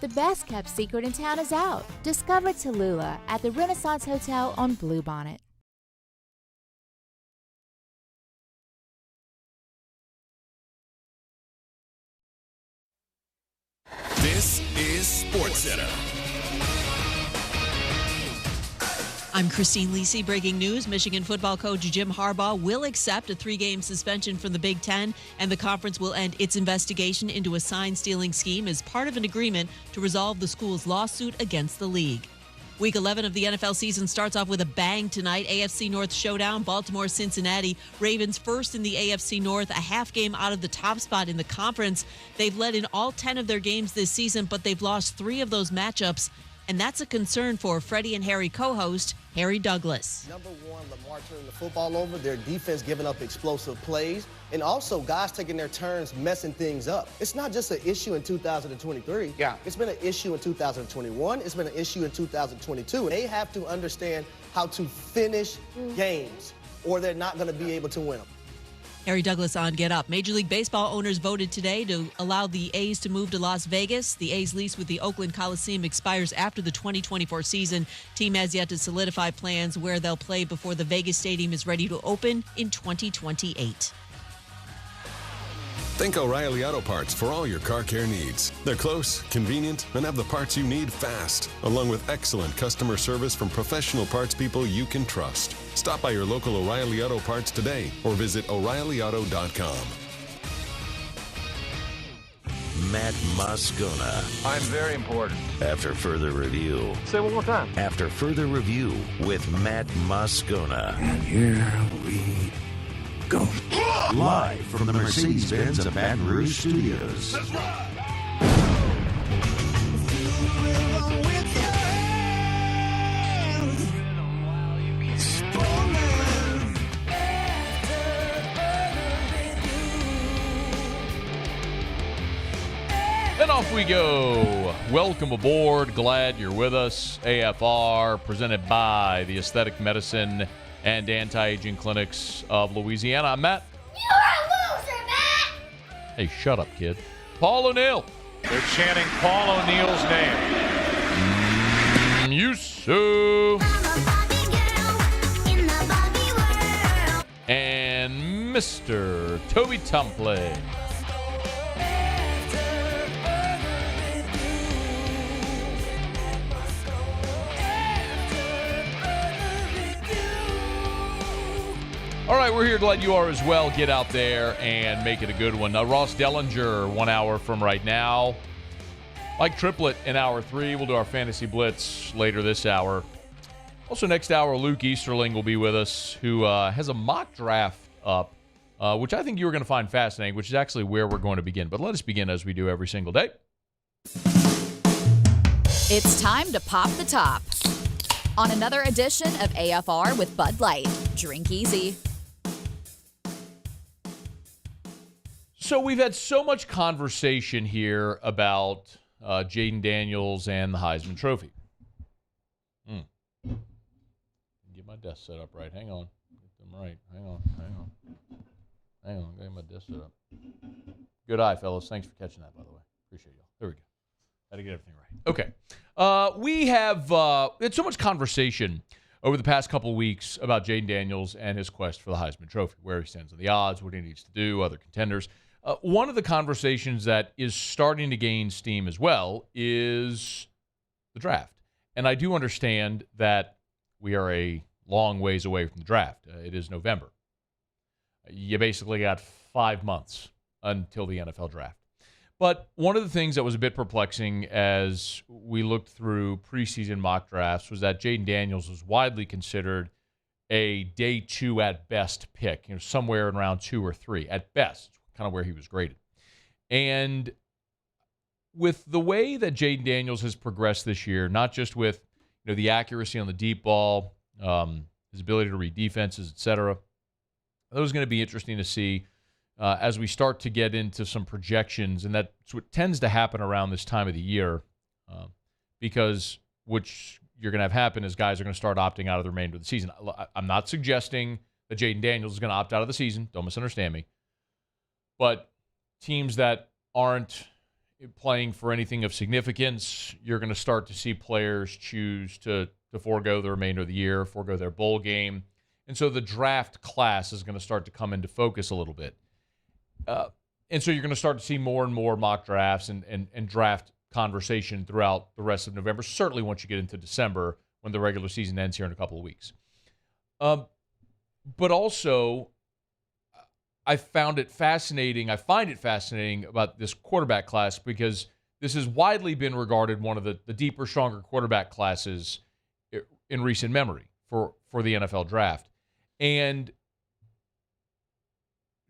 the best-kept secret in town is out. Discover Tallulah at the Renaissance Hotel on Bluebonnet. This is SportsCenter. I'm Christine Lisi. Breaking news, Michigan football coach Jim Harbaugh will accept a 3-game suspension from the Big Ten, and the conference will end its investigation into a sign-stealing scheme as part of an agreement to resolve the school's lawsuit against the league. Week 11 of the NFL season starts off with a bang tonight. AFC North showdown, Baltimore-Cincinnati. Ravens first in the AFC North, a half game out of the top spot in the conference. They've led in all 10 of their games this season, but they've lost 3 of those matchups. And that's a concern for Freddie and Harry co-host Harry Douglas. Number one, Lamar turning the football over, their defense giving up explosive plays, and also guys taking their turns messing things up. It's not just an issue in 2023. Yeah. It's been an issue in 2021. It's been an issue in 2022. And they have to understand how to finish games, or they're not going to be able to win them. Harry Douglas on Get Up. Major League Baseball owners voted today to allow the A's to move to Las Vegas. The A's lease with the Oakland Coliseum expires after the 2024 season. Team has yet to solidify plans where they'll play before the Vegas Stadium is ready to open in 2028. Think O'Reilly Auto Parts for all your car care needs. They're close, convenient, and have the parts you need fast, along with excellent customer service from professional parts people you can trust. Stop by your local O'Reilly Auto Parts today or visit O'ReillyAuto.com. Matt Moscona. I'm very important. After further review. Say it one more time. After further review with Matt Moscona. And here we go. Live from the Mercedes-Benz of Baton Rouge Studios. That's right. And off we go. Welcome aboard. Glad you're with us. AFR, presented by the Aesthetic Medicine and Anti-Aging Clinics of Louisiana. I'm Matt. You're a loser, Matt! Hey, shut up, kid. Paul O'Neill. They're chanting Paul O'Neill's name. Yusu. And Mr. Toby Tumpley. All right, we're here to let you are as well get out there and make it a good one. Ross Dellenger, 1 hour from right now. Mike Triplett in hour 3. We'll do our Fantasy Blitz later this hour. Also next hour, Luke Easterling will be with us, who has a mock draft up, which I think you are going to find fascinating, which is actually where we're going to begin. But let us begin as we do every single day. It's time to pop the top on another edition of AFR with Bud Light. Drink easy. So we've had so much conversation here about Jaden Daniels and the Heisman Trophy. Get my desk set up right. Hang on. Get them right. Hang on. Get my desk set up. Good eye, fellas. Thanks for catching that, by the way. Appreciate y'all. There we go. Had to get everything right. Okay. We have had so much conversation over the past couple of weeks about Jaden Daniels and his quest for the Heisman Trophy, where he stands on the odds, what he needs to do, other contenders. One of the conversations that is starting to gain steam as well is the draft. And I do understand that we are a long ways away from the draft. It is November. You basically got 5 months until the NFL draft. But one of the things that was a bit perplexing as we looked through preseason mock drafts was that Jaden Daniels was widely considered a day 2 at best pick, somewhere in round 2 or 3 at best, kind of where he was graded. And with the way that Jaden Daniels has progressed this year, not just with the accuracy on the deep ball, his ability to read defenses, etc., that was going to be interesting to see as we start to get into some projections, and that's what tends to happen around this time of the year, because which you're going to have happen is guys are going to start opting out of the remainder of the season. I'm not suggesting that Jaden Daniels is going to opt out of the season. Don't misunderstand me. But teams that aren't playing for anything of significance. You're going to start to see players choose to forego the remainder of the year, forego their bowl game. And so the draft class is going to start to come into focus a little bit. And so you're going to start to see more and more mock drafts and draft conversation throughout the rest of November, certainly once you get into December when the regular season ends here in a couple of weeks. But also, I find it fascinating about this quarterback class because this has widely been regarded one of the deeper, stronger quarterback classes in recent memory for the NFL draft. And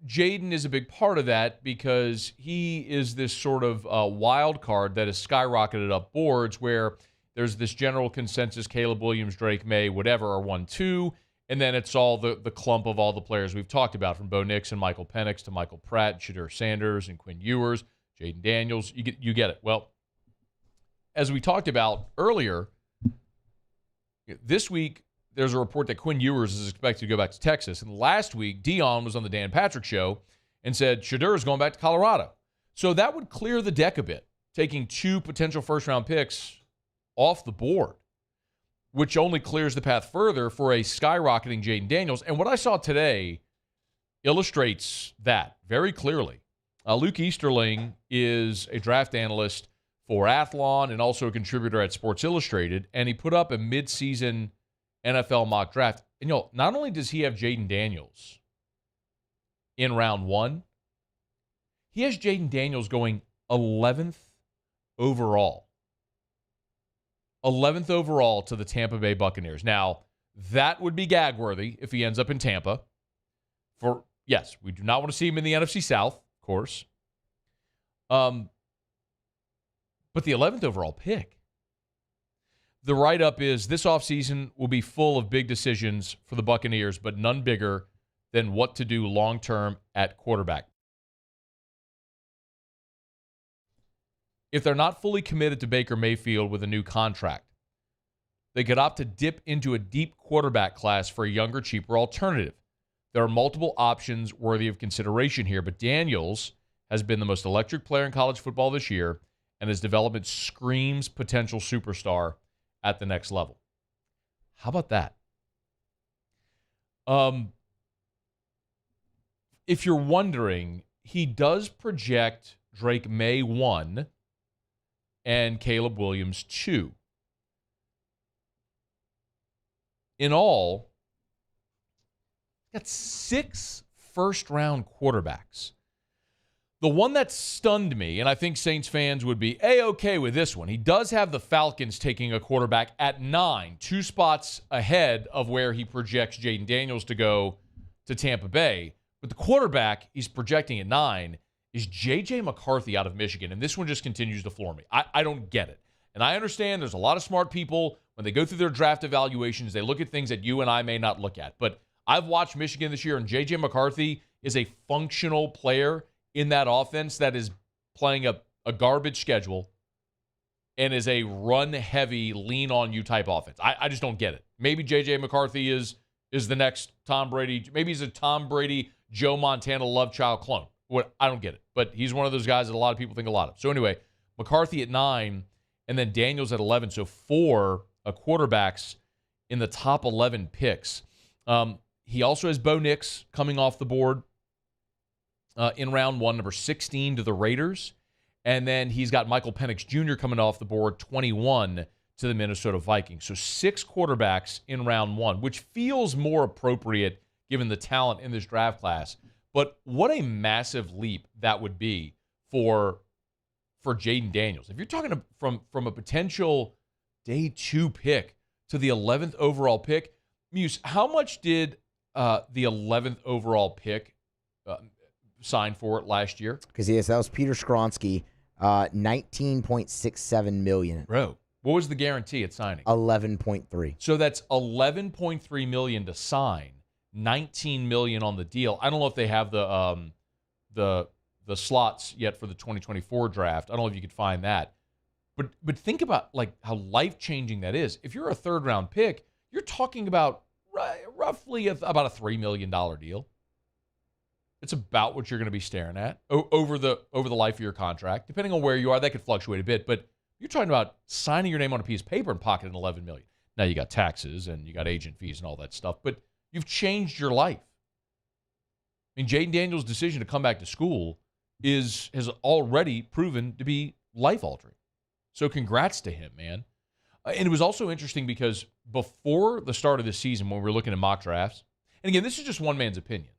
Jayden is a big part of that because he is this sort of wild card that has skyrocketed up boards where there's this general consensus, Caleb Williams, Drake May, whatever, are 1-2, and then it's all the clump of all the players we've talked about, from Bo Nix and Michael Penix to Michael Pratt, Shadur Sanders, and Quinn Ewers, Jaden Daniels. You get it. Well, as we talked about earlier, this week there's a report that Quinn Ewers is expected to go back to Texas. And last week, Dion was on the Dan Patrick Show and said Shadur is going back to Colorado. So that would clear the deck a bit, taking 2 potential first-round picks off the board, which only clears the path further for a skyrocketing Jaden Daniels. And what I saw today illustrates that very clearly. Luke Easterling is a draft analyst for Athlon and also a contributor at Sports Illustrated, and he put up a midseason NFL mock draft. And, not only does he have Jaden Daniels in round 1, he has Jaden Daniels going 11th overall. 11th overall to the Tampa Bay Buccaneers. Now, that would be gag-worthy if he ends up in Tampa. Yes, we do not want to see him in the NFC South, of course. But the 11th overall pick. The write-up is, this offseason will be full of big decisions for the Buccaneers, but none bigger than what to do long-term at quarterback. If they're not fully committed to Baker Mayfield with a new contract, they could opt to dip into a deep quarterback class for a younger, cheaper alternative. There are multiple options worthy of consideration here, but Daniels has been the most electric player in college football this year, and his development screams potential superstar at the next level. How about that? If you're wondering, he does project Drake May 1 and Caleb Williams 2. In all, got 6 first-round quarterbacks. The one that stunned me, and I think Saints fans would be A-okay with this one, he does have the Falcons taking a quarterback at 9, 2 spots ahead of where he projects Jaden Daniels to go to Tampa Bay. But the quarterback he's projecting at 9 is J.J. McCarthy out of Michigan, and this one just continues to floor me. I don't get it. And I understand there's a lot of smart people, when they go through their draft evaluations, they look at things that you and I may not look at. But I've watched Michigan this year, and J.J. McCarthy is a functional player in that offense that is playing a garbage schedule and is a run-heavy, lean-on-you type offense. I just don't get it. Maybe J.J. McCarthy is the next Tom Brady. Maybe he's a Tom Brady, Joe Montana love child clone. I don't get it. But he's one of those guys that a lot of people think a lot of. So anyway, McCarthy at 9, and then Daniels at 11. So 4 quarterbacks in the top 11 picks. He also has Bo Nix coming off the board in round 1, number 16 to the Raiders. And then he's got Michael Penix Jr. coming off the board, 21 to the Minnesota Vikings. So 6 quarterbacks in round 1, which feels more appropriate given the talent in this draft class. But what a massive leap that would be for Jaden Daniels. If you're talking from a potential day 2 pick to the 11th overall pick, Muse, how much did the 11th overall pick sign for it last year? Because that was Peter Skronsky, $19.67 million. Bro, what was the guarantee at signing? 11.3. So that's $11.3 million to sign, $19 million on the deal. I don't know if they have the slots yet for the 2024 draft. I don't know if you could find that. But think about like how life-changing that is. If you're a third-round pick, you're talking about roughly about a $3 million deal. It's about what you're going to be staring at over the life of your contract. Depending on where you are, that could fluctuate a bit, but you're talking about signing your name on a piece of paper and pocketing $11 million. Now you got taxes and you got agent fees and all that stuff, but you've changed your life. I mean, Jaden Daniels' decision to come back to school has already proven to be life-altering. So congrats to him, man. And it was also interesting because before the start of the season, when we were looking at mock drafts, and again, this is just one man's opinion.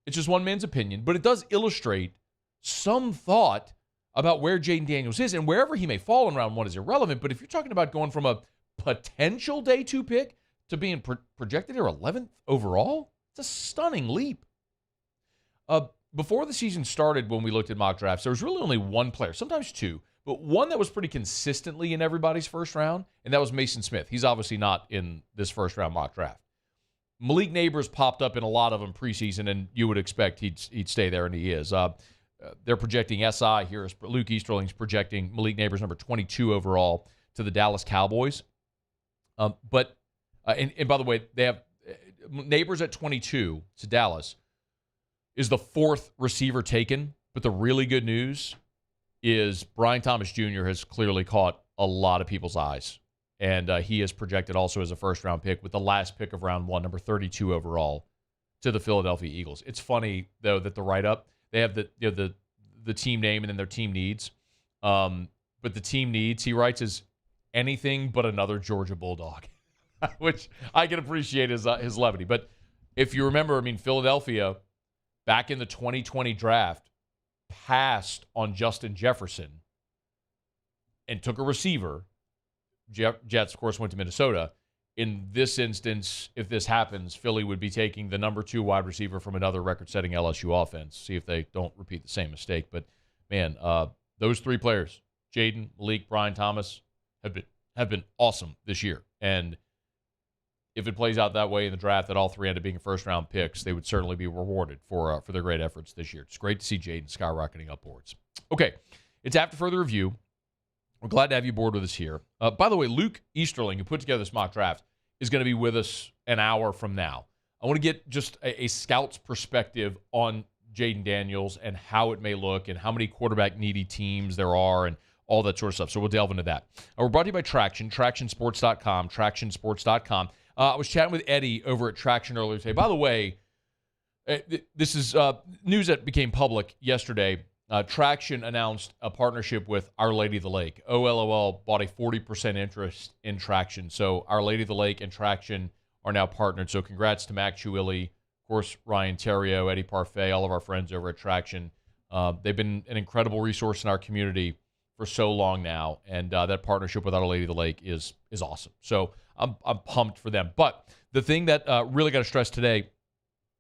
It's just one man's opinion, but it does illustrate some thought about where Jaden Daniels is, and wherever he may fall in round one is irrelevant. But if you're talking about going from a potential day 2 pick to being projected here 11th overall, it's a stunning leap. Before the season started, when we looked at mock drafts, there was really only one player, sometimes two, but one that was pretty consistently in everybody's first round, and that was Mason Smith. He's obviously not in this first round mock draft. Malik Neighbors popped up in a lot of them preseason, and you would expect he'd stay there, and he is. They're projecting SI here. Luke Easterling's projecting Malik Neighbors number 22 overall to the Dallas Cowboys. And by the way, they have Neighbors at 22 to Dallas is the 4th receiver taken. But the really good news is Brian Thomas Jr. has clearly caught a lot of people's eyes. And he is projected also as a first-round pick with the last pick of round 1, number 32 overall, to the Philadelphia Eagles. It's funny, though, that the write-up, they have the team name and then their team needs. But the team needs, he writes, is anything but another Georgia Bulldog, which I can appreciate his levity. But if you remember, I mean, Philadelphia, back in the 2020 draft, passed on Justin Jefferson and took a receiver. Jets, of course, went to Minnesota. In this instance, if this happens, Philly would be taking the number 2 wide receiver from another record-setting LSU offense. See if they don't repeat the same mistake. But, man, those 3 players, Jaden, Malik, Brian Thomas, have been awesome this year. And if it plays out that way in the draft, that all 3 end up being first-round picks, they would certainly be rewarded for their great efforts this year. It's great to see Jaden skyrocketing upwards. Okay, it's after further review. We're glad to have you aboard with us here. By the way, Luke Easterling, who put together this mock draft, is going to be with us an hour from now. I want to get just a scout's perspective on Jaden Daniels and how it may look and how many quarterback-needy teams there are and all that sort of stuff. So we'll delve into that. We're brought to you by Traction, TractionSports.com, TractionSports.com. I was chatting with Eddie over at Traction earlier today. By the way, this is news that became public yesterday. Traction announced a partnership with Our Lady of the Lake. OLOL bought a 40% interest in Traction. So Our Lady of the Lake and Traction are now partnered. So congrats to Mac Chiuili, of course, Ryan Terrio, Eddie Parfait, all of our friends over at Traction. They've been an incredible resource in our community for so long now, and that partnership with Our Lady of the Lake is awesome. So I'm pumped for them. But the thing that really got to stress today,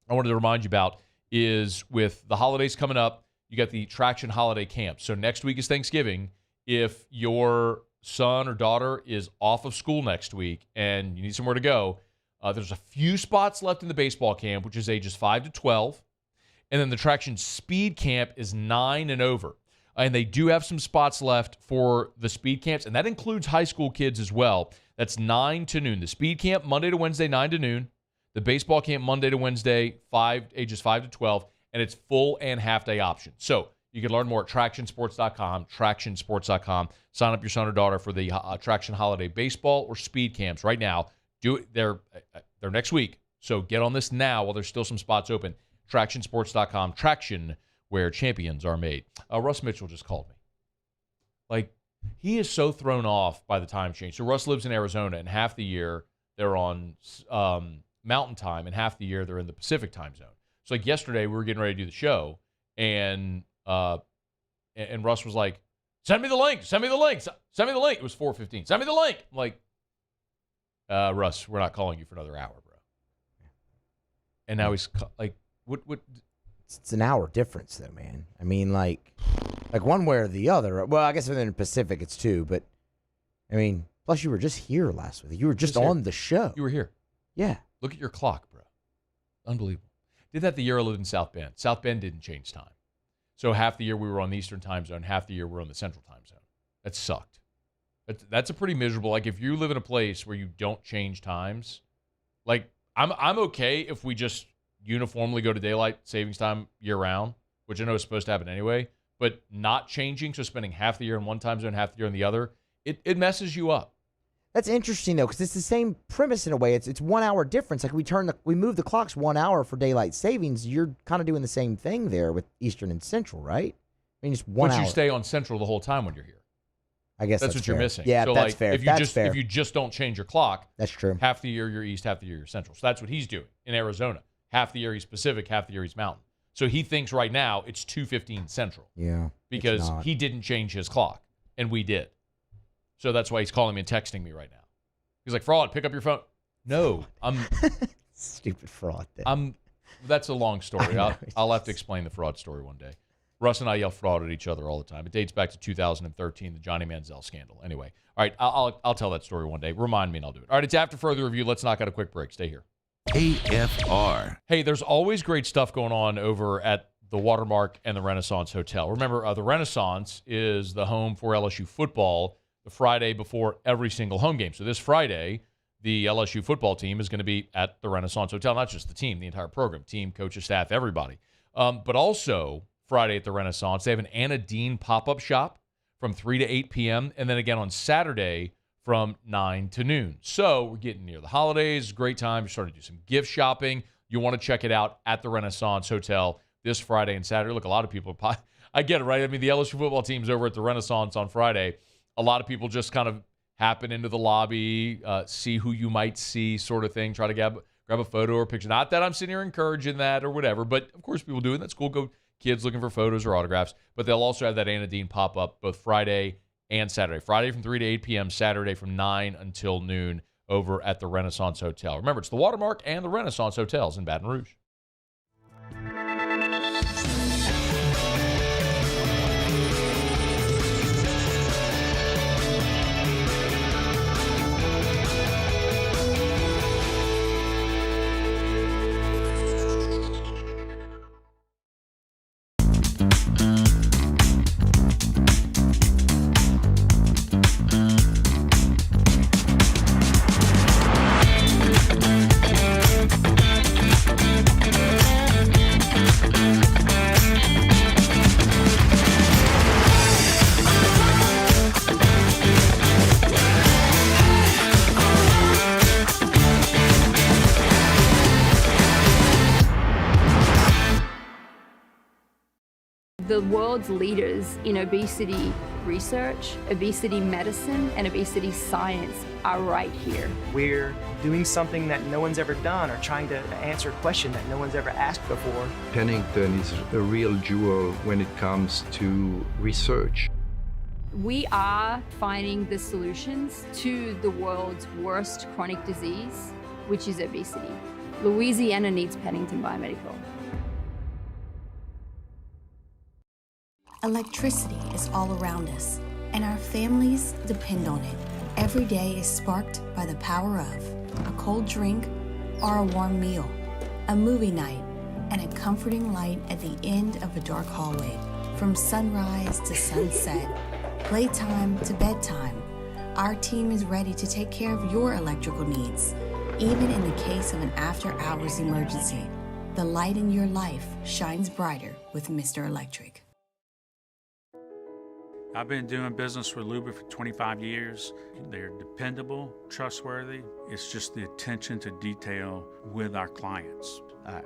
I wanted to remind you about, is with the holidays coming up, you got the Traction Holiday Camp. So next week is Thanksgiving. If your son or daughter is off of school next week and you need somewhere to go, there's a few spots left in the baseball camp, which is ages 5 to 12. And then the Traction Speed Camp is 9 and over. And they do have some spots left for the speed camps, and that includes high school kids as well. That's 9 to noon. The speed camp, Monday to Wednesday, 9 to noon. The baseball camp, Monday to Wednesday, ages 5 to 12. And it's full and half-day options. So you can learn more at TractionSports.com, TractionSports.com. Sign up your son or daughter for the Traction Holiday Baseball or Speed Camps right now. Do it. They're next week. So get on this now while there's still some spots open. TractionSports.com. Traction, where champions are made. Russ Mitchell just called me. Like, he is so thrown off by the time change. So Russ lives in Arizona, and half the year they're on Mountain Time, and half the year they're in the Pacific Time Zone. So like yesterday, we were getting ready to do the show, and Russ was like, "Send me the link. Send me the link. Send me the link." It was 4:15. Send me the link. I'm like, Russ, we're not calling you for another hour, bro. And now he's like, what? It's an hour difference, though, man. I mean, like one way or the other. Well, I guess within the Pacific, it's 2, but I mean, plus you were just here last week. You were just on the show. You were here. Yeah. Look at your clock, bro. Unbelievable. Did that the year I lived in South Bend. South Bend didn't change time. So half the year we were on the Eastern Time Zone, half the year we're on the Central Time Zone. That sucked. That's a pretty miserable. Like, if you live in a place where you don't change times, like I'm okay if we just uniformly go to daylight savings time year-round, which I know is supposed to happen anyway, but not changing, so spending half the year in one time zone, half the year in the other, it messes you up. That's interesting, though, because it's the same premise in a way. It's 1 hour difference. Like we move the clocks 1 hour for daylight savings. You're kind of doing the same thing there with Eastern and Central, right? I mean, it's 1 hour. But you stay on Central the whole time when you're here. I guess that's what fair. you're missing. Yeah, so that's fair. If you just don't change your clock, that's true. Half the year you're East, half the year you're Central. So that's what he's doing in Arizona. Half the year he's Pacific, half the year he's Mountain. So he thinks right now it's 2:15 Central. Yeah. Because he didn't change his clock, and we did. So that's why he's calling me and texting me right now. He's like, fraud, pick up your phone. No, I'm stupid fraud thing. That's a long story. I'll have to explain the fraud story one day. Russ and I yell fraud at each other all the time. It dates back to 2013, the Johnny Manziel scandal. Anyway, all right, I'll tell that story one day. Remind me and I'll do it. All right, it's after further review. Let's knock out a quick break. Stay here. AFR. Hey, there's always great stuff going on over at the Watermark and the Renaissance Hotel. Remember, the Renaissance is the home for LSU football the Friday before every single home game. So this Friday, the LSU football team is going to be at the Renaissance Hotel. Not just the team, the entire program, team, coaches, staff, everybody. But also Friday at the Renaissance, they have an Anna Dean pop-up shop from 3 to 8 p.m. and then again on Saturday from 9 to noon. So we're getting near the holidays. Great time. You're starting to do some gift shopping. You want to check it out at the Renaissance Hotel this Friday and Saturday. Look, a lot of people, I get it, right? I mean, the LSU football team's over at the Renaissance on Friday. A lot of people just kind of happen into the lobby, see who you might see sort of thing, try to grab a photo or picture. Not that I'm sitting here encouraging that or whatever, but of course people do it. That's cool. Go kids looking for photos or autographs. But they'll also have that Anna Dean pop-up both Friday and Saturday. Friday from 3 to 8 p.m., Saturday from 9 until noon over at the Renaissance Hotel. Remember, it's the Watermark and the Renaissance Hotels in Baton Rouge. The world's leaders in obesity research, obesity medicine, and obesity science are right here. We're doing something that no one's ever done or trying to answer a question that no one's ever asked before. Pennington is a real jewel when it comes to research. We are finding the solutions to the world's worst chronic disease, which is obesity. Louisiana needs Pennington Biomedical. Electricity is all around us, and our families depend on it. Every day is sparked by the power of a cold drink or a warm meal, a movie night, and a comforting light at the end of a dark hallway. From sunrise to sunset, playtime to bedtime, our team is ready to take care of your electrical needs, even in the case of an after-hours emergency. The light in your life shines brighter with Mr. Electric. I've been doing business with Luba for 25 years. They're dependable, trustworthy. It's just the attention to detail with our clients.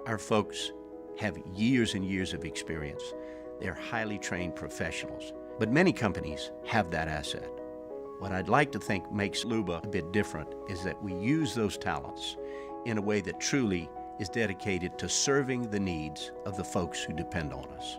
Our folks have years and years of experience. They're highly trained professionals, but many companies have that asset. What I'd like to think makes Luba a bit different is that we use those talents in a way that truly is dedicated to serving the needs of the folks who depend on us.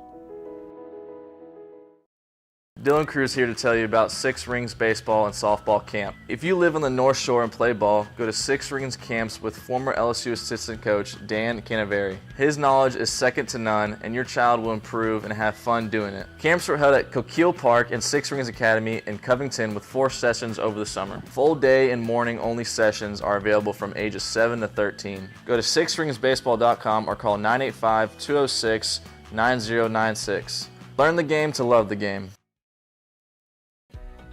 Dylan Cruz here to tell you about Six Rings Baseball and Softball Camp. If you live on the North Shore and play ball, go to Six Rings Camps with former LSU assistant coach Dan Canaveri. His knowledge is second to none, and your child will improve and have fun doing it. Camps were held at Coquille Park and Six Rings Academy in Covington with 4 sessions over the summer. Full day and morning only sessions are available from ages 7 to 13. Go to sixringsbaseball.com or call 985-206-9096. Learn the game to love the game.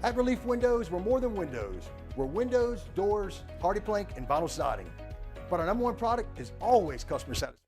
At Relief Windows, we're more than windows. We're windows, doors, hardy plank, and vinyl siding. But our #1 product is always customer satisfaction.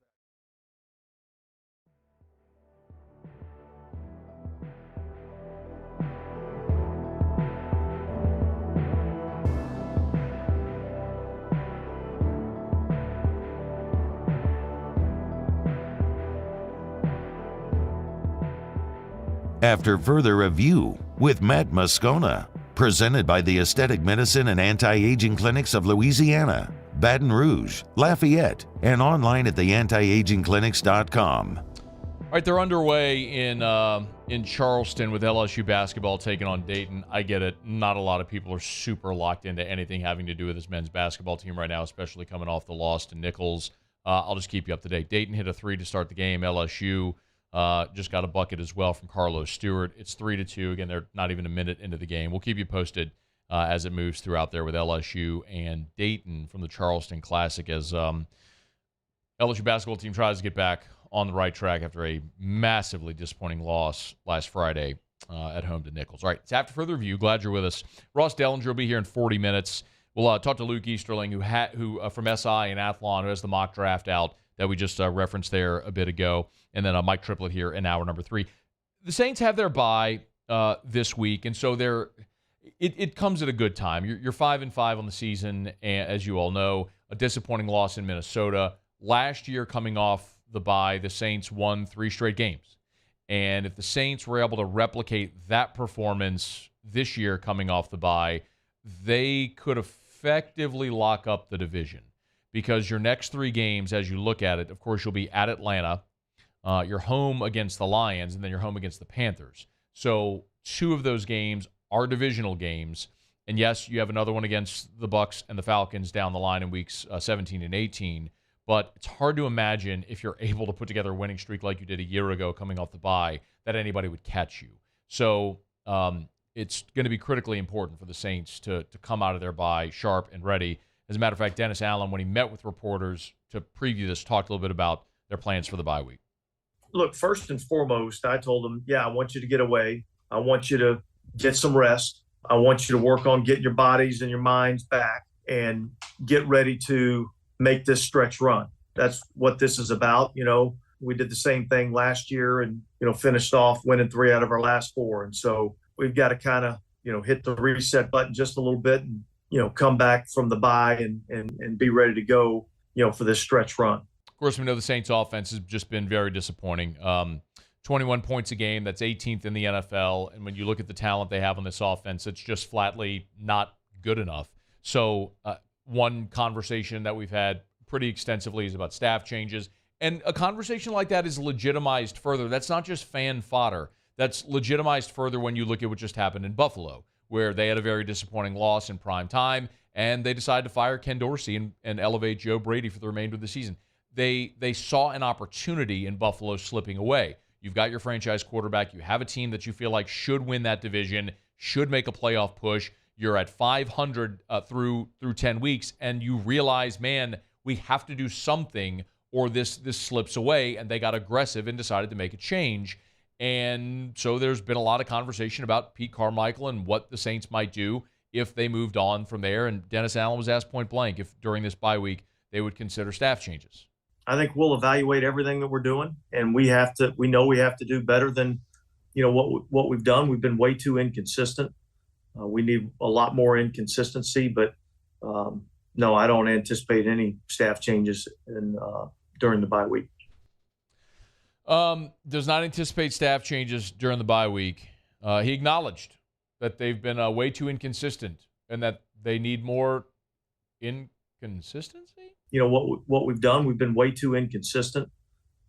After further review with Matt Moscona. Presented by the Aesthetic Medicine and Anti-Aging Clinics of Louisiana, Baton Rouge, Lafayette, and online at theantiagingclinics.com. All right, they're underway in Charleston with LSU basketball taking on Dayton. I get it. Not a lot of people are super locked into anything having to do with this men's basketball team right now, especially coming off the loss to Nichols. I'll just keep you up to date. Dayton hit a 3 to start the game. LSU just got a bucket as well from Carlos Stewart. It's 3-2. Again, they're not even a minute into the game. We'll keep you posted as it moves throughout there with LSU and Dayton from the Charleston Classic as LSU basketball team tries to get back on the right track after a massively disappointing loss last Friday at home to Nichols. All right, it's after further review. Glad you're with us. Ross Dellenger will be here in 40 minutes. We'll talk to Luke Easterling, who from SI and Athlon, who has the mock draft out that we just referenced there a bit ago. And then Mike Triplett here in hour number 3. The Saints have their bye this week, and so it comes at a good time. You're 5-5 on the season, and as you all know, a disappointing loss in Minnesota. Last year, coming off the bye, the Saints won 3 straight games. And if the Saints were able to replicate that performance this year coming off the bye, they could effectively lock up the division. Because your next 3 games, as you look at it, of course, you'll be at Atlanta, you're home against the Lions, and then you're home against the Panthers. So 2 of those games are divisional games. And yes, you have another one against the Bucs and the Falcons down the line in weeks 17 and 18. But it's hard to imagine if you're able to put together a winning streak like you did a year ago coming off the bye that anybody would catch you. So it's going to be critically important for the Saints to come out of their bye sharp and ready. As a matter of fact, Dennis Allen, when he met with reporters to preview this, talked a little bit about their plans for the bye week. Look, first and foremost, I told them, I want you to get away. I want you to get some rest. I want you to work on getting your bodies and your minds back and get ready to make this stretch run. That's what this is about. We did the same thing last year and, finished off winning 3 out of our last 4. And so we've got to kind of, hit the reset button just a little bit and, come back from the bye and be ready to go, for this stretch run. Of course, we know the Saints offense has just been very disappointing. 21 points a game, that's 18th in the NFL. And when you look at the talent they have on this offense, it's just flatly not good enough. So one conversation that we've had pretty extensively is about staff changes. And a conversation like that is legitimized further. That's not just fan fodder. That's legitimized further when you look at what just happened in Buffalo, where they had a very disappointing loss in prime time, and they decided to fire Ken Dorsey and elevate Joe Brady for the remainder of the season. They saw an opportunity in Buffalo slipping away. You've got your franchise quarterback. You have a team that you feel like should win that division, should make a playoff push. You're at 500 through 10 weeks, and you realize, man, we have to do something or this slips away, and they got aggressive and decided to make a change. And so there's been a lot of conversation about Pete Carmichael and what the Saints might do if they moved on from there. And Dennis Allen was asked point blank if during this bye week they would consider staff changes. I think we'll evaluate everything that we're doing, and we know we have to do better than, what we've done. We've been way too inconsistent. We need a lot more inconsistency, but no, I don't anticipate any staff changes during the bye week. Does not anticipate staff changes during the bye week. He acknowledged that they've been way too inconsistent and that they need more inconsistency. What we've done, we've been way too inconsistent.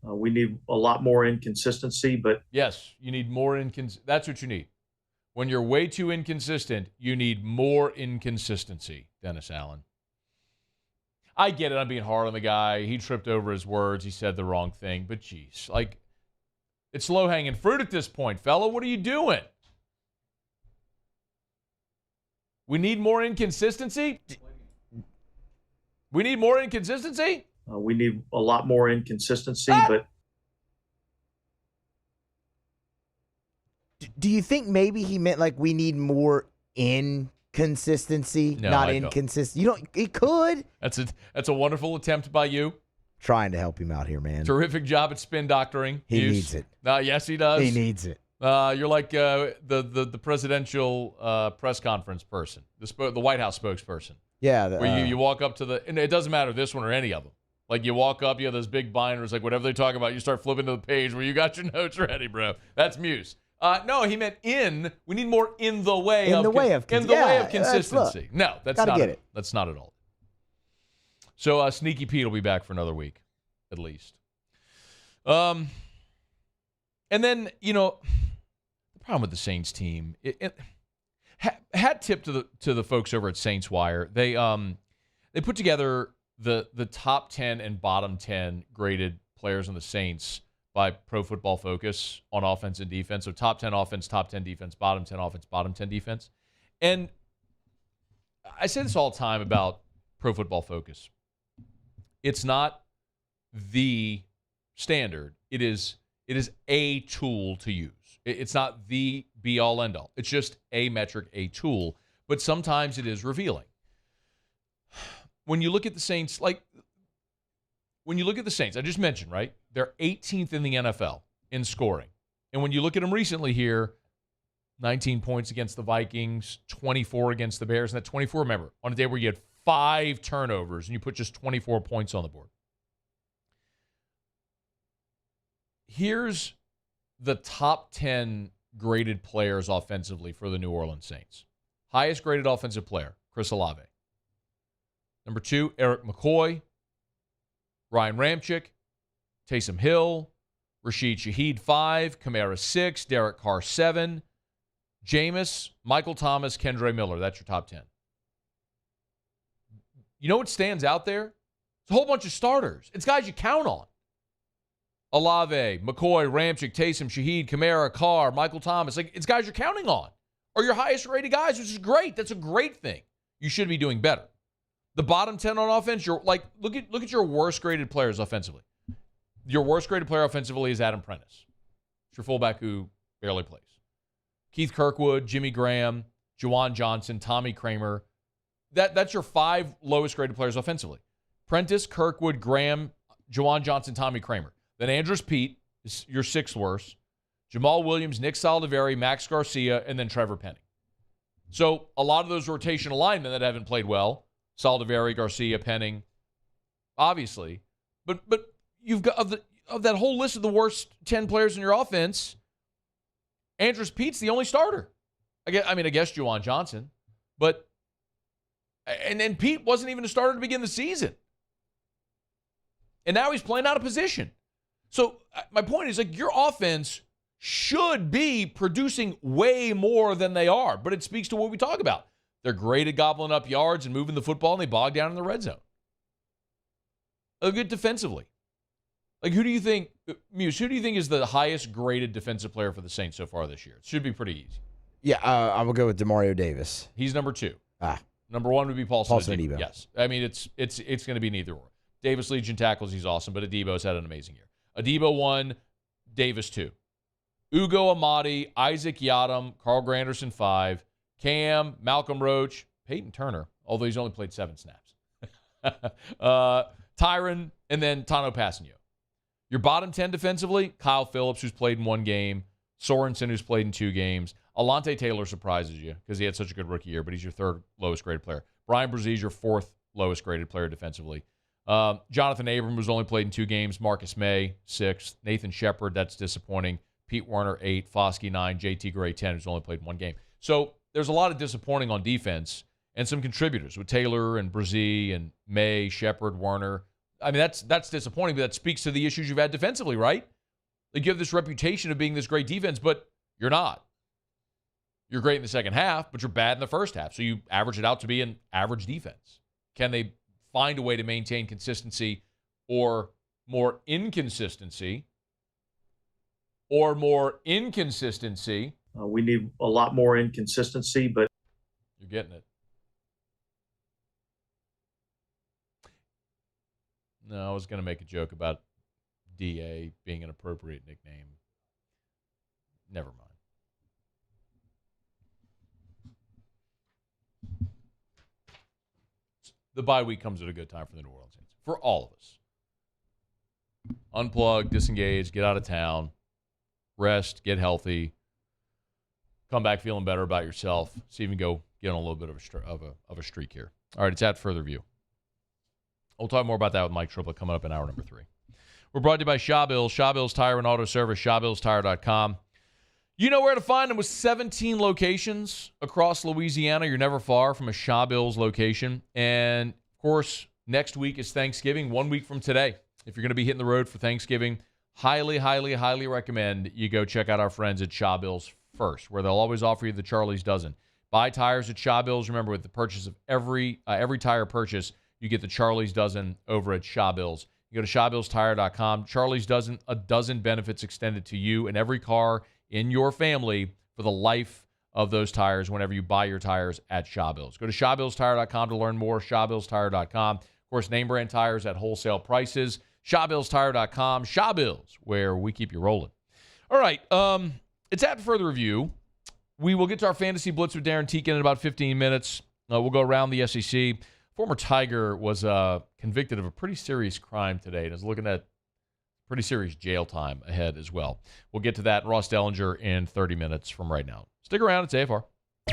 We need a lot more inconsistency, but yes, you need more that's what you need. When you're way too inconsistent, you need more inconsistency, Dennis Allen. I get it. I'm being hard on the guy. He tripped over his words. He said the wrong thing. But, geez, it's low-hanging fruit at this point, fella. What are you doing? We need more inconsistency? We need more inconsistency? We need a lot more inconsistency, but... Do you think maybe he meant we need more inconsistency, no, not inconsistent? You don't. It could. That's a wonderful attempt by you. Trying to help him out here, man. Terrific job at spin doctoring. He needs it. Yes, he does. He needs it. You're like the presidential press conference person, the White House spokesperson. Yeah. Where you walk up to and it doesn't matter this one or any of them. You walk up, you have those big binders, whatever they talk about, you start flipping to the page where you got your notes ready, bro. That's Muse. No, he meant in. We need more in the way In the way of consistency. No, that's not get it. That's not at all. So Sneaky Pete will be back for another week, at least. And then, the problem with the Saints team, hat tip to the folks over at Saints Wire. They put together the top 10 and bottom 10 graded players on the Saints by Pro Football Focus on offense and defense. So top 10 offense, top 10 defense, bottom 10 offense, bottom 10 defense. And I say this all the time about Pro Football Focus. It's not the standard. It is a tool to use. It's not the be-all, end-all. It's just a metric, a tool. But sometimes it is revealing. When you look at the Saints, I just mentioned, right? They're 18th in the NFL in scoring. And when you look at them recently here, 19 points against the Vikings, 24 against the Bears. And that 24, remember, on a day where you had 5 turnovers and you put just 24 points on the board. Here's the top 10 graded players offensively for the New Orleans Saints. Highest graded offensive player, Chris Olave. Number 2, Eric McCoy, Ryan Ramczyk, Taysom Hill, Rashid Shaheed 5, Kamara 6, Derek Carr 7, Jameis, Michael Thomas, Kendre Miller. That's your top 10. You know what stands out there? It's a whole bunch of starters. It's guys you count on. Olave, McCoy, Ramczyk, Taysom, Shaheed, Kamara, Carr, Michael Thomas. It's guys you're counting on. Or your highest rated guys, which is great. That's a great thing. You should be doing better. The bottom 10 on offense, look at your worst graded players offensively. Your worst graded player offensively is Adam Prentice. It's your fullback who barely plays. Keith Kirkwood, Jimmy Graham, Juwan Johnson, Tommy Kramer. That's your 5 lowest graded players offensively. Prentice, Kirkwood, Graham, Juwan Johnson, Tommy Kramer. Then Andrus Peat is your 6th worst. Jamal Williams, Nick Saldiveri, Max Garcia, and then Trevor Penning. So a lot of those rotational linemen that haven't played well, Saldiveri, Garcia, Penning, obviously. But you've got of that whole list of the worst 10 players in your offense, Andrus Peat's the only starter. I guess Juwan Johnson. And then Pete wasn't even a starter to begin the season. And now he's playing out of position. So my point is, your offense should be producing way more than they are, but it speaks to what we talk about. They're great at gobbling up yards and moving the football, and they bog down in the red zone. They're good defensively. Who do you think, Muse, who do you think is the highest graded defensive player for the Saints so far this year? It should be pretty easy. Yeah, I'm going to go with Demario Davis. He's number 2. Number 1 would be Paulson Adebo. Yes. It's going to be neither or. Davis leads in tackles. He's awesome, but Adebo's had an amazing year. Adebo 1, Davis 2. Ugo Amadi, Isaac Yiadom, Carl Granderson 5, Cam, Malcolm Roach, Peyton Turner, although he's only played 7 snaps. Tyron, and then Tano Passanio. Your bottom 10 defensively, Kyle Phillips, who's played in 1 game, Sorensen, who's played in 2 games. Alontae Taylor surprises you because he had such a good rookie year, but he's your 3rd lowest graded player. Brian Brzee, your 4th lowest graded player defensively. Jonathan Abram, who's only played in 2 games. Marcus May, 6th. Nathan Shepard, that's disappointing. Pete Werner, 8. Foskey, 9. JT Gray, 10, who's only played 1 game. So there's a lot of disappointing on defense and some contributors with Taylor and Brzee and May, Shepard, Werner. That's disappointing, but that speaks to the issues you've had defensively, right? You have this reputation of being this great defense, but you're not. You're great in the second half, but you're bad in the first half. So you average it out to be an average defense. Can they find a way to maintain consistency or more inconsistency? We need a lot more inconsistency, but you're getting it. No, I was going to make a joke about DA being an appropriate nickname. Never mind. The bye week comes at a good time for the New Orleans Saints. For all of us. Unplug, disengage, get out of town, rest, get healthy, come back feeling better about yourself, see if you can go get on a little bit of a streak here. All right, it's at Further View. We'll talk more about that with Mike Triplett coming up in hour number 3. We're brought to you by Shawbills, Shawbills Tire and Auto Service, ShawBillsTire.com. You know where to find them with 17 locations across Louisiana. You're never far from a Shaw Bills location. And, of course, next week is Thanksgiving, 1 week from today. If you're going to be hitting the road for Thanksgiving, highly, highly, highly recommend you go check out our friends at Shaw Bills first, where they'll always offer you the Charlie's Dozen. Buy tires at Shaw Bills. Remember, with the purchase of every tire purchase, you get the Charlie's Dozen over at Shaw Bills. You go to ShawBillsTire.com. Charlie's Dozen, a dozen benefits extended to you and every car in your family for the life of those tires whenever you buy your tires at Shaw Bills. Go to ShawBillsTire.com to learn more. ShawBillsTire.com. Of course, name brand tires at wholesale prices. ShawBillsTire.com. Shaw Bills, where we keep you rolling. All right, it's at further review. We will get to our fantasy blitz with Darin Tietgen in about 15 minutes. We'll go around the SEC. Former Tiger was convicted of a pretty serious crime today and is looking at pretty serious jail time ahead as well. We'll get to that and Ross Dellenger in 30 minutes from right now. Stick around. It's AFR.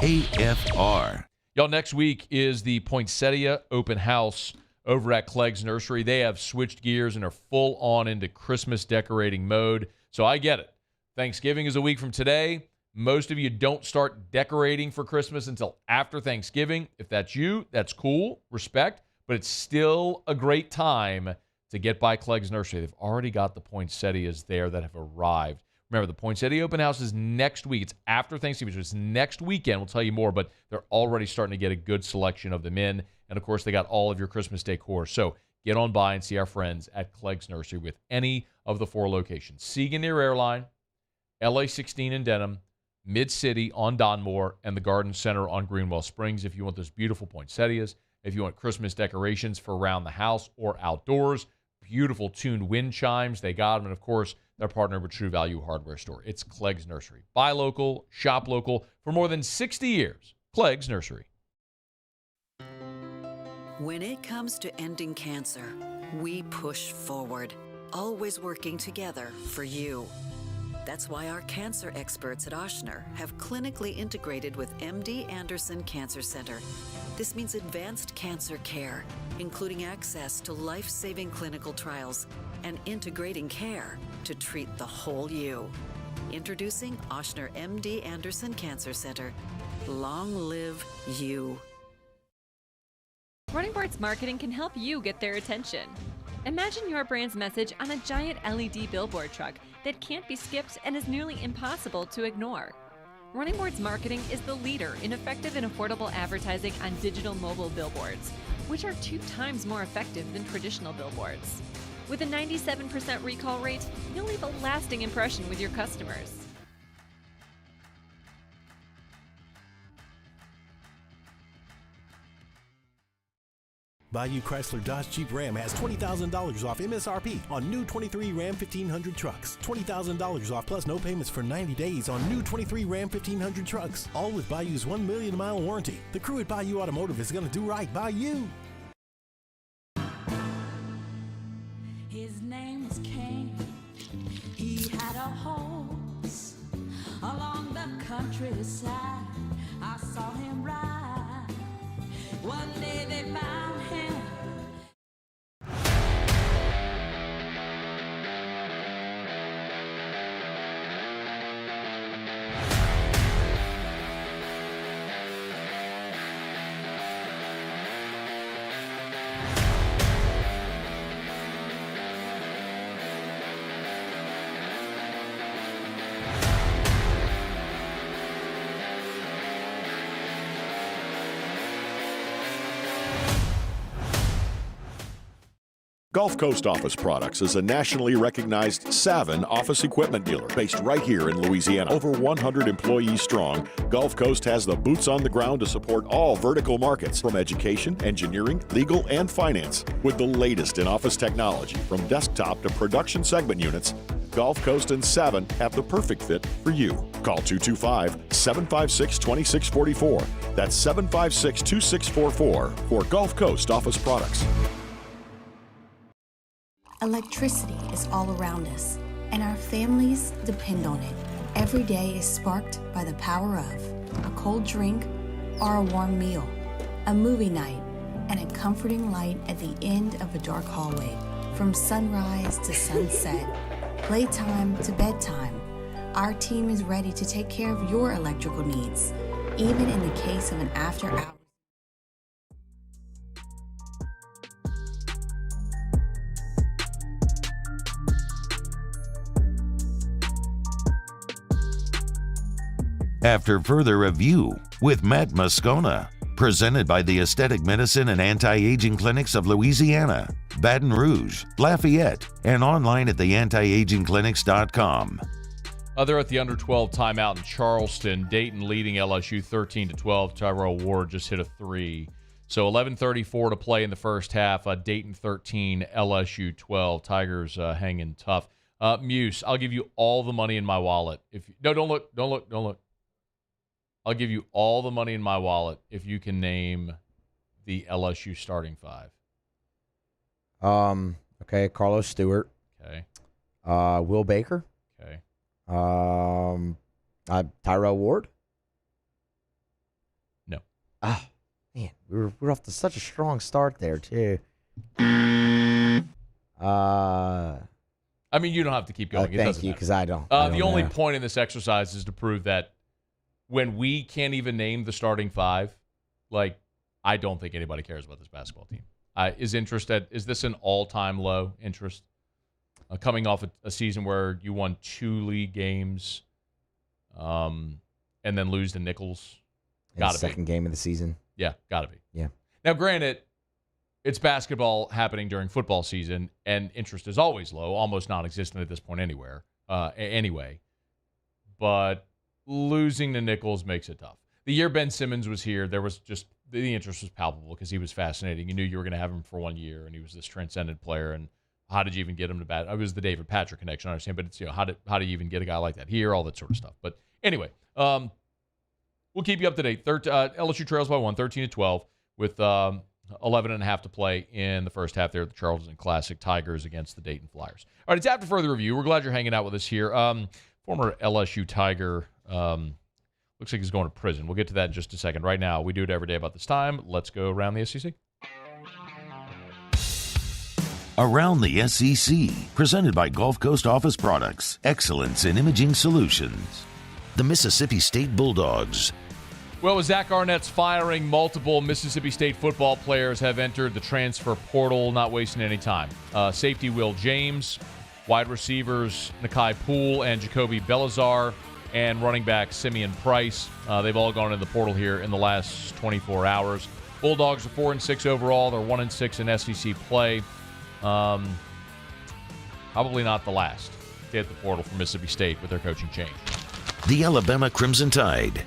AFR. Y'all, next week is the Poinsettia Open House over at Clegg's Nursery. They have switched gears and are full on into Christmas decorating mode. So I get it. Thanksgiving is a week from today. Most of you don't start decorating for Christmas until after Thanksgiving. If that's you, that's cool. Respect. But it's still a great time to get by Clegg's Nursery. They've already got the poinsettias there that have arrived. Remember, the Poinsettia Open House is next week. It's after Thanksgiving, so it's next weekend. We'll tell you more, but they're already starting to get a good selection of them in. And, of course, they got all of your Christmas decor. So get on by and see our friends at Clegg's Nursery with any of the 4 locations. Siegen near Airline, LA 16 in Denham, Mid-City on Donmore, and the Garden Center on Greenwell Springs. If you want those beautiful poinsettias, if you want Christmas decorations for around the house or outdoors, beautiful tuned wind chimes, they got them. And, of course, they're partnered with True Value Hardware Store. It's Clegg's Nursery. Buy local, shop local for more than 60 years. Clegg's Nursery. When it comes to ending cancer, we push forward, always working together for you. That's why our cancer experts at Ochsner have clinically integrated with MD Anderson Cancer Center. This means advanced cancer care, including access to life-saving clinical trials and integrating care to treat the whole you. Introducing Ochsner MD Anderson Cancer Center. Long live you. Running Boards Marketing can help you get their attention. Imagine your brand's message on a giant LED billboard truck that can't be skipped and is nearly impossible to ignore. Running Boards Marketing is the leader in effective and affordable advertising on digital mobile billboards, which are 2 times more effective than traditional billboards. With a 97% recall rate, you'll leave a lasting impression with your customers. Bayou Chrysler Dodge Jeep Ram has $20,000 off MSRP on new 23 Ram 1500 trucks. $20,000 off plus no payments for 90 days on new 23 Ram 1500 trucks. All with Bayou's 1 million mile warranty. The crew at Bayou Automotive is going to do right by you. His name was Cain. He had a horse along the countryside. I saw him ride. One day they found him. Gulf Coast Office Products is a nationally recognized Savin office equipment dealer based right here in Louisiana. Over 100 employees strong, Gulf Coast has the boots on the ground to support all vertical markets from education, engineering, legal, and finance. With the latest in office technology from desktop to production segment units, Gulf Coast and Savin have the perfect fit for you. Call 225-756-2644. That's 756-2644 for Gulf Coast Office Products. Electricity is all around us, and our families depend on it. Every day is sparked by the power of a cold drink or a warm meal, a movie night, and a comforting light at the end of a dark hallway. From sunrise to sunset, playtime to bedtime, Our team is ready to take care of your electrical needs, even in the case of an after-hours. After further review with Matt Moscona, presented by the Aesthetic Medicine and Anti-Aging Clinics of Louisiana, Baton Rouge, Lafayette, and online at theantiagingclinics.com. They're at the under 12 timeout in Charleston. Dayton leading LSU 13-12. Tyrell Ward just hit a 3. So 11:34 to play in the first half. Dayton 13, LSU 12. Tigers hanging tough. Muse, I'll give you all the money in my wallet. Don't look. I'll give you all the money in my wallet if you can name the LSU starting 5. Okay, Carlos Stewart. Okay. Will Baker. Okay. Tyrell Ward. No. Ah, man, we're off to such a strong start there too. I mean, you don't have to keep going. Thank you, because I don't. The only point in this exercise is to prove that when we can't even name the starting 5, like, I don't think anybody cares about this basketball team. Is this an all-time low interest? Coming off a season where you won 2 league games and then lose to Nichols. Gotta be. Second game of the season. Yeah, gotta be. Yeah. Now, granted, it's basketball happening during football season, and interest is always low, almost non-existent at this point anyway. But losing to Nichols makes it tough. The year Ben Simmons was here, there was just the interest was palpable because he was fascinating. You knew you were going to have him for 1 year, and he was this transcendent player. And how did you even get him to bat? It was the David Patrick connection, I understand, but it's how do you even get a guy like that here? All that sort of stuff. But anyway, we'll keep you up to date. LSU trails by 1, 13-12, with 11.5 to play in the first half there at the Charleston Classic. Tigers against the Dayton Flyers. All right, it's after further review. We're glad you're hanging out with us here. Former LSU Tiger. Looks like he's going to prison. We'll get to that in just a second. Right now, we do it every day about this time. Let's go around the SEC. Around the SEC, presented by Gulf Coast Office Products, excellence in imaging solutions. The Mississippi State Bulldogs. Well, with Zach Arnett's firing, multiple Mississippi State football players have entered the transfer portal, not wasting any time. Safety Will James, wide receivers Nakai Poole and Jacoby Belazar, and running back Simeon Price. They've all gone into the portal here in the last 24 hours. Bulldogs are 4-6 overall. They're 1-6 in SEC play. Probably not the last to hit the portal for Mississippi State with their coaching change. The Alabama Crimson Tide.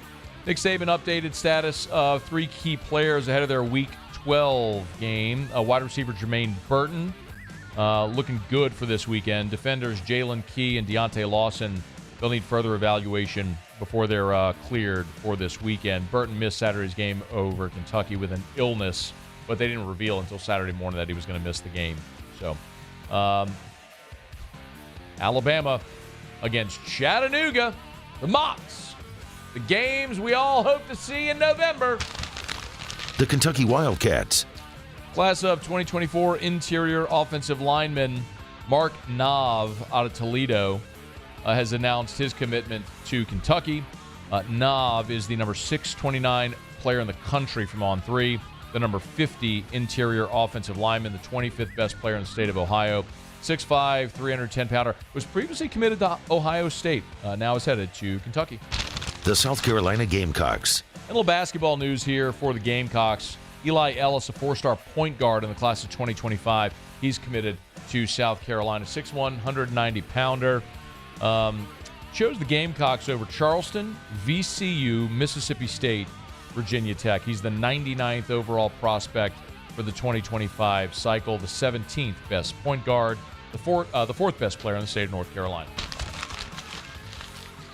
Nick Saban updated status of 3 key players ahead of their Week 12 game. Wide receiver Jermaine Burton looking good for this weekend. Defenders Jalen Key and Deontay Lawson, they'll need further evaluation before they're cleared for this weekend. Burton missed Saturday's game over Kentucky with an illness, but they didn't reveal until Saturday morning that he was going to miss the game. So, Alabama against Chattanooga, the Mocs, the games we all hope to see in November. The Kentucky Wildcats. Class of 2024 interior offensive lineman Mark Nav out of Toledo has announced his commitment to Kentucky. Nav is the number 629 player in the country from On 3, the number 50 interior offensive lineman, the 25th best player in the state of Ohio. 6'5", 310-pounder, was previously committed to Ohio State, now is headed to Kentucky. The South Carolina Gamecocks. And a little basketball news here for the Gamecocks. Eli Ellis, a 4-star point guard in the class of 2025. He's committed to South Carolina. 6'1", 190-pounder. Chose the Gamecocks over Charleston, VCU, Mississippi State, Virginia Tech. He's the 99th overall prospect for the 2025 cycle, the 17th best point guard, the fourth best player in the state of North Carolina.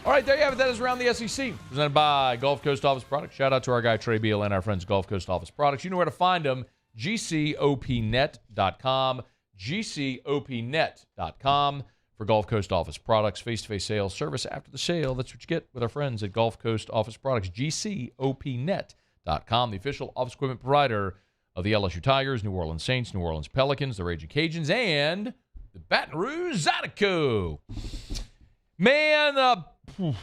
All right, there you have it. That is Around the SEC, presented by Gulf Coast Office Products. Shout out to our guy Trey Beal and our friends Gulf Coast Office Products. You know where to find them, gcopnet.com, gcopnet.com. For Gulf Coast Office Products, face-to-face sales, service after the sale. That's what you get with our friends at Gulf Coast Office Products, gcopnet.com, the official office equipment provider of the LSU Tigers, New Orleans Saints, New Orleans Pelicans, the Raging Cajuns, and the Baton Rouge Zydeco. Man, This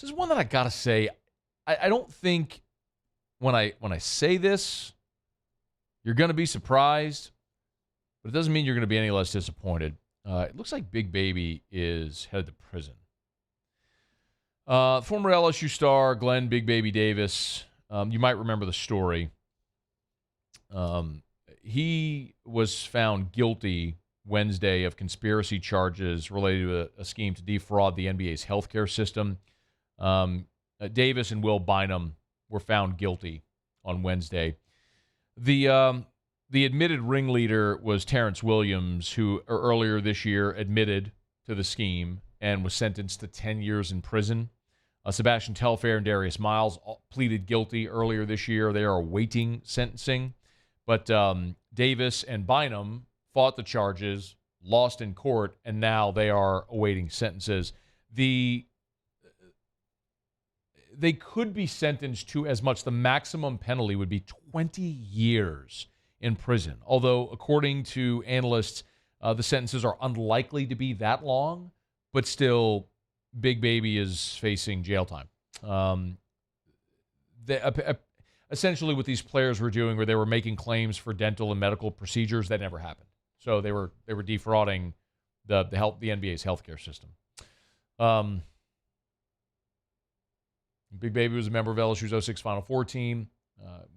is one that I got to say, I don't think when I say this, you're going to be surprised, but it doesn't mean you're going to be any less disappointed. It looks like Big Baby is headed to prison. Former LSU star Glenn Big Baby Davis, you might remember the story. He was found guilty Wednesday of conspiracy charges related to a scheme to defraud the NBA's healthcare system. Davis and Will Bynum were found guilty on Wednesday. The admitted ringleader was Terrence Williams, who earlier this year admitted to the scheme and was sentenced to 10 years in prison. Sebastian Telfair and Darius Miles pleaded guilty earlier this year. They are awaiting sentencing. But Davis and Bynum fought the charges, lost in court, and now they are awaiting sentences. They could be sentenced to as much. The maximum penalty would be 20 years in prison. Although, according to analysts, the sentences are unlikely to be that long, but still, Big Baby is facing jail time. Essentially, what these players were doing, where they were making claims for dental and medical procedures, that never happened. So they were defrauding the NBA's healthcare system. Big Baby was a member of LSU's 06 Final Four team.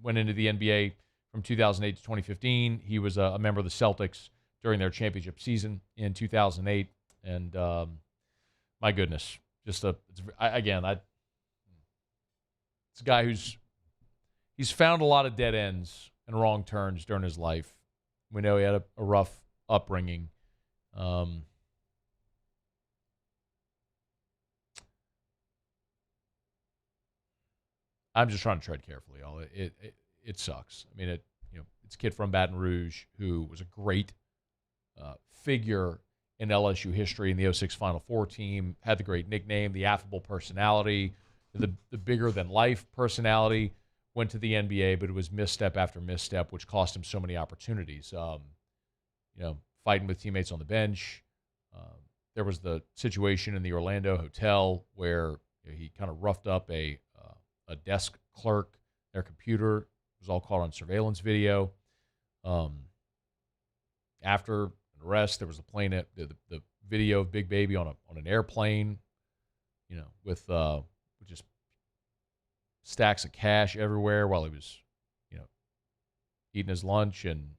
Went into the NBA from 2008 to 2015. He was a member of the Celtics during their championship season in 2008. And my goodness, it's a guy he's found a lot of dead ends and wrong turns during his life. We know he had a rough upbringing. I'm just trying to tread carefully, y'all. It sucks. I mean, it's a kid from Baton Rouge who was a great figure in LSU history in the 06 Final Four team, had the great nickname, the affable personality, the bigger-than-life personality, went to the NBA, but it was misstep after misstep, which cost him so many opportunities. Fighting with teammates on the bench. There was the situation in the Orlando hotel where he kind of roughed up a desk clerk. Their computer was all caught on surveillance video. After an arrest, there was the video of Big Baby on an airplane, with just stacks of cash everywhere while he was, eating his lunch and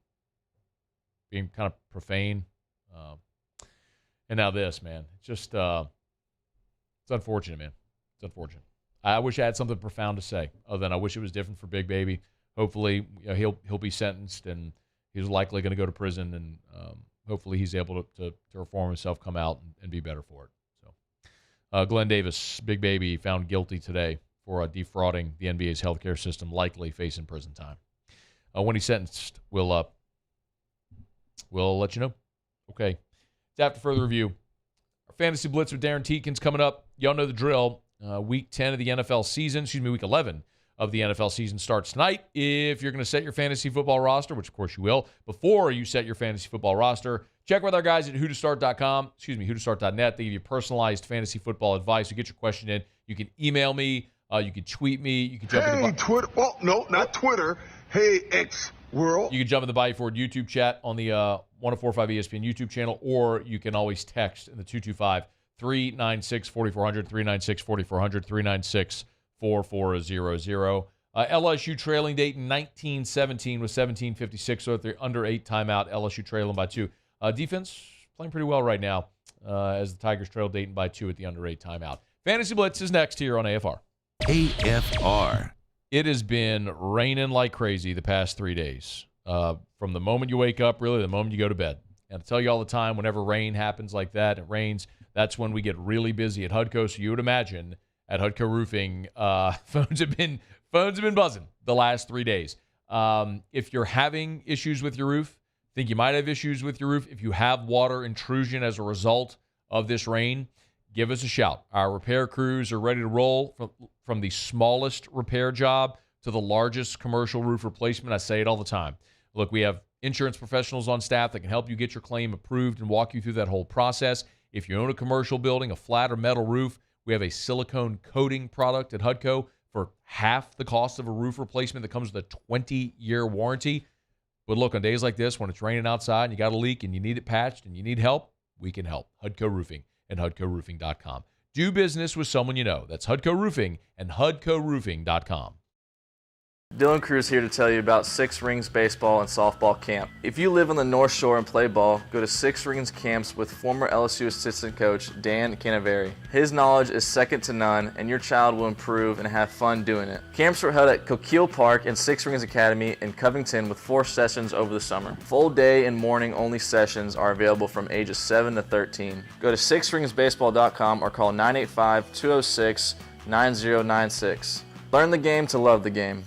being kind of profane. And now this, man. It's just, it's unfortunate, man. It's unfortunate. I wish I had something profound to say, other than I wish it was different for Big Baby. Hopefully, he'll be sentenced, and he's likely going to go to prison, and hopefully he's able to reform himself, come out, and be better for it. So, Glenn Davis, Big Baby, found guilty today for defrauding the NBA's healthcare system, likely facing prison time. When he's sentenced, we'll let you know. Okay. It's after further review. Our Fantasy Blitz with Darin Tietgen's coming up. Y'all know the drill. Week 10 of the NFL season, week 11 of the NFL season starts tonight. If you're going to set your fantasy football roster, which of course you will, before you set your fantasy football roster, check with our guys at whotostart.net. They give you personalized fantasy football advice. You get your question in. You can email me. You can tweet me. You can jump in Twitter. Oh, no, not Twitter. Hey, X World. You can jump in the Bayou Ford YouTube chat on the 1045 ESPN YouTube channel, or you can always text in the 225-396-4400, 396-4400, 396-4400. LSU trailing Dayton 19-17 with 17:56, so at the under 8 timeout, LSU trailing by 2. Defense playing pretty well right now as the Tigers trail Dayton by 2 at the under 8 timeout. Fantasy Blitz is next here on AFR. AFR. It has been raining like crazy the past 3 days. From the moment you wake up, really, the moment you go to bed. And I tell you all the time, whenever rain happens like that, it rains, that's when we get really busy at HUDCO. So you would imagine at HUDCO Roofing, phones have been buzzing the last 3 days. If you're having issues with your roof, think you might have issues with your roof. If you have water intrusion as a result of this rain, give us a shout. Our repair crews are ready to roll from the smallest repair job to the largest commercial roof replacement. I say it all the time. Look, we have insurance professionals on staff that can help you get your claim approved and walk you through that whole process. If you own a commercial building, a flat or metal roof, we have a silicone coating product at HUDCO for half the cost of a roof replacement that comes with a 20-year warranty. But look, on days like this, when it's raining outside and you got a leak and you need it patched and you need help, we can help. HUDCO Roofing and HUDCOroofing.com. Do business with someone you know. That's HUDCO Roofing and HUDCOroofing.com. Dylan Cruz here to tell you about Six Rings Baseball and Softball Camp. If you live on the North Shore and play ball, go to Six Rings Camps with former LSU assistant coach Dan Canaveri. His knowledge is second to none, and your child will improve and have fun doing it. Camps were held at Coquille Park and Six Rings Academy in Covington with 4 sessions over the summer. Full day and morning only sessions are available from ages 7 to 13. Go to sixringsbaseball.com or call 985-206-9096. Learn the game to love the game.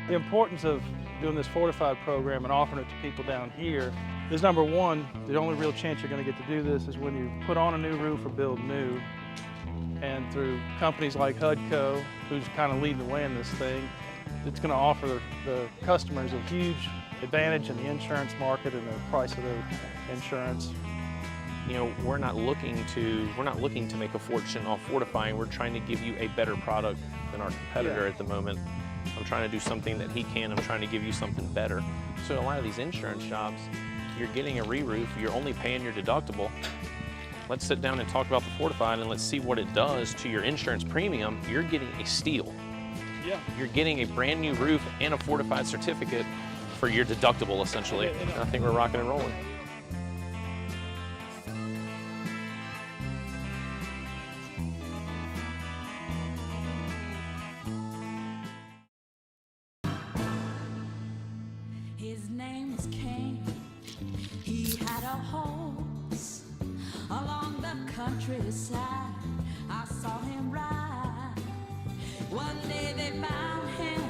The importance of doing this fortified program and offering it to people down here is, number one, the only real chance you're going to get to do this is when you put on a new roof or build new. And through companies like HUDCO, who's kind of leading the way in this thing, it's going to offer the customers a huge advantage in the insurance market and the price of their insurance. You know, we're not looking to make a fortune off fortifying. We're trying to give you a better product than our competitor at the moment. I'm trying to do something that he can. I'm trying to give you something better. So a lot of these insurance shops, you're getting a re-roof, you're only paying your deductible. Let's sit down and talk about the fortified and let's see what it does to your insurance premium. You're getting a steal. Yeah. You're getting a brand new roof and a fortified certificate for your deductible, essentially. And I think we're rocking and rolling. His name was King. He had a horse along the countryside. I saw him ride. One day they found him.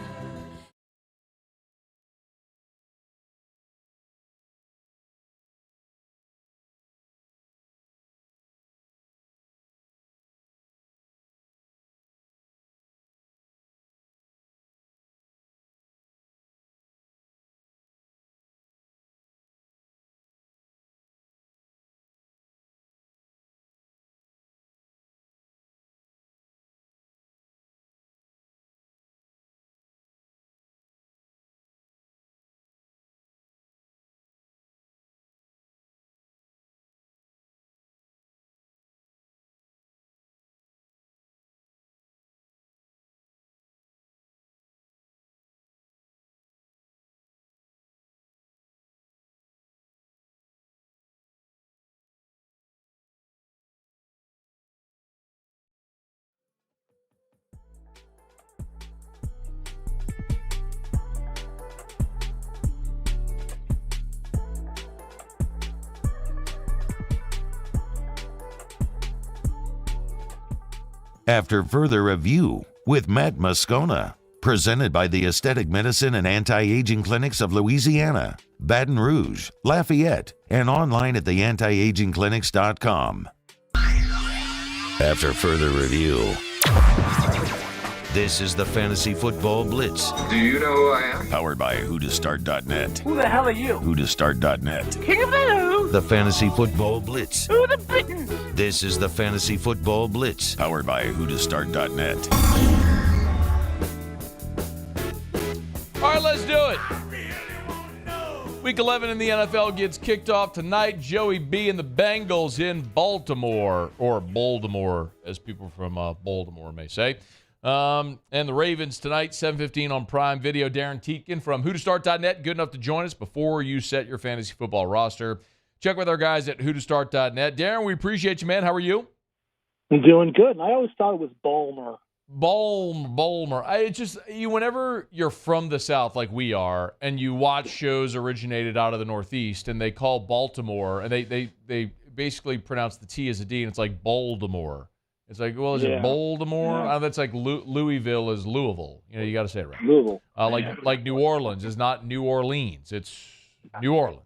After further review with Matt Moscona, presented by the Aesthetic Medicine and Anti-Aging Clinics of Louisiana, Baton Rouge, Lafayette, and online at theantiagingclinics.com. After further review, this is the Fantasy Football Blitz. Do you know who I am? Powered by whotostart.net. Who the hell are you? whotostart.net. King of the Who? The Fantasy Football Blitz. Who the Bitten? This is the Fantasy Football Blitz, powered by whotostart.net. All right, let's do it. Week 11 in the NFL gets kicked off tonight. Joey B and the Bengals in Baltimore, or Baltimore, as people from Baltimore may say. And the Ravens tonight, 7:15 on Prime Video. Darin Tietgen from whotostart.net, good enough to join us before you set your fantasy football roster. Check with our guys at whotostart.net. Darin, we appreciate you, man. How are you? I'm doing good. And I always thought it was Balmer. Balmer. Whenever you're from the South like we are, and you watch shows originated out of the Northeast, and they call Baltimore, and they basically pronounce the T as a D, and it's like Baltimore. It's like, well, is it Baltimore? Yeah. That's like Louisville is Louisville. You know, you got to say it right. Louisville. Like New Orleans is not New Orleans. It's New Orleans.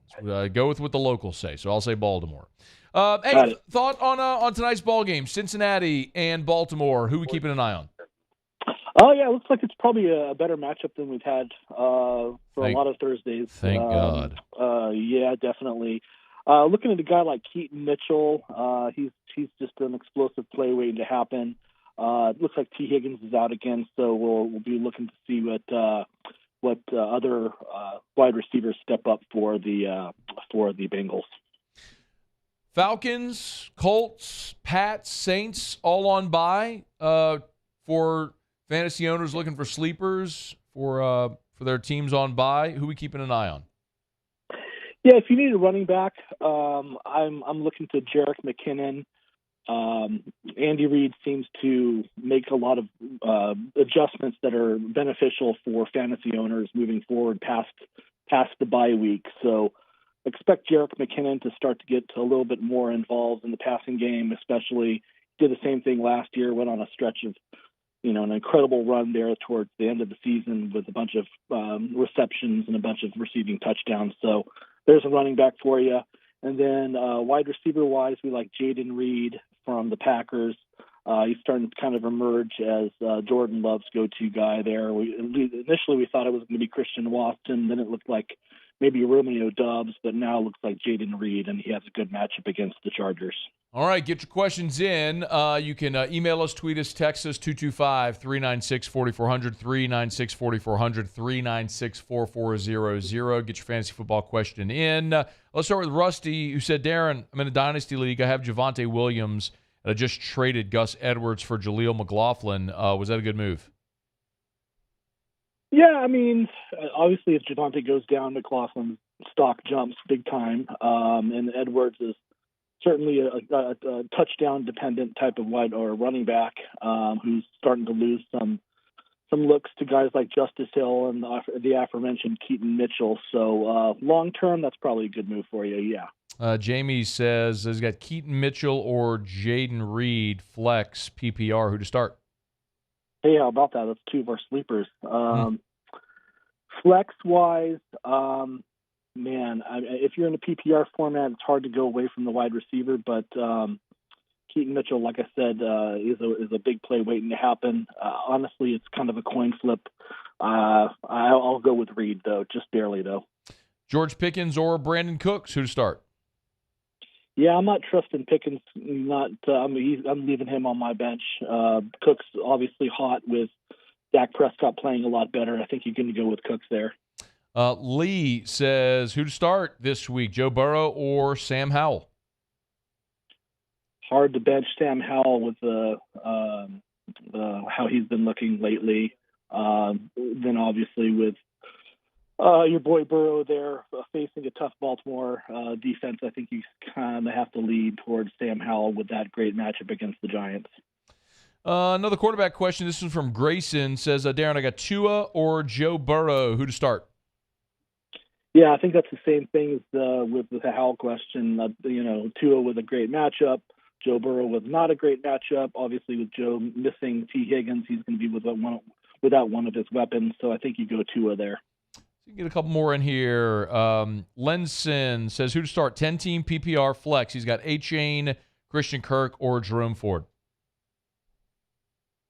Go with what the locals say. So I'll say Baltimore. Hey, thought on tonight's ball game, Cincinnati and Baltimore. Who are we keeping an eye on? Oh, yeah, it looks like it's probably a better matchup than we've had for a lot of Thursdays. Thank God. Yeah, definitely. Looking at a guy like Keaton Mitchell, he's just an explosive play waiting to happen. It looks like T. Higgins is out again, so we'll be looking to see what other wide receivers step up for the Bengals. Falcons, Colts, Pats, Saints, all on bye for fantasy owners looking for sleepers for their teams on bye. Who are we keeping an eye on? Yeah, if you need a running back, I'm looking to Jerick McKinnon. Andy Reid seems to make a lot of adjustments that are beneficial for fantasy owners moving forward past the bye week. So expect Jerick McKinnon to start to get a little bit more involved in the passing game, especially. Did the same thing last year, went on a stretch of an incredible run there towards the end of the season with a bunch of receptions and a bunch of receiving touchdowns. So there's a running back for you. And then wide receiver-wise, we like Jaden Reed from the Packers. He's starting to kind of emerge as Jordan Love's go-to guy there. Initially, we thought it was going to be Christian Watson. Then it looked like maybe Romeo Doubs, but now it looks like Jaden Reed, and he has a good matchup against the Chargers. All right, get your questions in. You can email us, tweet us, text us, 225-396-4400, 396-4400, 396-4400. Get your fantasy football question in. Let's start with Rusty, who said, Darin, I'm in a dynasty league. I have Javonte Williams, and I just traded Gus Edwards for Jaleel McLaughlin. Was that a good move? Yeah, I mean, obviously if Javonte goes down, McLaughlin's stock jumps big time, and Edwards is certainly a touchdown-dependent type of wide or running back who's starting to lose some looks to guys like Justice Hill and the aforementioned Keaton Mitchell. So long-term, that's probably a good move for you, yeah. Jamie says he's got Keaton Mitchell or Jaden Reed, flex, PPR. Who to start? Hey, how about that? That's two of our sleepers. Flex-wise, man, if you're in a PPR format, it's hard to go away from the wide receiver, but Keaton Mitchell, like I said, is a big play waiting to happen. Honestly, it's kind of a coin flip. I'll go with Reed, though, just barely, though. George Pickens or Brandon Cooks, who to start? Yeah, I'm not trusting Pickens. I'm leaving him on my bench. Cooks obviously hot with Dak Prescott playing a lot better. I think you're going to go with Cooks there. Lee says, who to start this week, Joe Burrow or Sam Howell? Hard to bench Sam Howell with how he's been looking lately. Then obviously with your boy Burrow there facing a tough Baltimore defense, I think you kind of have to lead towards Sam Howell with that great matchup against the Giants. Another quarterback question. This is from Grayson. Says, Darin, I got Tua or Joe Burrow. Who to start? Yeah, I think that's the same thing as with the Howell question. Tua with a great matchup. Joe Burrow with not a great matchup. Obviously, with Joe missing T. Higgins, he's going to be without one of his weapons. So I think you go Tua there. You get a couple more in here. Lenson says, who to start? 10-team PPR flex. He's got A-Chain, Christian Kirk, or Jerome Ford.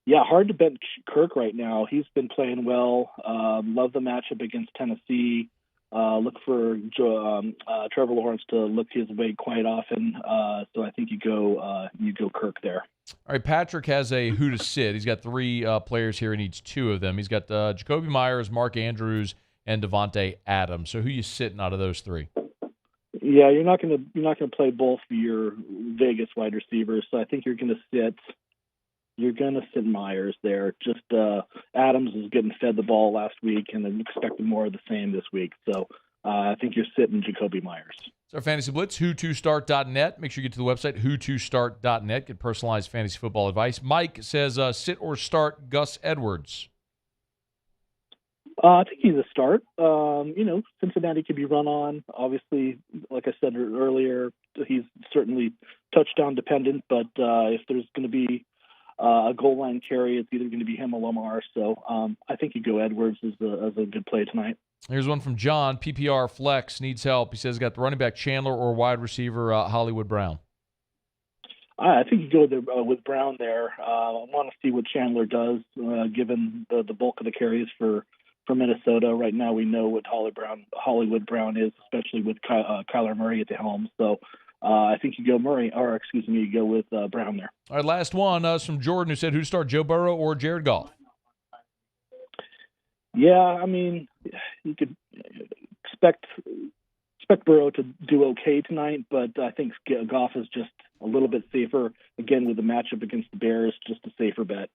Yeah, hard to bench Kirk right now. He's been playing well. Love the matchup against Tennessee. Look for Trevor Lawrence to look his way quite often. So I think you go Kirk there. All right, Patrick has a who to sit. He's got three players here. He needs two of them. He's got Jacoby Myers, Mark Andrews, and Devontae Adams. So who you sitting out of those three? Yeah, you're not gonna play both of your Vegas wide receivers. So I think you're gonna sit Myers there. Just Adams is getting fed the ball last week, and I'm expecting more of the same this week. So I think you're sitting Jacoby Myers. It's our Fantasy Blitz, who2start.net. Make sure you get to the website, who2start.net. Get personalized fantasy football advice. Mike says, sit or start Gus Edwards. I think he's a start. Cincinnati can be run on. Obviously, like I said earlier, he's certainly touchdown dependent, but if there's going to be a goal line carry, it's either going to be him or Lamar. So I think you go Edwards as a good play tonight. Here's one from John. PPR flex needs help. He says got the running back Chandler or wide receiver Hollywood Brown. I think you go with Brown there. I want to see what Chandler does, given the bulk of the carries for Minnesota. Right now, we know what Hollywood Brown is, especially with Kyler Murray at the helm. So I think you go you go with Brown there. All right, last one is from Jordan, who said, who to start, Joe Burrow or Jared Goff? Yeah, I mean, you could expect Burrow to do okay tonight, but I think Goff is just a little bit safer. Again, with the matchup against the Bears, just a safer bet.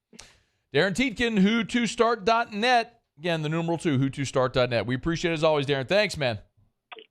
Darin Tietgen, who2start.net. Again, the numeral 2, who2start.net. We appreciate it as always, Darin. Thanks, man.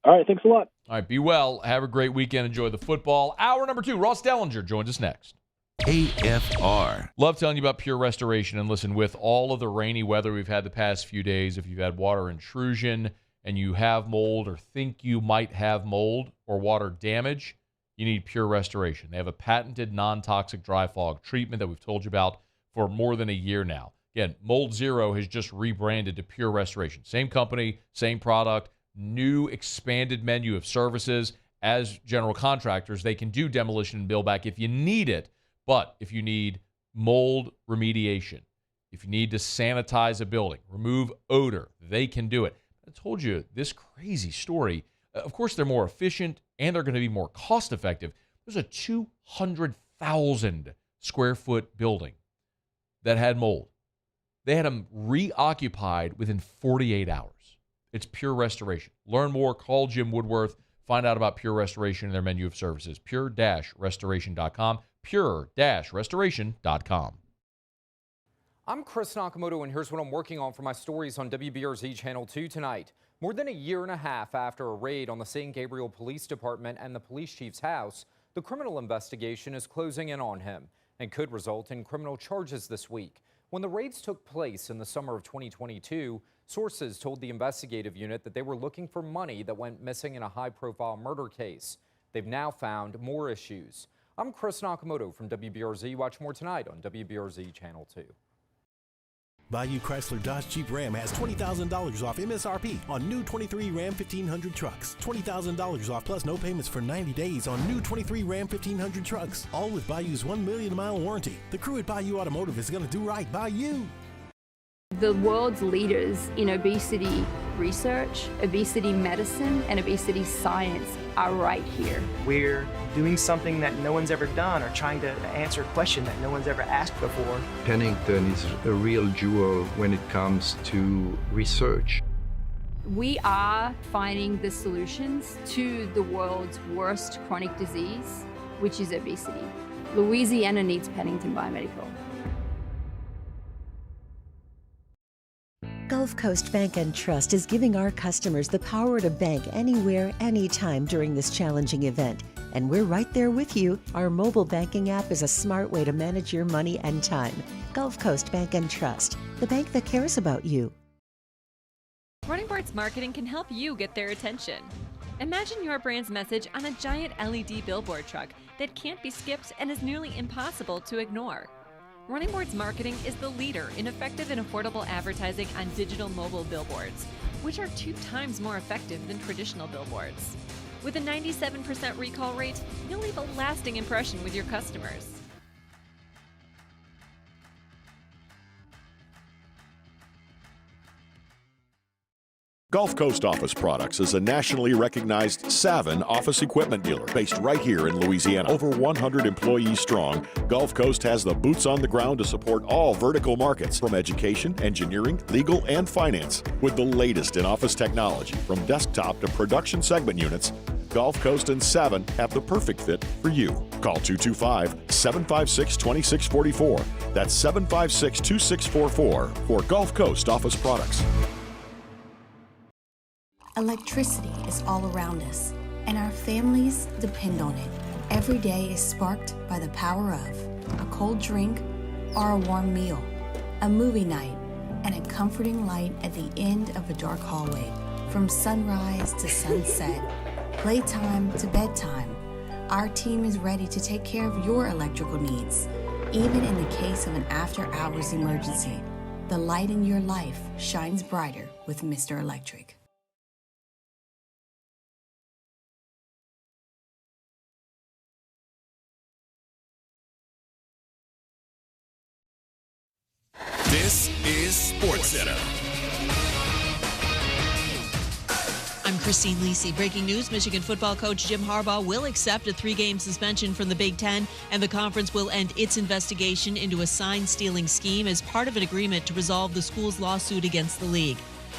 All right, thanks a lot. All right, be well. Have a great weekend. Enjoy the football. Hour number 2, Ross Dellenger joins us next. AFR. Love telling you about Pure Restoration. And listen, with all of the rainy weather we've had the past few days, if you've had water intrusion and you have mold or think you might have mold or water damage, you need Pure Restoration. They have a patented non-toxic dry fog treatment that we've told you about for more than a year now. Again, Mold Zero has just rebranded to Pure Restoration. Same company, same product, new expanded menu of services. As general contractors, they can do demolition and build back if you need it. But if you need mold remediation, if you need to sanitize a building, remove odor, they can do it. I told you this crazy story. Of course, they're more efficient and they're going to be more cost effective. There's a 200,000 square foot building that had mold. They had them reoccupied within 48 hours. It's Pure Restoration. Learn more. Call Jim Woodworth. Find out about Pure Restoration and their menu of services. Pure-restoration.com. Pure-restoration.com. I'm Chris Nakamoto, and here's what I'm working on for my stories on WBRZ Channel 2 tonight. More than a year and a half after a raid on the St. Gabriel Police Department and the police chief's house, the criminal investigation is closing in on him and could result in criminal charges this week. When the raids took place in the summer of 2022, sources told the investigative unit that they were looking for money that went missing in a high-profile murder case. They've now found more issues. I'm Chris Nakamoto from WBRZ. Watch more tonight on WBRZ Channel 2. Bayou Chrysler Dodge Jeep Ram has $20,000 off MSRP on new 23 Ram 1500 trucks. $20,000 off plus no payments for 90 days on new 23 Ram 1500 trucks. All with Bayou's 1 million mile warranty. The crew at Bayou Automotive is going to do right by you. The world's leaders in obesity research, obesity medicine, and obesity science are right here. We're doing something that no one's ever done or trying to answer a question that no one's ever asked before. Pennington is a real jewel when it comes to research. We are finding the solutions to the world's worst chronic disease, which is obesity. Louisiana needs Pennington Biomedical. Gulf Coast Bank and Trust is giving our customers the power to bank anywhere, anytime during this challenging event. And we're right there with you. Our mobile banking app is a smart way to manage your money and time. Gulf Coast Bank and Trust, the bank that cares about you. Running Boards Marketing can help you get their attention. Imagine your brand's message on a giant LED billboard truck that can't be skipped and is nearly impossible to ignore. Running Boards Marketing is the leader in effective and affordable advertising on digital mobile billboards, which are 2 times more effective than traditional billboards. With a 97% recall rate, you'll leave a lasting impression with your customers. Gulf Coast Office Products is a nationally recognized Savin office equipment dealer based right here in Louisiana. Over 100 employees strong, Gulf Coast has the boots on the ground to support all vertical markets from education, engineering, legal, and finance. With the latest in office technology from desktop to production segment units, Gulf Coast and Savin have the perfect fit for you. Call 225-756-2644. That's 756-2644 for Gulf Coast Office Products. Electricity is all around us, and our families depend on it. Every day is sparked by the power of a cold drink or a warm meal, a movie night, and a comforting light at the end of a dark hallway. From sunrise to sunset, playtime to bedtime, our team is ready to take care of your electrical needs, even in the case of an after-hours emergency. The light in your life shines brighter with Mr. Electric. This is SportsCenter. I'm Christine Lisi. Breaking news, Michigan football coach Jim Harbaugh will accept a 3-game suspension from the Big Ten, and the conference will end its investigation into a sign-stealing scheme as part of an agreement to resolve the school's lawsuit against the league.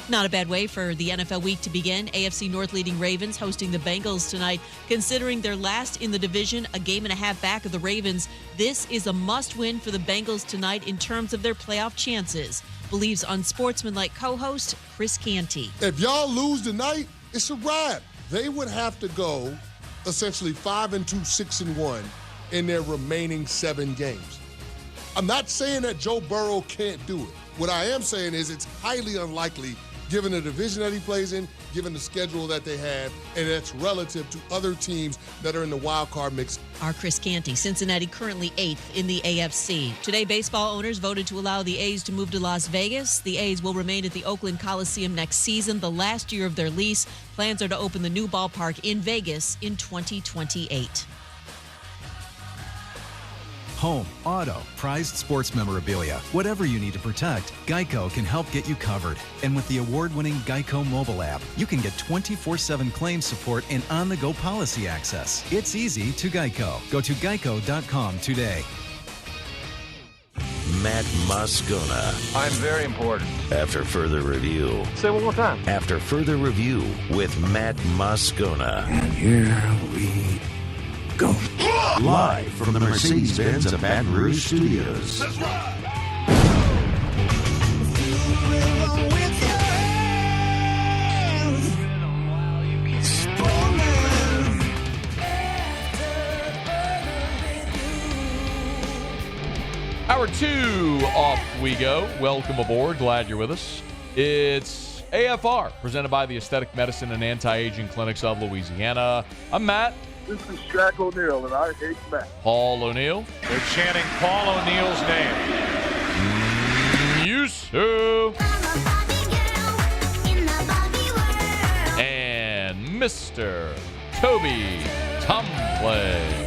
Not a bad way for the NFL week to begin. AFC North leading Ravens hosting the Bengals tonight. Considering they're last in the division, a game and a half back of the Ravens, this is a must-win for the Bengals tonight in terms of their playoff chances, believes unsportsmanlike co-host Chris Canty. If y'all lose tonight, it's a wrap. They would have to go essentially 5-2, 6-1 in their remaining 7 games. I'm not saying that Joe Burrow can't do it. What I am saying is it's highly unlikely given the division that he plays in, given the schedule that they have, and that's relative to other teams that are in the wild card mix. Our Chris Canty, Cincinnati currently 8th in the AFC. Today, baseball owners voted to allow the A's to move to Las Vegas. The A's will remain at the Oakland Coliseum next season, the last year of their lease. Plans are to open the new ballpark in Vegas in 2028. Home, auto, prized sports memorabilia. Whatever you need to protect, Geico can help get you covered. And with the award-winning Geico mobile app, you can get 24/7 claim support and on-the-go policy access. It's easy to Geico. Go to geico.com today. Matt Moscona. I'm very important. After further review. Say it one more time. After further review with Matt Moscona. And here we go. Live from the Mercedes-Benz of Baton Rouge Studios. Let's ride. Hour 2 off we go. Welcome aboard. Glad you're with us. It's AFR, presented by the Aesthetic Medicine and Anti-Aging Clinics of Louisiana. I'm Matt. This is Shaq O'Neal, and I hate Matt. Paul O'Neal. They're chanting Paul O'Neal's name. Yusu. And Mr. Toby Tumbley.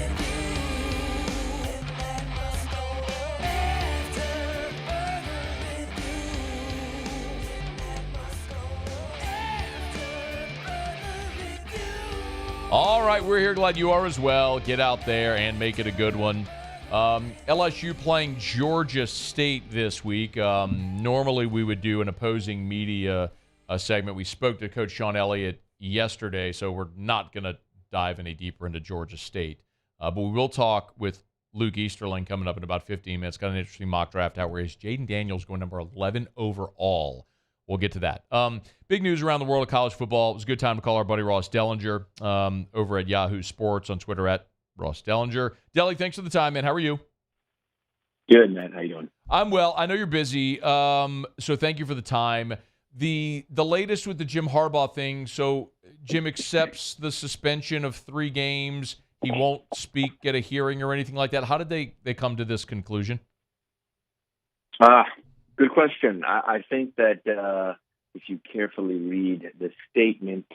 All right, we're here. Glad you are as well. Get out there and make it a good one. LSU playing Georgia State this week. Normally we would do an opposing media segment. We spoke to Coach Sean Elliott yesterday, so we're not going to dive any deeper into Georgia State. But we will talk with Luke Easterling coming up in about 15 minutes. Got an interesting mock draft out where Jaden Daniels going number 11 overall. We'll get to that. Big news around the world of college football. It was a good time to call our buddy Ross Dellenger over at Yahoo Sports, on Twitter at Ross Dellenger. Delly, thanks for the time, man. How are you? Good, man. How you doing? I'm well. I know you're busy, so thank you for the time. The latest with the Jim Harbaugh thing, so Jim accepts the suspension of 3 games. He won't speak at a hearing or anything like that. How did they come to this conclusion? Good question. I think that if you carefully read the statement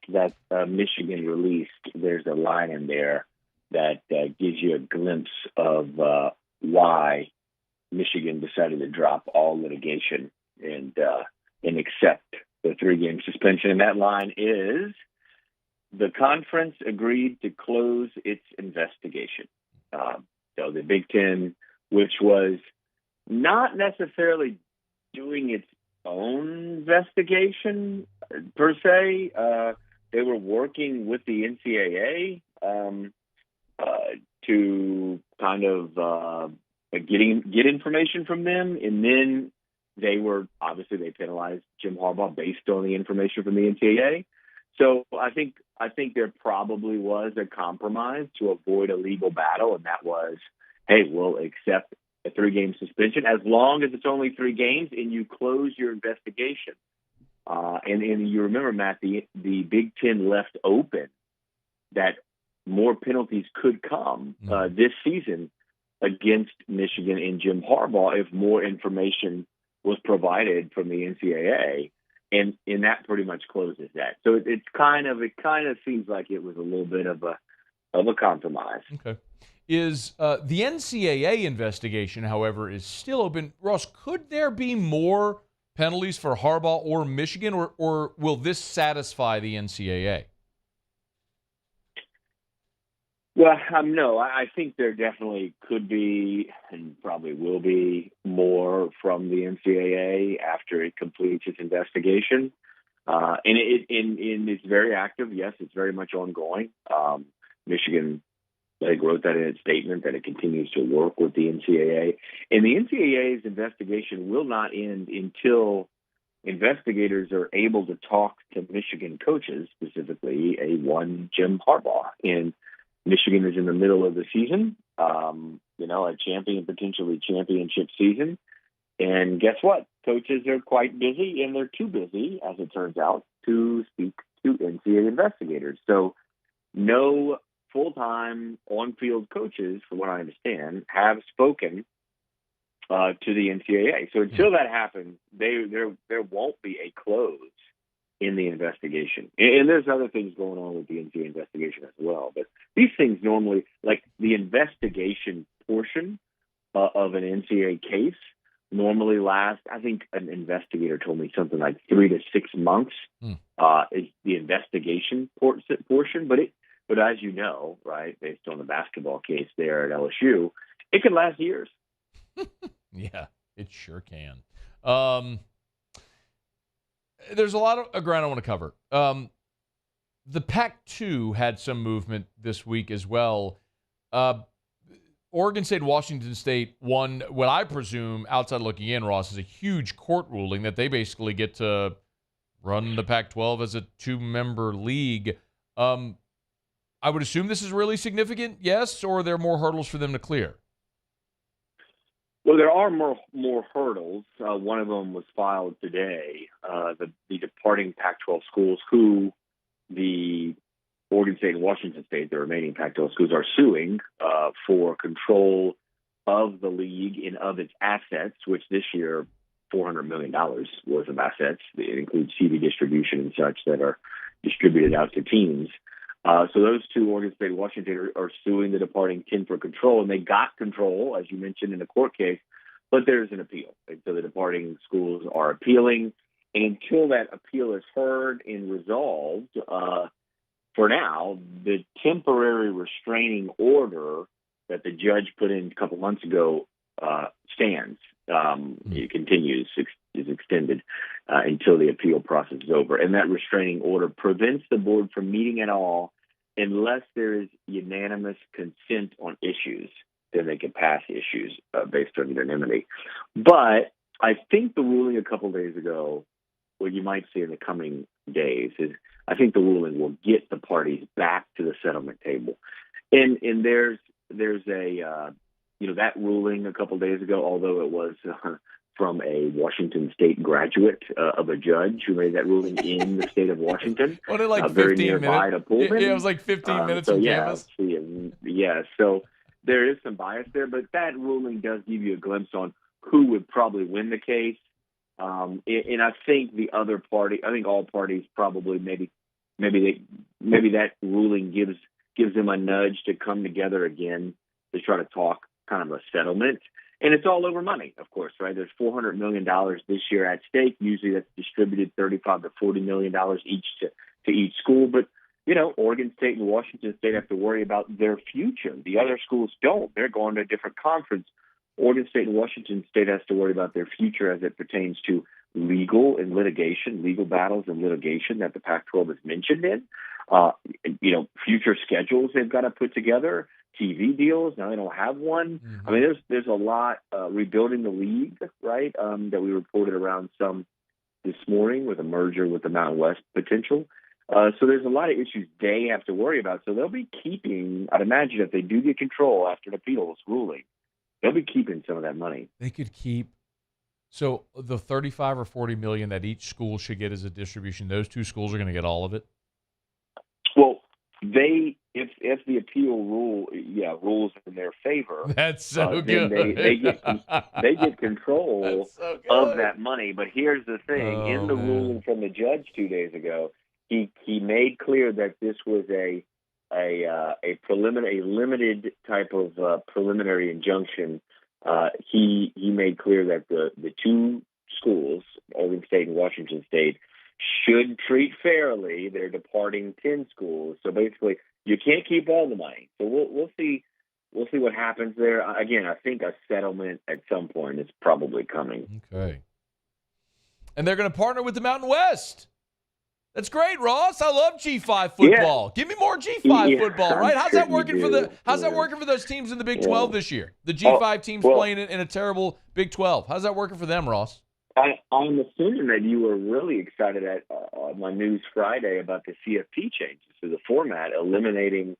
that Michigan released, there's a line in there that gives you a glimpse of why Michigan decided to drop all litigation and accept the 3-game suspension. And that line is, the conference agreed to close its investigation. So the Big Ten, which was not necessarily doing its own investigation per se. They were working with the NCAA to kind of get information from them, and then they penalized Jim Harbaugh based on the information from the NCAA. So I think there probably was a compromise to avoid a legal battle, and that was, hey, we'll accept a 3-game suspension as long as it's only 3 games and you close your investigation. And you remember, Matt, the Big Ten left open that more penalties could come this season against Michigan and Jim Harbaugh if more information was provided from the NCAA, and that pretty much closes that. So it kind of seems like it was a little bit of of a compromise. Okay. Is the NCAA investigation, however, is still open. Ross, could there be more penalties for Harbaugh or Michigan, or will this satisfy the NCAA? Well, no, I think there definitely could be and probably will be more from the NCAA after it completes its investigation. And it's very active. Yes, it's very much ongoing. Michigan, I think, wrote that in its statement that it continues to work with the NCAA. And the NCAA's investigation will not end until investigators are able to talk to Michigan coaches, specifically one Jim Harbaugh. And Michigan is in the middle of the season, a potentially championship season. And guess what? Coaches are quite busy, and they're too busy, as it turns out, to speak to NCAA investigators. So no full-time on-field coaches, from what I understand, have spoken to the NCAA. So until that happens, there won't be a close in the investigation. And there's other things going on with the NCAA investigation as well. But these things normally, like the investigation portion of an NCAA case, normally last, I think an investigator told me something like 3 to 6 months is the investigation portion. But as you know, right, based on the basketball case there at LSU, it can last years. Yeah, it sure can. There's a lot of ground I want to cover. The Pac-2 had some movement this week as well. Oregon State, Washington State won what I presume, outside looking in, Ross, is a huge court ruling that they basically get to run the Pac-12 as a 2-member league. I would assume this is really significant, yes, or are there more hurdles for them to clear? Well, there are more hurdles. One of them was filed today. The departing Pac-12 schools, who the Oregon State and Washington State, the remaining Pac-12 schools, are suing for control of the league and of its assets, which this year, $400 million worth of assets. It includes TV distribution and such that are distributed out to teams. So those two, Oregon State and Washington, are suing the departing 10 for control, and they got control, as you mentioned, in a court case, but there's an appeal. And so the departing schools are appealing, and until that appeal is heard and resolved, for now, the temporary restraining order that the judge put in a couple months ago stands. It continues, is extended until the appeal process is over. And that restraining order prevents the board from meeting at all unless there is unanimous consent on issues. Then they can pass issues based on unanimity. But I think the ruling a couple days ago, what you might see in the coming days, is I think the ruling will get the parties back to the settlement table. And there's a that ruling a couple days ago, although it was from a Washington State graduate of a judge who made that ruling in the state of Washington. What, like 15 very nearby minutes? To Pullman. Yeah, it was like 15 minutes from campus. Yeah, so there is some bias there, but that ruling does give you a glimpse on who would probably win the case. And I think the other party, I think all parties probably maybe that ruling gives them a nudge to come together again to try to talk kind of a settlement. And it's all over money, of course, right? There's $400 million this year at stake. Usually that's distributed $35 to $40 million each to each school. But, Oregon State and Washington State have to worry about their future. The other schools don't. They're going to a different conference. Oregon State and Washington State has to worry about their future as it pertains to legal battles and litigation that the Pac-12 is mentioned in. Future schedules they've got to put together. TV deals. Now they don't have one. I mean, there's a lot rebuilding the league, right? That we reported around some this morning with a merger with the Mountain West potential. So there's a lot of issues they have to worry about. So they'll be keeping, I'd imagine if they do get control after an appeals ruling, they'll be keeping some of that money. They could keep. So the 35 or 40 million that each school should get as a distribution, those two schools are going to get all of it? Well, if the appeal rules in their favor, that's so good. They get control of that money. But here's the thing: in the ruling from the judge 2 days ago, he made clear that this was a a limited type of preliminary injunction. He made clear that the two schools, Oregon State and Washington State, should treat fairly their departing 10 schools. So basically, you can't keep all the money. So we'll see. We'll see what happens there. Again, I think a settlement at some point is probably coming. Okay. And they're going to partner with the Mountain West. That's great, Ross. I love G5 football. Yeah. Give me more G5 football, right? How's that working for that working for those teams in the Big 12 this year? The G5 teams playing in a terrible Big 12. How's that working for them, Ross? I'm assuming that you were really excited at my news Friday about the CFP changes to the format, eliminating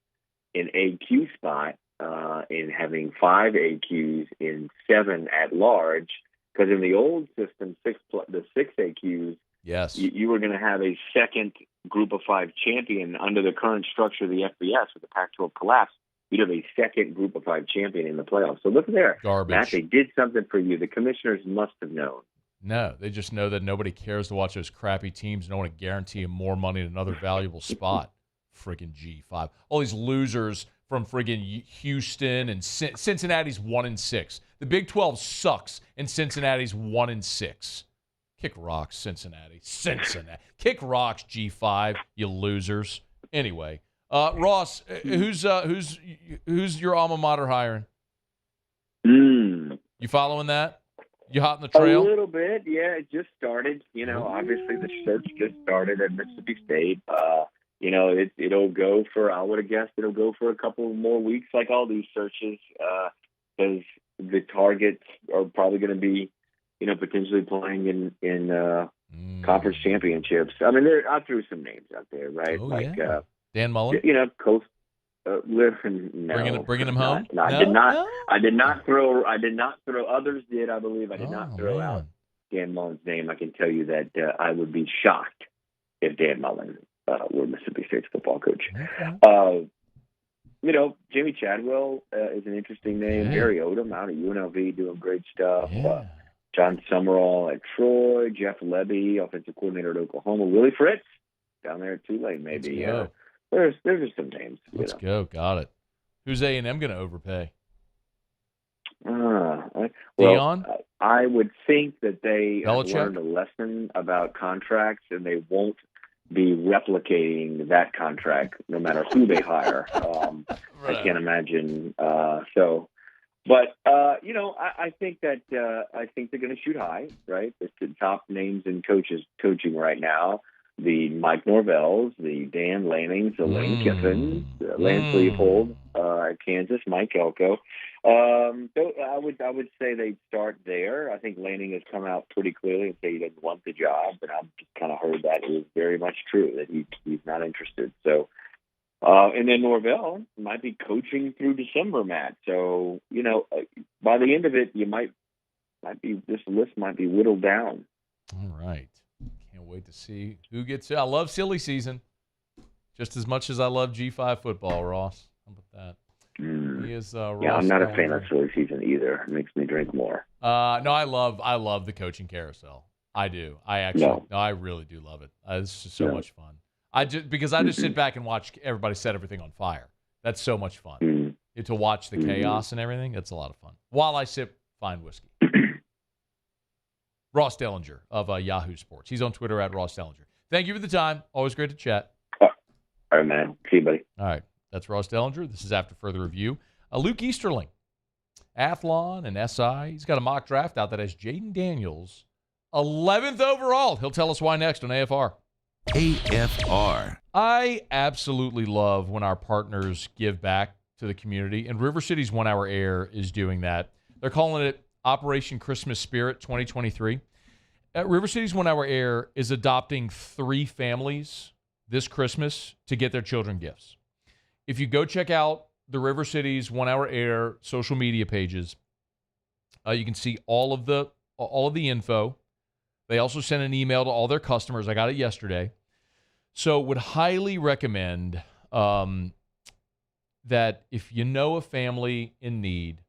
an AQ spot and having 5 AQs in 7 at large. Because in the old system, the 6 AQs, yes, you were going to have a second Group of 5 champion under the current structure of the FBS with the Pac-12 collapse. You'd have a second Group of 5 champion in the playoffs. So look there, garbage. Matt, they did something for you. The commissioners must have known. No, they just know that nobody cares to watch those crappy teams. No one to guarantee them more money in another valuable spot. Friggin' G5. All these losers from friggin' Houston and Cincinnati's 1-6. The Big 12 sucks, and Cincinnati's 1-6. Kick rocks, Cincinnati. Kick rocks, G5, you losers. Anyway, Ross, who's your alma mater hiring? You follling that? You hot in the trail? A little bit, yeah. It just started. Obviously the search just started at Mississippi State. It'll go for, I would have guessed it'll go for a couple more weeks like all these searches because the targets are probably going to be, potentially playing in conference championships. I mean, I threw some names out there, right? Oh, Dan Mullen? Coast. Bringing him home? No, I did not throw. Others did, I believe. I did not throw out Dan Mullen's name. I can tell you that I would be shocked if Dan Mullen were Mississippi State's football coach. Okay. Jimmy Chadwell is an interesting name. Harry Odom out of UNLV doing great stuff. John Summerall at Troy. Jeff Lebby, offensive coordinator at Oklahoma. Willie Fritz down there at Tulane, maybe. There's just some names. Let's go. Got it. Who's A&M going to overpay? Dion? I would think that they have Belichick? learned a lesson about contracts, and they won't be replicating that contract no matter who they hire. I can't imagine. I think that I think they're going to shoot high, right? It's the top names in coaching right now. The Mike Norvells, the Dan Lannings, the Lane Kiffins, Lance Leopold at Kansas, Mike Elko. I would say they'd start there. I think Lanning has come out pretty clearly and say he doesn't want the job, but I've just kind of heard that is very much true, that he's not interested. So, and then Norvell might be coaching through December, Matt. So, by the end of it, this list might be whittled down. All right. Can't wait to see who gets it. I love silly season just as much as I love G5 football, Ross. How about that? He is, Ross I'm not a Dellenger. fan of silly season either. It makes me drink more. No, I love the coaching carousel. I do. I really do love it. It's just so much fun. I just sit back and watch everybody set everything on fire. That's so much fun. To watch the chaos and everything, that's a lot of fun. While I sip fine whiskey. Ross Dellenger of Yahoo Sports. He's on Twitter at Ross Dellenger. Thank you for the time. Always great to chat. All right, man. See you, buddy. All right. That's Ross Dellenger. This is After Further Review. Luke Easterling, Athlon and SI. He's got a mock draft out that has Jaden Daniels 11th overall. He'll tell us why next on AFR. AFR. I absolutely love when our partners give back to the community, and River City's 1 Hour Air is doing that. They're calling it Operation Christmas Spirit 2023. River City's 1 Hour Air is adopting 3 families this Christmas to get their children gifts. If you go check out the River City's 1 Hour Air social media pages, you can see all of the info. They also sent an email to all their customers. I got it yesterday. So would highly recommend that if you know a family in need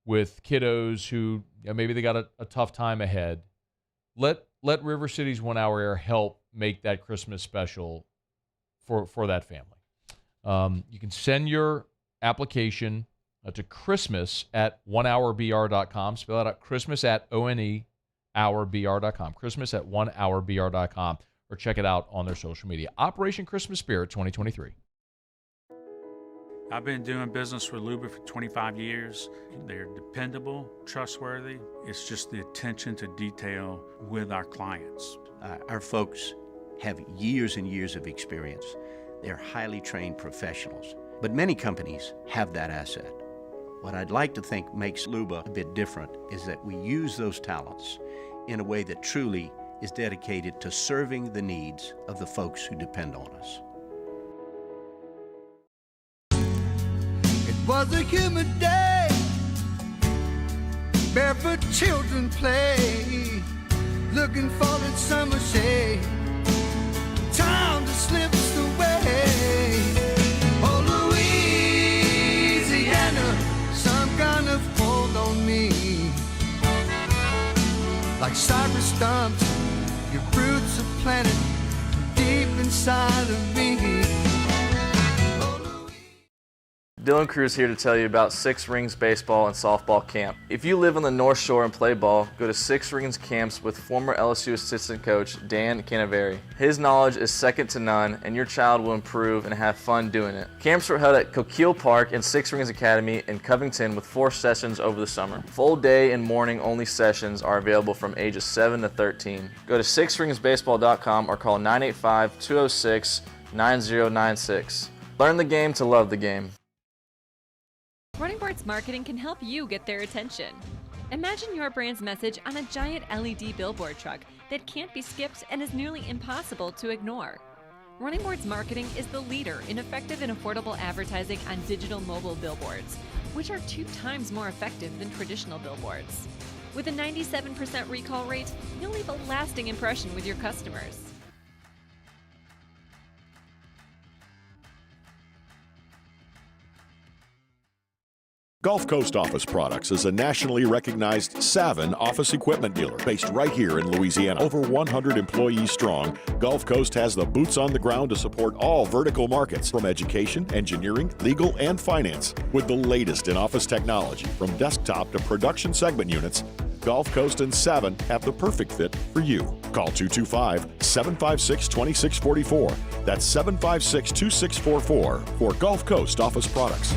with kiddos who maybe they got a tough time ahead, let River City's 1 Hour Air help make that Christmas special for that family. You can send your application to Christmas at onehourbr.com. Spell it out, Christmas at onehourbr.com. Christmas at onehourbr.com. Or check it out on their social media. Operation Christmas Spirit 2023. I've been doing business with Luba for 25 years. They're dependable, trustworthy. It's just the attention to detail with our clients. Our folks have years and years of experience. They're highly trained professionals. But many companies have that asset. What I'd like to think makes Luba a bit different is that we use those talents in a way that truly is dedicated to serving the needs of the folks who depend on us. It was a humid day, barefoot children play, looking for that summer shade. Time just slips away. Oh, Louisiana, some kind of hold on me. Like cypress stumps, your roots are planted deep inside of me. Dylan Cruz here to tell you about Six Rings Baseball and Softball Camp. If you live on the North Shore and play ball, go to Six Rings Camps with former LSU assistant coach Dan Canaveri. His knowledge is second to none, and your child will improve and have fun doing it. Camps are held at Coquille Park and Six Rings Academy in Covington with 4 sessions over the summer. Full day and morning only sessions are available from ages 7 to 13. Go to sixringsbaseball.com or call 985-206-9096. Learn the game to love the game. Running Boards Marketing can help you get their attention. Imagine your brand's message on a giant LED billboard truck that can't be skipped and is nearly impossible to ignore. Running Boards Marketing is the leader in effective and affordable advertising on digital mobile billboards, which are 2 times more effective than traditional billboards. With a 97% recall rate, you'll leave a lasting impression with your customers. Gulf Coast Office Products is a nationally recognized Savin office equipment dealer based right here in Louisiana. Over 100 employees strong, Gulf Coast has the boots on the ground to support all vertical markets, from education, engineering, legal, and finance. With the latest in office technology, from desktop to production segment units, Gulf Coast and Savin have the perfect fit for you. Call 225-756-2644. That's 756-2644 for Gulf Coast Office Products.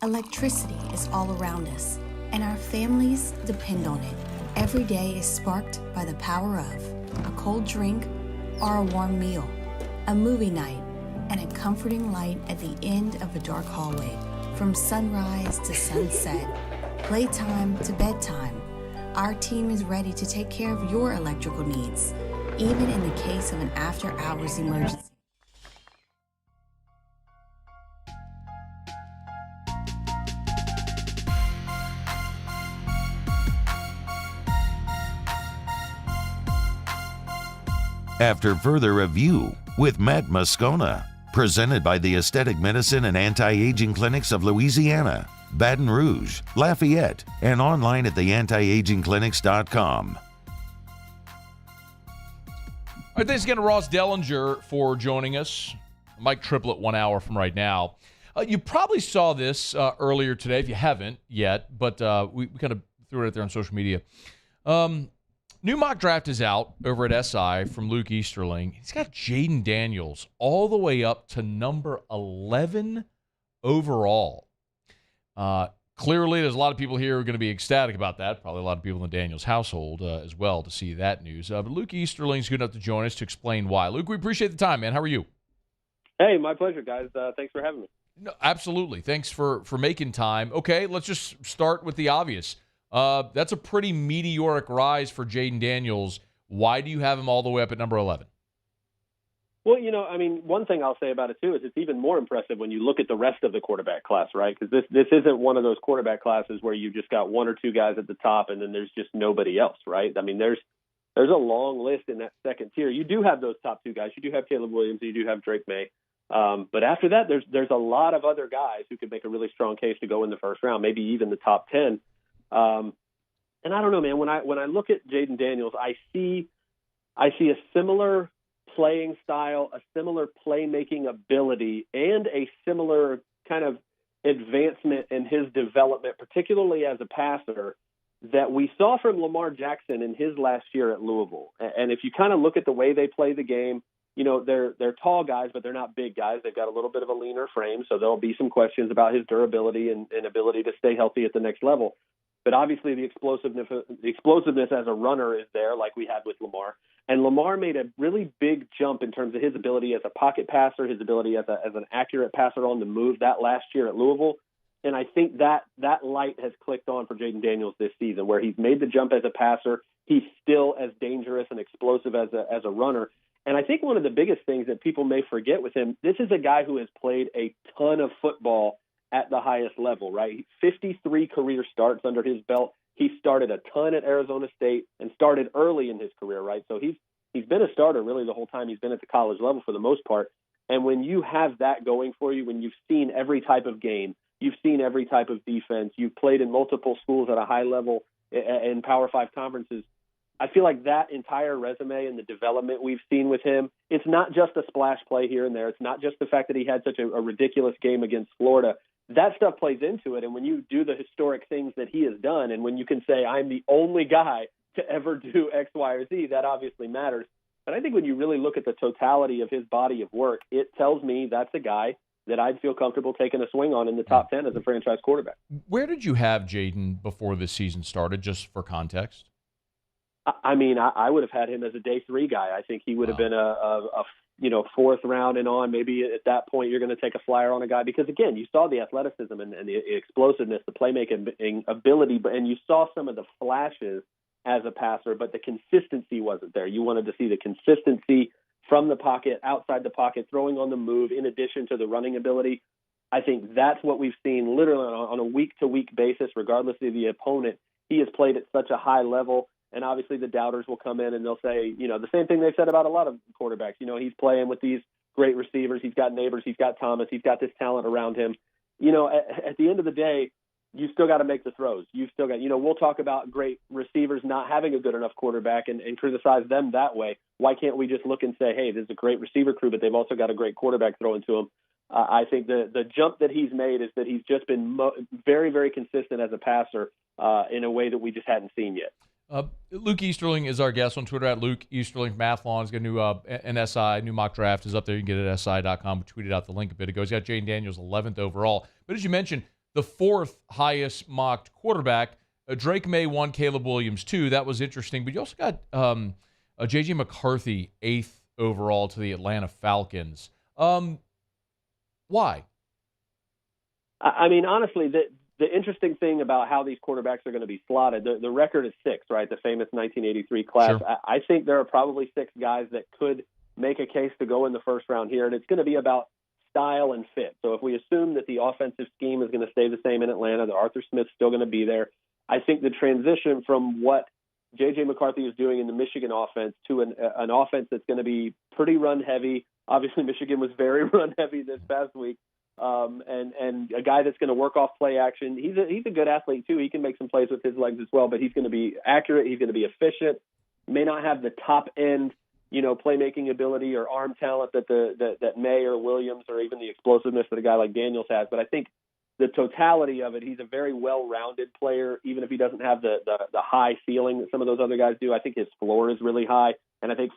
Electricity is all around us, and our families depend on it. Every day is sparked by the power of a cold drink or a warm meal, a movie night, and a comforting light at the end of a dark hallway. From sunrise to sunset, playtime to bedtime, our team is ready to take care of your electrical needs, even in the case of an after-hours emergency. After further review with Matt Moscona, presented by the Aesthetic Medicine and Anti-Aging Clinics of Louisiana, Baton Rouge, Lafayette, and online at theantiagingclinics.com. All right, thanks again to Ross Dellenger for joining us. Mike Triplett 1 hour from right now. You probably saw this earlier today, if you haven't yet, but we kind of threw it out there on social media. New mock draft is out over at SI from Luke Easterling. He's got Jaden Daniels all the way up to number 11 overall. Clearly, there's a lot of people here who are going to be ecstatic about that. Probably a lot of people in the Daniels household as well to see that news. But Luke Easterling's good enough to join us to explain why. Luke, we appreciate the time, man. How are you? Hey, my pleasure, guys. Thanks for having me. No, absolutely. Thanks for making time. Okay, let's just start with the obvious. That's a pretty meteoric rise for Jaden Daniels. Why do you have him all the way up at number 11? Well, one thing I'll say about it, too, is it's even more impressive when you look at the rest of the quarterback class, right? Because this isn't one of those quarterback classes where you just got 1 or 2 guys at the top and then there's just nobody else, right? I mean, there's a long list in that second tier. You do have those top 2 guys. You do have Caleb Williams. You do have Drake May. But after that, there's a lot of other guys who could make a really strong case to go in the first round, maybe even the top 10. And I don't know, man. When I look at Jaden Daniels, I see a similar playing style, a similar playmaking ability, and a similar kind of advancement in his development, particularly as a passer, that we saw from Lamar Jackson in his last year at Louisville. And if you kind of look at the way they play the game, they're tall guys, but they're not big guys. They've got a little bit of a leaner frame, so there'll be some questions about his durability and ability to stay healthy at the next level. But obviously the explosiveness as a runner is there, like we had with Lamar. And Lamar made a really big jump in terms of his ability as a pocket passer, his ability as an accurate passer on the move that last year at Louisville. And I think that light has clicked on for Jaden Daniels this season, where he's made the jump as a passer. He's still as dangerous and explosive as a runner. And I think one of the biggest things that people may forget with him, this is a guy who has played a ton of football at the highest level, right? 53 career starts under his belt. He started a ton at Arizona State and started early in his career, right? So he's been a starter really the whole time he's been at the college level for the most part. And when you have that going for you, when you've seen every type of game, you've seen every type of defense, you've played in multiple schools at a high level in Power 5 conferences, I feel like that entire resume and the development we've seen with him, it's not just a splash play here and there. It's not just the fact that he had such a ridiculous game against Florida. That stuff plays into it. And when you do the historic things that he has done, and when you can say, I'm the only guy to ever do X, Y, or Z, that obviously matters. But I think when you really look at the totality of his body of work, it tells me that's a guy that I'd feel comfortable taking a swing on in the top 10 as a franchise quarterback. Where did you have Jayden before this season started, just for context? I mean, I would have had him as a day 3 guy. I think he would have been a fourth round and on. Maybe at that point you're going to take a flyer on a guy because, again, you saw the athleticism and the explosiveness, the playmaking ability, and you saw some of the flashes as a passer, but the consistency wasn't there. You wanted to see the consistency from the pocket, outside the pocket, throwing on the move, in addition to the running ability. I think that's what we've seen literally on a week-to-week basis, regardless of the opponent. He has played at such a high level. And obviously the doubters will come in and they'll say, the same thing they've said about a lot of quarterbacks. He's playing with these great receivers. He's got Neighbors. He's got Thomas. He's got this talent around him. At the end of the day, you still got to make the throws. You've still got, we'll talk about great receivers not having a good enough quarterback and criticize them that way. Why can't we just look and say, hey, this is a great receiver crew, but they've also got a great quarterback throwing to them? I think the jump that he's made is that he's just been very, very consistent as a passer in a way that we just hadn't seen yet. Luke Easterling is our guest on Twitter at Luke Easterling. Mathlon has got a new an SI, new mock draft is up there. You can get it at SI.com. We tweeted out the link a bit ago. He's got Jaden Daniels 11th overall. But as you mentioned, the 4th highest mocked quarterback. Drake May 1, Caleb Williams 2. That was interesting. But you also got J.J. McCarthy 8th overall to the Atlanta Falcons. Why? I mean, honestly, the interesting thing about how these quarterbacks are going to be slotted, the record is 6, right? The famous 1983 class. Sure. I think there are probably 6 guys that could make a case to go in the first round here, and it's going to be about style and fit. So if we assume that the offensive scheme is going to stay the same in Atlanta, that Arthur Smith's still going to be there, I think the transition from what J.J. McCarthy is doing in the Michigan offense to an offense that's going to be pretty run-heavy. Obviously, Michigan was very run-heavy this past week. And a guy that's going to work off play action. He's a good athlete too. He can make some plays with his legs as well, but he's going to be accurate. He's going to be efficient. May not have the top end, playmaking ability or arm talent that May or Williams or even the explosiveness that a guy like Daniels has. But I think the totality of it, he's a very well-rounded player, even if he doesn't have the high ceiling that some of those other guys do. I think his floor is really high. And I think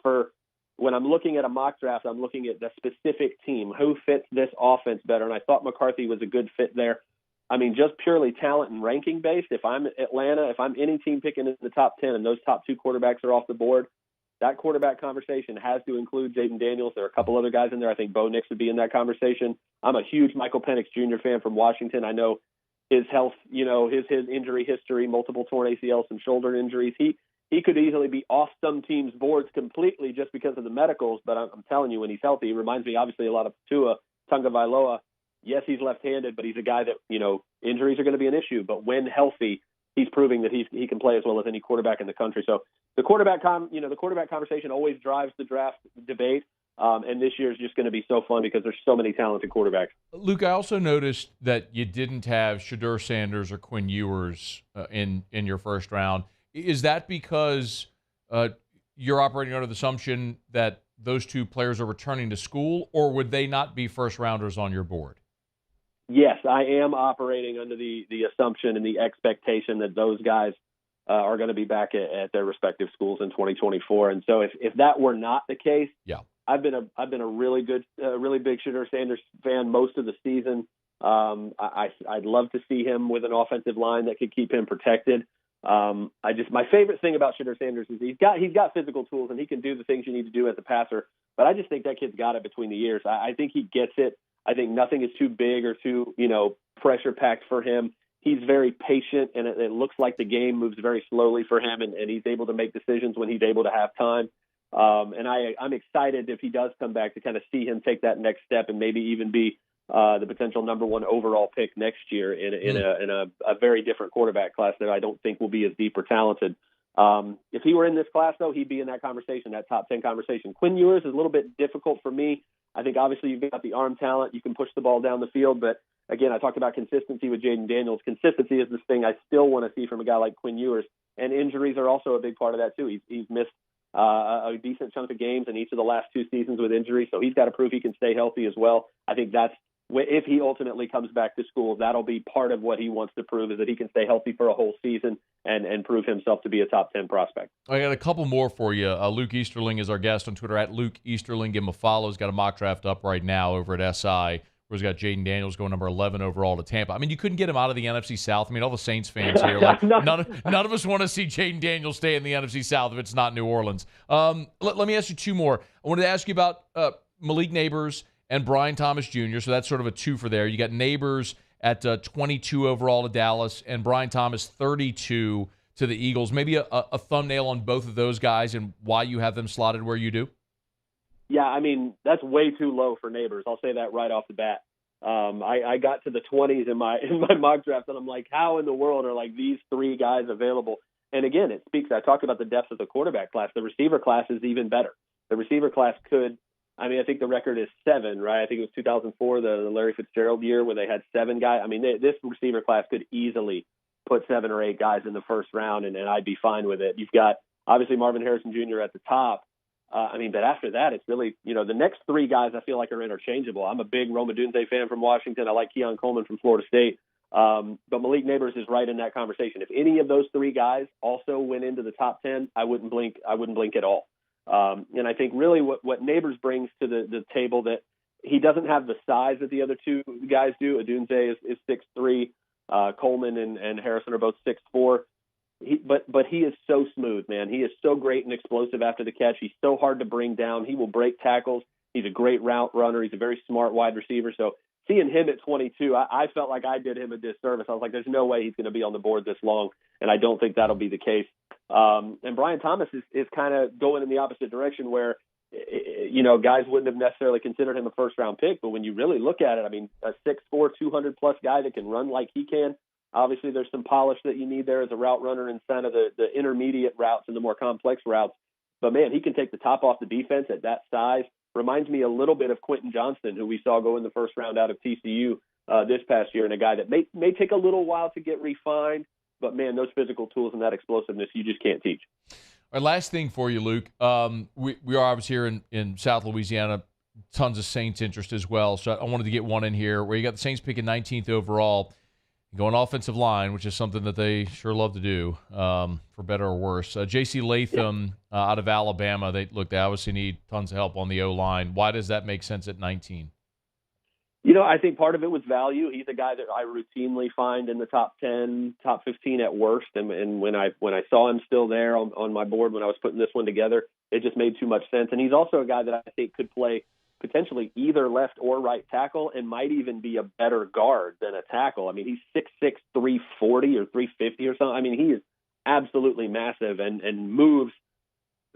when I'm looking at a mock draft, I'm looking at the specific team. Who fits this offense better? And I thought McCarthy was a good fit there. I mean, just purely talent and ranking based, if I'm Atlanta, if I'm any team picking in the top 10 and those top 2 quarterbacks are off the board, that quarterback conversation has to include Jaden Daniels. There are a couple other guys in there. I think Bo Nix would be in that conversation. I'm a huge Michael Penix Jr. fan from Washington. I know his health, his injury history, multiple torn ACL, some shoulder injuries. He could easily be off some teams' boards completely just because of the medicals, but I'm telling you, when he's healthy, he reminds me obviously a lot of Tua Tagovailoa. Yes, he's left-handed, but he's a guy that, injuries are going to be an issue. But when healthy, he's proving that he can play as well as any quarterback in the country. So the quarterback conversation always drives the draft debate. And this year is just going to be so fun because there's so many talented quarterbacks. Luke, I also noticed that you didn't have Shedeur Sanders or Quinn Ewers in your first round. Is that because you're operating under the assumption that those two players are returning to school, or would they not be first-rounders on your board? Yes, I am operating under the assumption and the expectation that those guys are going to be back at their respective schools in 2024. And so if that were not the case, yeah, I've been a really big Shedeur Sanders fan most of the season. I'd love to see him with an offensive line that could keep him protected. My favorite thing about Shedeur Sanders is he's got physical tools and he can do the things you need to do as a passer. But I just think that kid's got it between the ears. I think he gets it. I think nothing is too big or too, pressure packed for him. He's very patient, and it looks like the game moves very slowly for him, and he's able to make decisions when he's able to have time. And I'm excited if he does come back to kind of see him take that next step and maybe even be the potential number 1 overall pick next year in a very different quarterback class that I don't think will be as deep or talented. If he were in this class, though, he'd be in that conversation, that top 10 conversation. Quinn Ewers is a little bit difficult for me. I think obviously you've got the arm talent. You can push the ball down the field. But, again, I talked about consistency with Jaden Daniels. Consistency is this thing I still want to see from a guy like Quinn Ewers. And injuries are also a big part of that, too. He's missed a decent chunk of games in each of the last 2 seasons with injury. So he's got to prove he can stay healthy as well. I think that's if he ultimately comes back to school, that'll be part of what he wants to prove, is that he can stay healthy for a whole season and prove himself to be a top 10 prospect. I got a couple more for you. Luke Easterling is our guest on Twitter, at Luke Easterling. Give him a follow. He's got a mock draft up right now over at SI, where he's got Jaden Daniels going number 11 overall to Tampa. I mean, you couldn't get him out of the NFC South. I mean, all the Saints fans here, like, none of us want to see Jaden Daniels stay in the NFC South if it's not New Orleans. Let me ask you 2 more. I wanted to ask you about Malik Neighbors and Brian Thomas Jr., so that's sort of a 2 for there. You got Neighbors at 22 overall to Dallas, and Brian Thomas 32 to the Eagles. Maybe a thumbnail on both of those guys and why you have them slotted where you do? Yeah, I mean, that's way too low for Neighbors. I'll say that right off the bat. I got to the 20s in my mock draft, and I'm like, how in the world are like these 3 guys available? And again, it speaks. I talked about the depth of the quarterback class. The receiver class is even better. The receiver class I think the record is 7, right? I think it was 2004, the Larry Fitzgerald year, where they had 7 guys. I mean, this receiver class could easily put 7 or 8 guys in the first round, and I'd be fine with it. You've got, obviously, Marvin Harrison Jr. at the top. But after that, it's really, the next 3 guys I feel like are interchangeable. I'm a big Rome Odunze fan from Washington. I like Keon Coleman from Florida State. But Malik Neighbors is right in that conversation. If any of those 3 guys also went into the top 10, I wouldn't blink at all. And I think really what Neighbors brings to the table, that he doesn't have the size that the other 2 guys do. Odunze is 6'3". Coleman and Harrison are both 6'4". But he is so smooth, man. He is so great and explosive after the catch. He's so hard to bring down. He will break tackles. He's a great route runner. He's a very smart wide receiver. So seeing him at 22, I felt like I did him a disservice. I was like, there's no way he's going to be on the board this long, and I don't think that'll be the case. And Brian Thomas is kind of going in the opposite direction, where guys wouldn't have necessarily considered him a first-round pick. But when you really look at it, I mean, a 6'4", 200-plus guy that can run like he can. Obviously, there's some polish that you need there as a route runner and kind of the intermediate routes and the more complex routes. But, man, he can take the top off the defense at that size. Reminds me a little bit of Quentin Johnston, who we saw go in the first round out of TCU this past year, and a guy that may take a little while to get refined. But, man, those physical tools and that explosiveness you just can't teach. All right, last thing for you, Luke. We are obviously here in South Louisiana, tons of Saints interest as well. So I wanted to get one in here where you got the Saints picking 19th overall, going offensive line, which is something that they sure love to do, for better or worse. J.C. Latham out of Alabama, they obviously need tons of help on the O-line. Why does that make sense at 19? I think part of it was value. He's a guy that I routinely find in the top 10, top 15 at worst. And when I saw him still there on my board when I was putting this one together, it just made too much sense. And he's also a guy that I think could play potentially either left or right tackle and might even be a better guard than a tackle. I mean, he's 6'6", 340 or 350 or something. I mean, he is absolutely massive and moves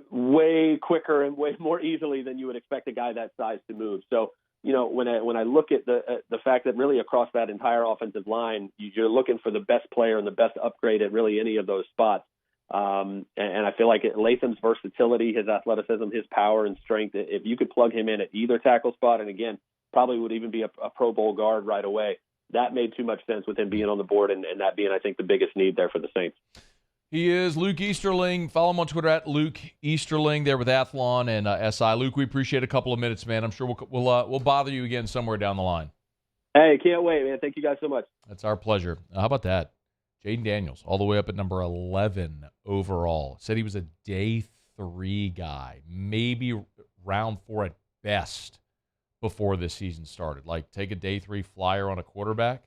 way quicker and way more easily than you would expect a guy that size to move. So, when I look at the fact that really across that entire offensive line, you're looking for the best player and the best upgrade at really any of those spots. And I feel like Latham's versatility, his athleticism, his power and strength, if you could plug him in at either tackle spot, and again, probably would even be a Pro Bowl guard right away, that made too much sense with him being on the board and that being, I think, the biggest need there for the Saints. He is Luke Easterling. Follow him on Twitter at Luke Easterling there with Athlon and SI. Luke, we appreciate a couple of minutes, man. I'm sure we'll bother you again somewhere down the line. Hey, can't wait, man. Thank you guys so much. That's our pleasure. How about that? Jaden Daniels, all the way up at number 11 overall. Said he was a day 3 guy, maybe round 4 at best before this season started. Like, take a day 3 flyer on a quarterback,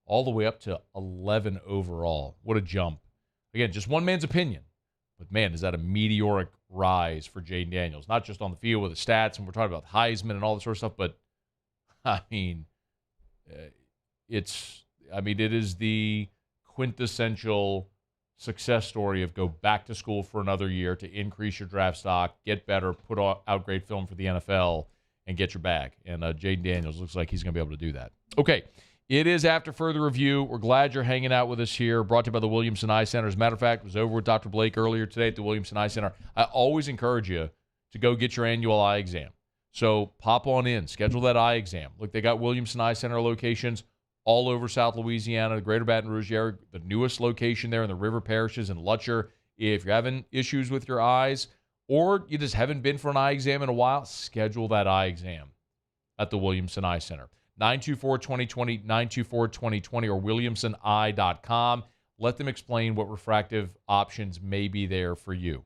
all the way up to 11 overall. What a jump. Again, just one man's opinion. But, man, is that a meteoric rise for Jaden Daniels. Not just on the field with the stats, and we're talking about Heisman and all that sort of stuff, but, I mean, it is the quintessential success story of go back to school for another year to increase your draft stock, get better, put out great film for the NFL, and get your bag. And Jaden Daniels looks like he's going to be able to do that. Okay, it is After Further Review. We're glad you're hanging out with us here. Brought to you by the Williamson Eye Center. As a matter of fact, I was over with Dr. Blake earlier today at the Williamson Eye Center. I always encourage you to go get your annual eye exam. So pop on in, schedule that eye exam. Look, they got Williamson Eye Center locations all over South Louisiana, the greater Baton Rouge area, the newest location there in the River Parishes in Lutcher. If you're having issues with your eyes or you just haven't been for an eye exam in a while, schedule that eye exam at the Williamson Eye Center. 924-2020, 924-2020, or williamsoneye.com. Let them explain what refractive options may be there for you.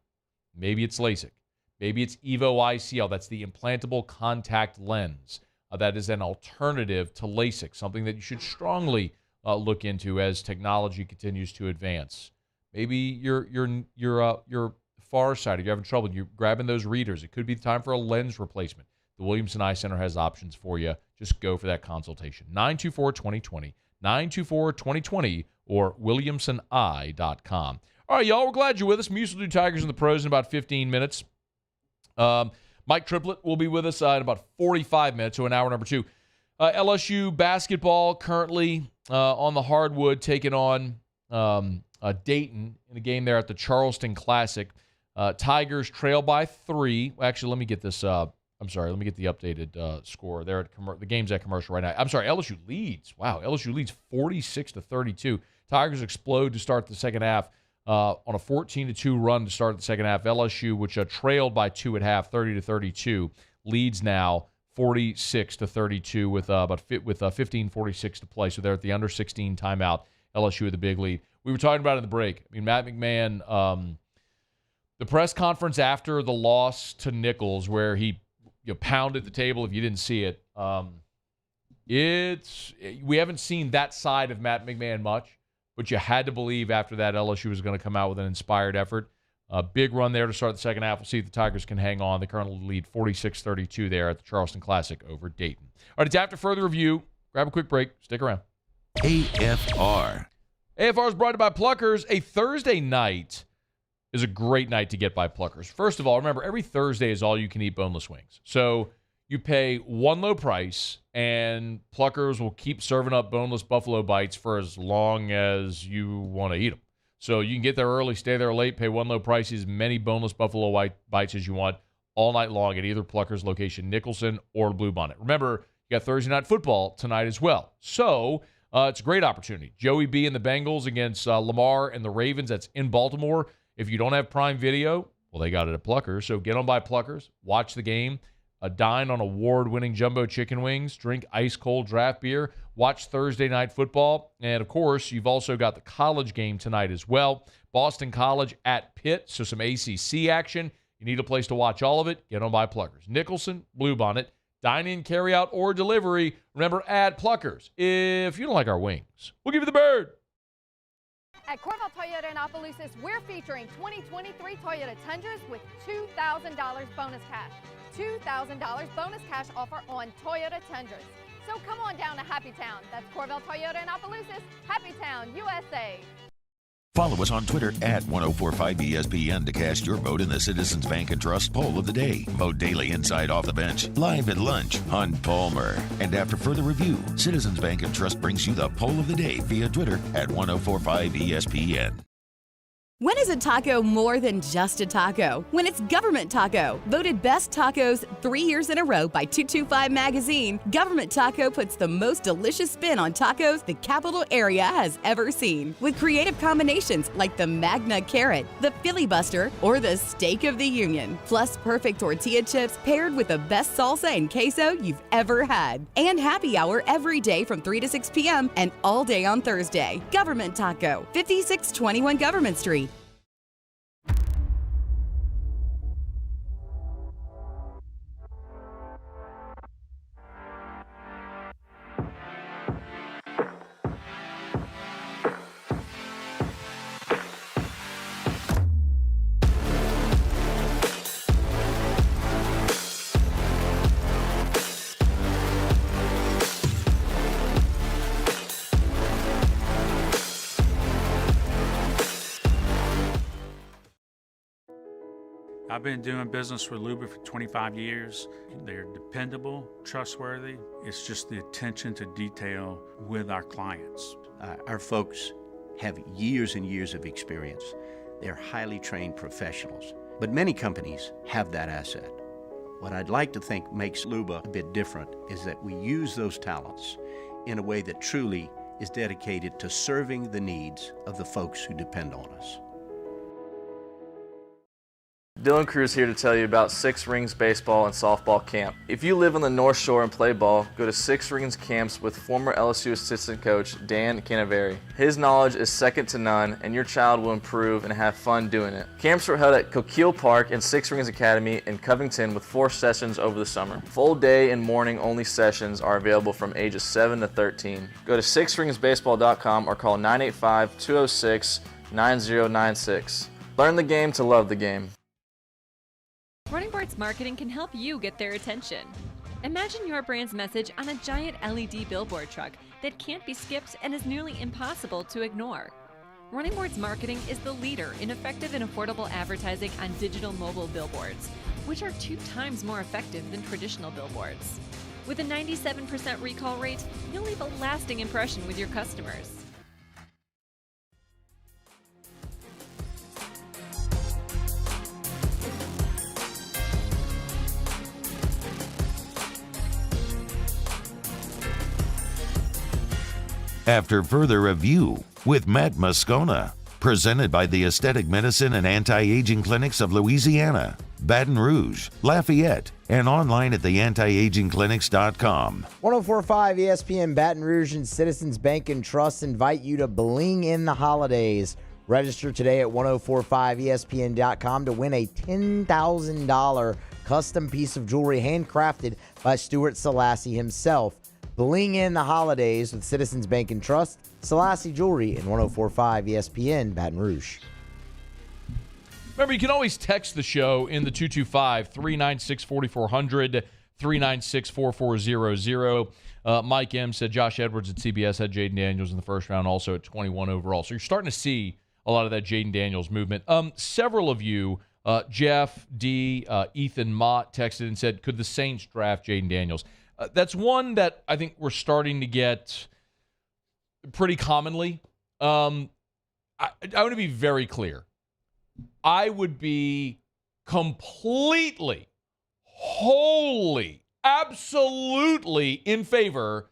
Maybe it's LASIK. Maybe it's EVO ICL. That's the implantable contact lens. That is an alternative to LASIK, something that you should strongly look into as technology continues to advance. Maybe you're farsighted. You're having trouble. You're grabbing those readers. It could be time for a lens replacement. The Williamson Eye Center has options for you. Just go for that consultation. 924-2020, 924-2020, or williamsoneye.com. All right, y'all, we're glad you're with us. Muse will do Tigers and the Pros in about 15 minutes. Mike Triplett will be with us in about 45 minutes, so an hour number 2. LSU basketball currently on the hardwood taking on Dayton in a game there at the Charleston Classic. Tigers trail by 3. Actually, let me get this let me get the updated score there. The game's at commercial right now. I'm sorry, LSU leads. Wow, LSU leads 46-32. Tigers explode to start the second half. On a 14-2 run to start the second half. LSU, which trailed by 2 at half, 30-32, leads now 46-32 with 15:46 to play. So they're at the under 16 timeout. LSU with a big lead. We were talking about it in the break. I mean, Matt McMahon, the press conference after the loss to Nichols, where he pounded the table. If you didn't see it, we haven't seen that side of Matt McMahon much. But you had to believe after that LSU was going to come out with an inspired effort. A big run there to start the second half. We'll see if the Tigers can hang on. They currently lead 46-32 there at the Charleston Classic over Dayton. All right, it's After Further Review. Grab a quick break. Stick around. AFR. AFR is brought to you by Pluckers. A Thursday night is a great night to get by Pluckers. First of all, remember, every Thursday is all you can eat boneless wings. So you pay one low price, and Pluckers will keep serving up boneless buffalo bites for as long as you want to eat them. So you can get there early, stay there late, pay one low price, as many boneless buffalo bites as you want all night long at either Pluckers location, Nicholson or Bluebonnet. Remember, you got Thursday Night Football tonight as well. So it's a great opportunity. Joey B and the Bengals against Lamar and the Ravens. That's in Baltimore. If you don't have Prime Video, well, they got it at Pluckers. So get on by Pluckers, watch the game. Dine on award-winning jumbo chicken wings, drink ice-cold draft beer, watch Thursday Night Football, and, of course, you've also got the college game tonight as well. Boston College at Pitt, so some ACC action. You need a place to watch all of it. Get on by Pluckers. Nicholson, Bluebonnet, dine-in, carry-out, or delivery. Remember, add Pluckers. If you don't like our wings, we'll give you the bird. At Corvette Toyota in Opelousas, we're featuring 2023 Toyota Tundras with $2,000 bonus cash. $2,000 bonus cash offer on Toyota Tundras. So come on down to Happy Town. That's Corvette Toyota in Opelousas, Happy Town, USA. Follow us on Twitter at 1045ESPN to cast your vote in the Citizens Bank and Trust Poll of the Day. Vote daily inside Off the Bench, live at lunch on Palmer. And after further review, Citizens Bank and Trust brings you the Poll of the Day via Twitter at 1045ESPN. When is a taco more than just a taco? When it's Government Taco. Voted best tacos 3 years in a row by 225 Magazine, Government Taco puts the most delicious spin on tacos the capital area has ever seen. With creative combinations like the Magna Carrot, the Filibuster, or the Steak of the Union. Plus perfect tortilla chips paired with the best salsa and queso you've ever had. And happy hour every day from 3 to 6 p.m. and all day on Thursday. Government Taco, 5621 Government Street. I've been doing business with Luba for 25 years. They're dependable, trustworthy. It's just the attention to detail with our clients. Our folks have years and years of experience. They're highly trained professionals. But many companies have that asset. What I'd like to think makes Luba a bit different is that we use those talents in a way that truly is dedicated to serving the needs of the folks who depend on us. Dylan Cruz here to tell you about Six Rings Baseball and Softball Camp. If you live on the North Shore and play ball, go to Six Rings Camps with former LSU assistant coach Dan Canaveri. His knowledge is second to none, and your child will improve and have fun doing it. Camps were held at Coquille Park and Six Rings Academy in Covington with 4 sessions over the summer. Full day and morning only sessions are available from ages 7 to 13. Go to sixringsbaseball.com or call 985-206-9096. Learn the game to love the game. Running Boards Marketing can help you get their attention. Imagine your brand's message on a giant LED billboard truck that can't be skipped and is nearly impossible to ignore. Running Boards Marketing is the leader in effective and affordable advertising on digital mobile billboards, which are 2 times more effective than traditional billboards. With a 97% recall rate, you'll leave a lasting impression with your customers. After further review with Matt Moscona, presented by the Aesthetic Medicine and Anti-Aging Clinics of Louisiana, Baton Rouge, Lafayette, and online at theantiagingclinics.com. 104.5 ESPN Baton Rouge and Citizens Bank and Trust invite you to bling in the holidays. Register today at 1045ESPN.com to win a $10,000 custom piece of jewelry handcrafted by Stuart Selassie himself. Bling in the holidays with Citizens Bank and Trust, Selassie Jewelry, and 104.5 ESPN Baton Rouge. Remember, you can always text the show in the 225-396-4400, 396-4400. Mike M. said Josh Edwards at CBS had Jaden Daniels in the first round, also at 21 overall. So you're starting to see a lot of that Jaden Daniels movement. Several of you, Jeff, D, Ethan Mott texted and said, could the Saints draft Jaden Daniels? That's one that I think we're starting to get pretty commonly. I want to be very clear. I would be completely, wholly, absolutely in favor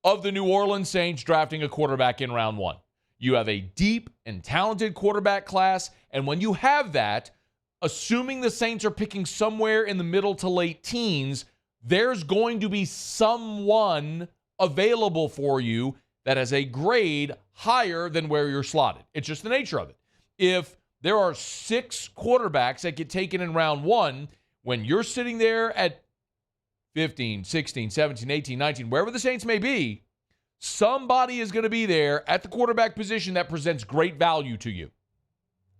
of the New Orleans Saints drafting a quarterback in round 1. You have a deep and talented quarterback class, and when you have that, assuming the Saints are picking somewhere in the middle to late teens, there's going to be someone available for you that has a grade higher than where you're slotted. It's just the nature of it. If there are 6 quarterbacks that get taken in round 1, when you're sitting there at 15, 16, 17, 18, 19, wherever the Saints may be, somebody is going to be there at the quarterback position that presents great value to you.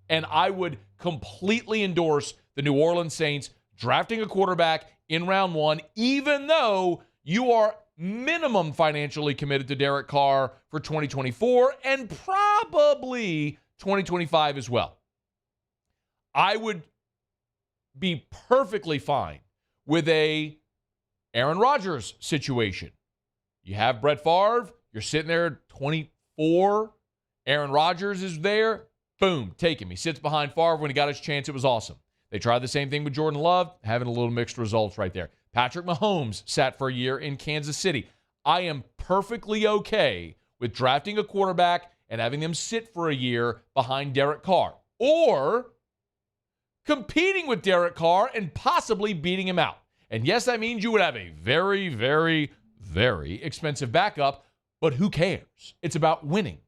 And I would completely endorse the New Orleans Saints drafting a quarterback in round 1, even though you are minimum financially committed to Derek Carr for 2024 and probably 2025 as well. I would be perfectly fine with a Aaron Rodgers situation. You have Brett Favre, you're sitting there at 24, Aaron Rodgers is there. Boom, take him. He sits behind Favre. When he got his chance, it was awesome. They tried the same thing with Jordan Love, having a little mixed results right there. Patrick Mahomes sat for a year in Kansas City. I am perfectly okay with drafting a quarterback and having them sit for a year behind Derek Carr, or competing with Derek Carr and possibly beating him out. And yes, that means you would have a very, very, very expensive backup, but who cares? It's about winning.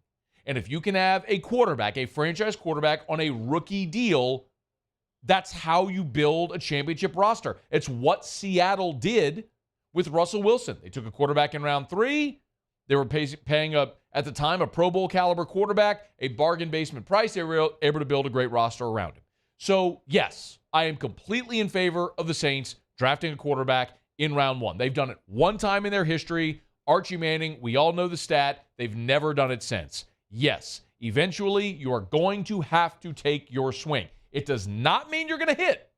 And if you can have a quarterback, a franchise quarterback on a rookie deal, that's how you build a championship roster. It's what Seattle did with Russell Wilson. They took a quarterback in round 3. They were paying at the time, a Pro Bowl caliber quarterback, a bargain basement price. They were able to build a great roster around him. So, yes, I am completely in favor of the Saints drafting a quarterback in round 1. They've done it one time in their history. Archie Manning, we all know the stat. They've never done it since. Yes, eventually you are going to have to take your swing. It does not mean you're going to hit.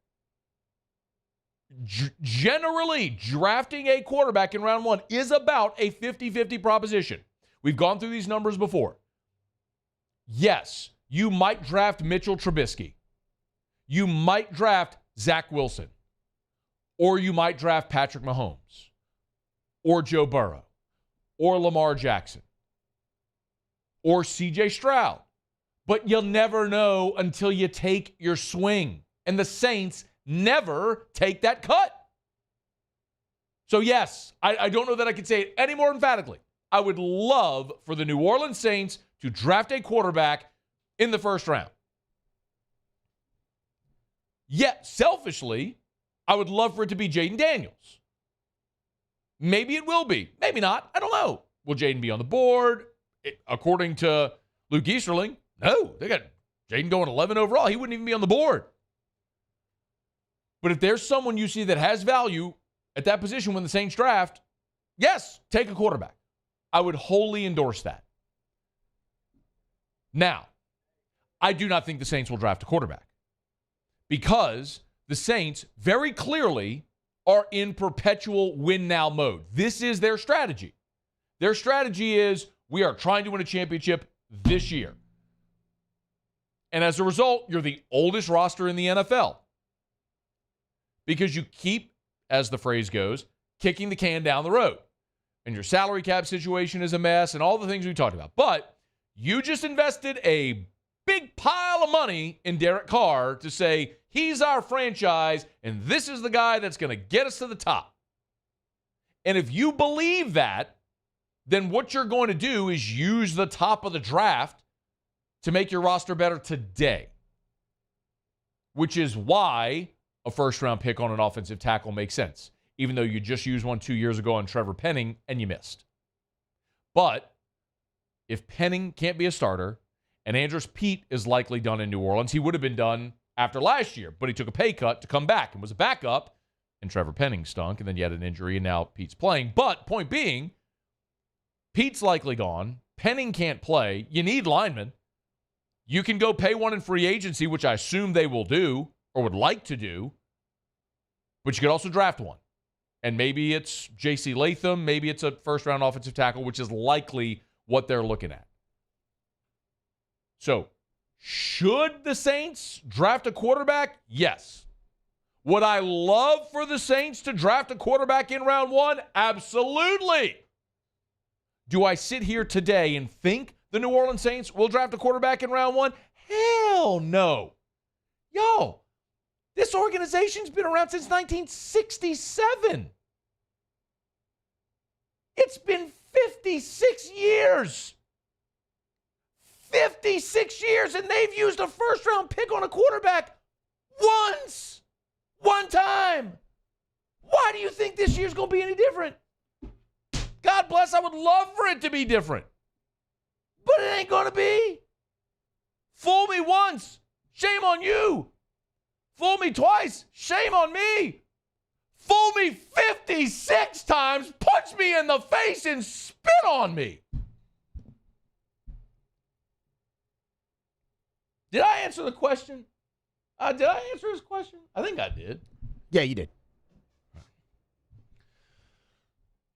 Generally, drafting a quarterback in round 1 is about a 50-50 proposition. We've gone through these numbers before. Yes, you might draft Mitchell Trubisky. You might draft Zach Wilson. Or you might draft Patrick Mahomes. Or Joe Burrow. Or Lamar Jackson. Or C.J. Stroud. But you'll never know until you take your swing. And the Saints never take that cut. So yes, I don't know that I can say it any more emphatically. I would love for the New Orleans Saints to draft a quarterback in the first round. Yet, selfishly, I would love for it to be Jaden Daniels. Maybe it will be. Maybe not. I don't know. Will Jaden be on the board? According to Luke Easterling, no. They got Jaden going 11 overall. He wouldn't even be on the board. But if there's someone you see that has value at that position when the Saints draft, yes, take a quarterback. I would wholly endorse that. Now, I do not think the Saints will draft a quarterback because the Saints very clearly are in perpetual win-now mode. This is their strategy. Their strategy is we are trying to win a championship this year. And as a result, you're the oldest roster in the NFL because you keep, as the phrase goes, kicking the can down the road. And your salary cap situation is a mess and all the things we talked about. But you just invested a big pile of money in Derek Carr to say he's our franchise and this is the guy that's going to get us to the top. And if you believe that, then what you're going to do is use the top of the draft to make your roster better today, which is why a first-round pick on an offensive tackle makes sense, even though you just used one 2 years ago on Trevor Penning and you missed. But if Penning can't be a starter and Andrus Peat is likely done in New Orleans, he would have been done after last year, but he took a pay cut to come back and was a backup, and Trevor Penning stunk, and then you had an injury, and now Pete's playing. But point being, Pete's likely gone. Penning can't play. You need linemen. You can go pay one in free agency, which I assume they will do or would like to do, but you could also draft one. And maybe it's J.C. Latham. Maybe it's a first-round offensive tackle, which is likely what they're looking at. So, should the Saints draft a quarterback? Yes. Would I love for the Saints to draft a quarterback in round 1? Absolutely. Do I sit here today and think the New Orleans Saints will draft a quarterback in round 1? Hell no. Yo, this organization's been around since 1967. It's been 56 years. 56 years, and they've used a first-round pick on a quarterback once. One time. Why do you think this year's going to be any different? God bless, I would love for it to be different. But it ain't going to be. Fool me once, shame on you. Fool me twice, shame on me. Fool me 56 times, punch me in the face and spit on me. Did I answer the question? Did I answer his question? I think I did. Yeah, you did.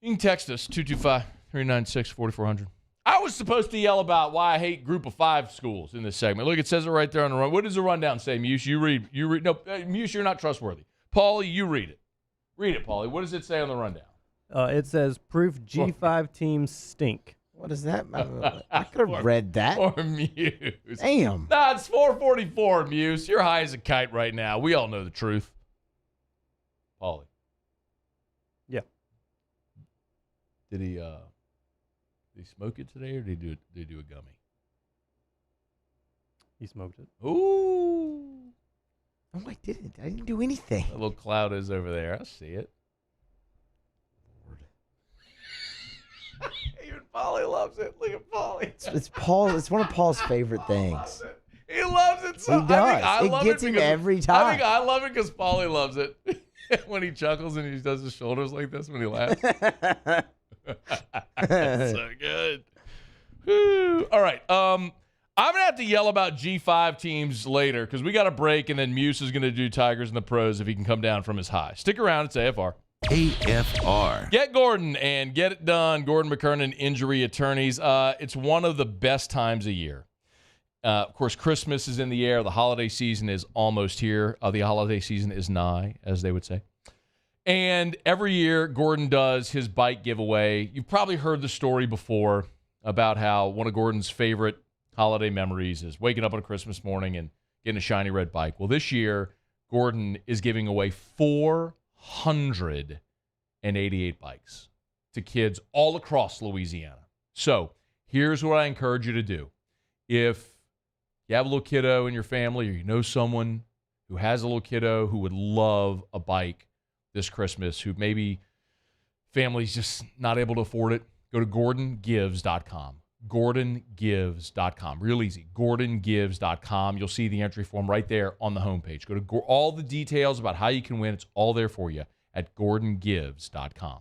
You can text us, 225-396-4400. I was supposed to yell about why I hate Group of 5 schools in this segment. Look, it says it right there on the run. What does the rundown say, Muse? You read. No, Muse, you're not trustworthy. Paulie, you read it. Read it, Paulie. What does it say on the rundown? It says proof G5 teams stink. What is that? I could have read that. Or Muse. Damn. Nah, it's 444, Muse. You're high as a kite right now. We all know the truth. Paulie. Yeah. Did he smoke it today, or did he do a gummy? He smoked it. Ooh. No, I didn't. I didn't do anything. That little cloud is over there. I see it. Even Paulie loves it. Look at Paulie. It's Paul. It's one of Paul's favorite things. He loves it so He does. I It love gets him because- every time. I think I love it because Paulie loves it. When he chuckles and he does his shoulders like this when he laughs. That's so good. Whew. All right. I'm going to have to yell about G5 teams later because we got a break, and then Muse is going to do Tigers and the Pros if he can come down from his high. Stick around. It's AFR. AFR. Get Gordon and get it done. Gordon McKernan Injury Attorneys. It's one of the best times of year. Of course, Christmas is in the air. The holiday season is almost here. The holiday season is nigh, as they would say. And every year, Gordon does his bike giveaway. You've probably heard the story before about how one of Gordon's favorite holiday memories is waking up on a Christmas morning and getting a shiny red bike. Well, this year, Gordon is giving away 488 bikes to kids all across Louisiana. So here's what I encourage you to do. If you have a little kiddo in your family, or you know someone who has a little kiddo who would love a bike this Christmas, who maybe family's just not able to afford it, go to GordonGives.com. GordonGives.com. Real easy. GordonGives.com. You'll see the entry form right there on the homepage. Go to all the details about how you can win. It's all there for you at GordonGives.com.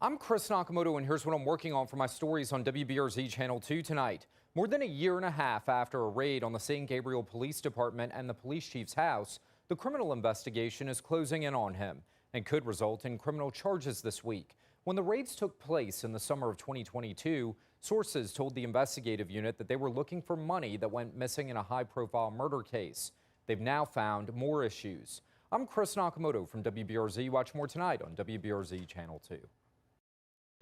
I'm Chris Nakamoto, and here's what I'm working on for my stories on WBRZ Channel 2 tonight. More than a year and a half after a raid on the St. Gabriel Police Department and the police chief's house, the criminal investigation is closing in on him and could result in criminal charges this week. When the raids took place in the summer of 2022, sources told the investigative unit that they were looking for money that went missing in a high-profile murder case. They've now found more issues. I'm Chris Nakamoto from WBRZ. Watch more tonight on WBRZ Channel 2.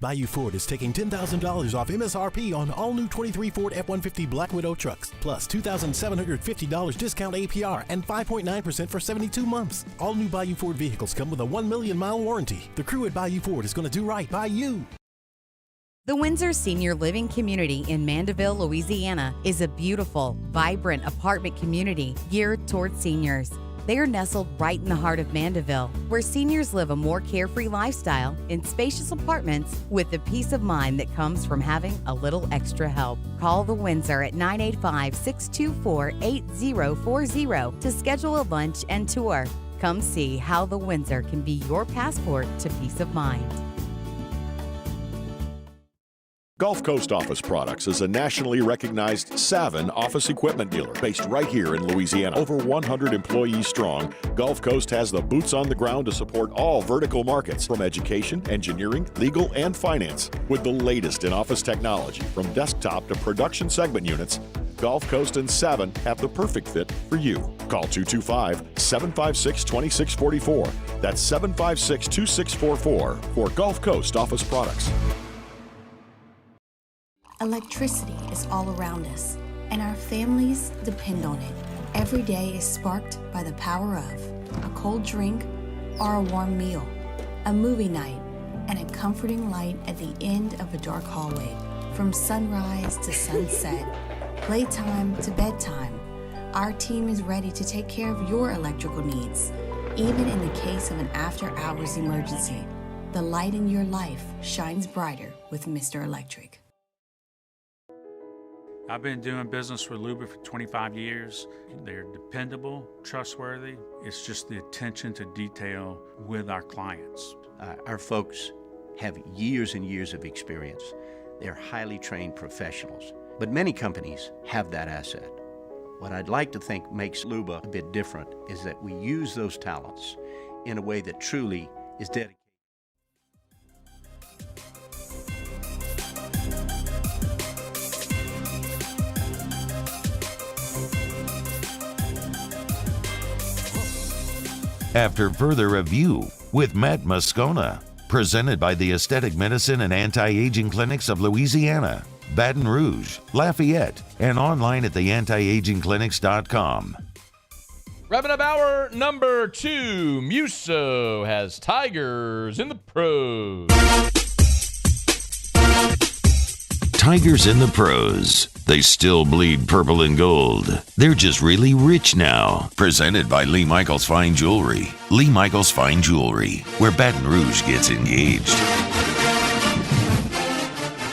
Bayou Ford is taking $10,000 off MSRP on all new 23 Ford F-150 Black Widow trucks, plus $2,750 discount APR and 5.9% for 72 months. All new Bayou Ford vehicles come with a 1 million mile warranty. The crew at Bayou Ford is going to do right by you. The Windsor Senior Living Community in Mandeville, Louisiana is a beautiful, vibrant apartment community geared towards seniors. They are nestled right in the heart of Mandeville, where seniors live a more carefree lifestyle in spacious apartments with the peace of mind that comes from having a little extra help. Call the Windsor at 985-624-8040 to schedule a lunch and tour. Come see how the Windsor can be your passport to peace of mind. Gulf Coast Office Products is a nationally recognized Savin office equipment dealer based right here in Louisiana. Over 100 employees strong, Gulf Coast has the boots on the ground to support all vertical markets, from education, engineering, legal, and finance. With the latest in office technology, from desktop to production segment units, Gulf Coast and Savin have the perfect fit for you. Call 225-756-2644. That's 756-2644 for Gulf Coast Office Products. Electricity is all around us, and our families depend on it. Every day is sparked by the power of a cold drink or a warm meal, a movie night, and a comforting light at the end of a dark hallway. From sunrise to sunset, playtime to bedtime, our team is ready to take care of your electrical needs. Even in the case of an after-hours emergency, the light in your life shines brighter with Mr. Electric. I've been doing business with Luba for 25 years. They're dependable, trustworthy. It's just the attention to detail with our clients. Our folks have years and years of experience. They're highly trained professionals. But many companies have that asset. What I'd like to think makes Luba a bit different is that we use those talents in a way that truly is dedicated. After further review with Matt Moscona, presented by the Aesthetic Medicine and Anti-Aging Clinics of Louisiana, Baton Rouge, Lafayette, and online at theantiagingclinics.com. Wrapping up hour number 2, Muso has Tigers in the pros. Tigers in the pros. They still bleed purple and gold. They're just really rich now. Presented by Lee Michaels Fine Jewelry. Lee Michaels Fine Jewelry, where Baton Rouge gets engaged.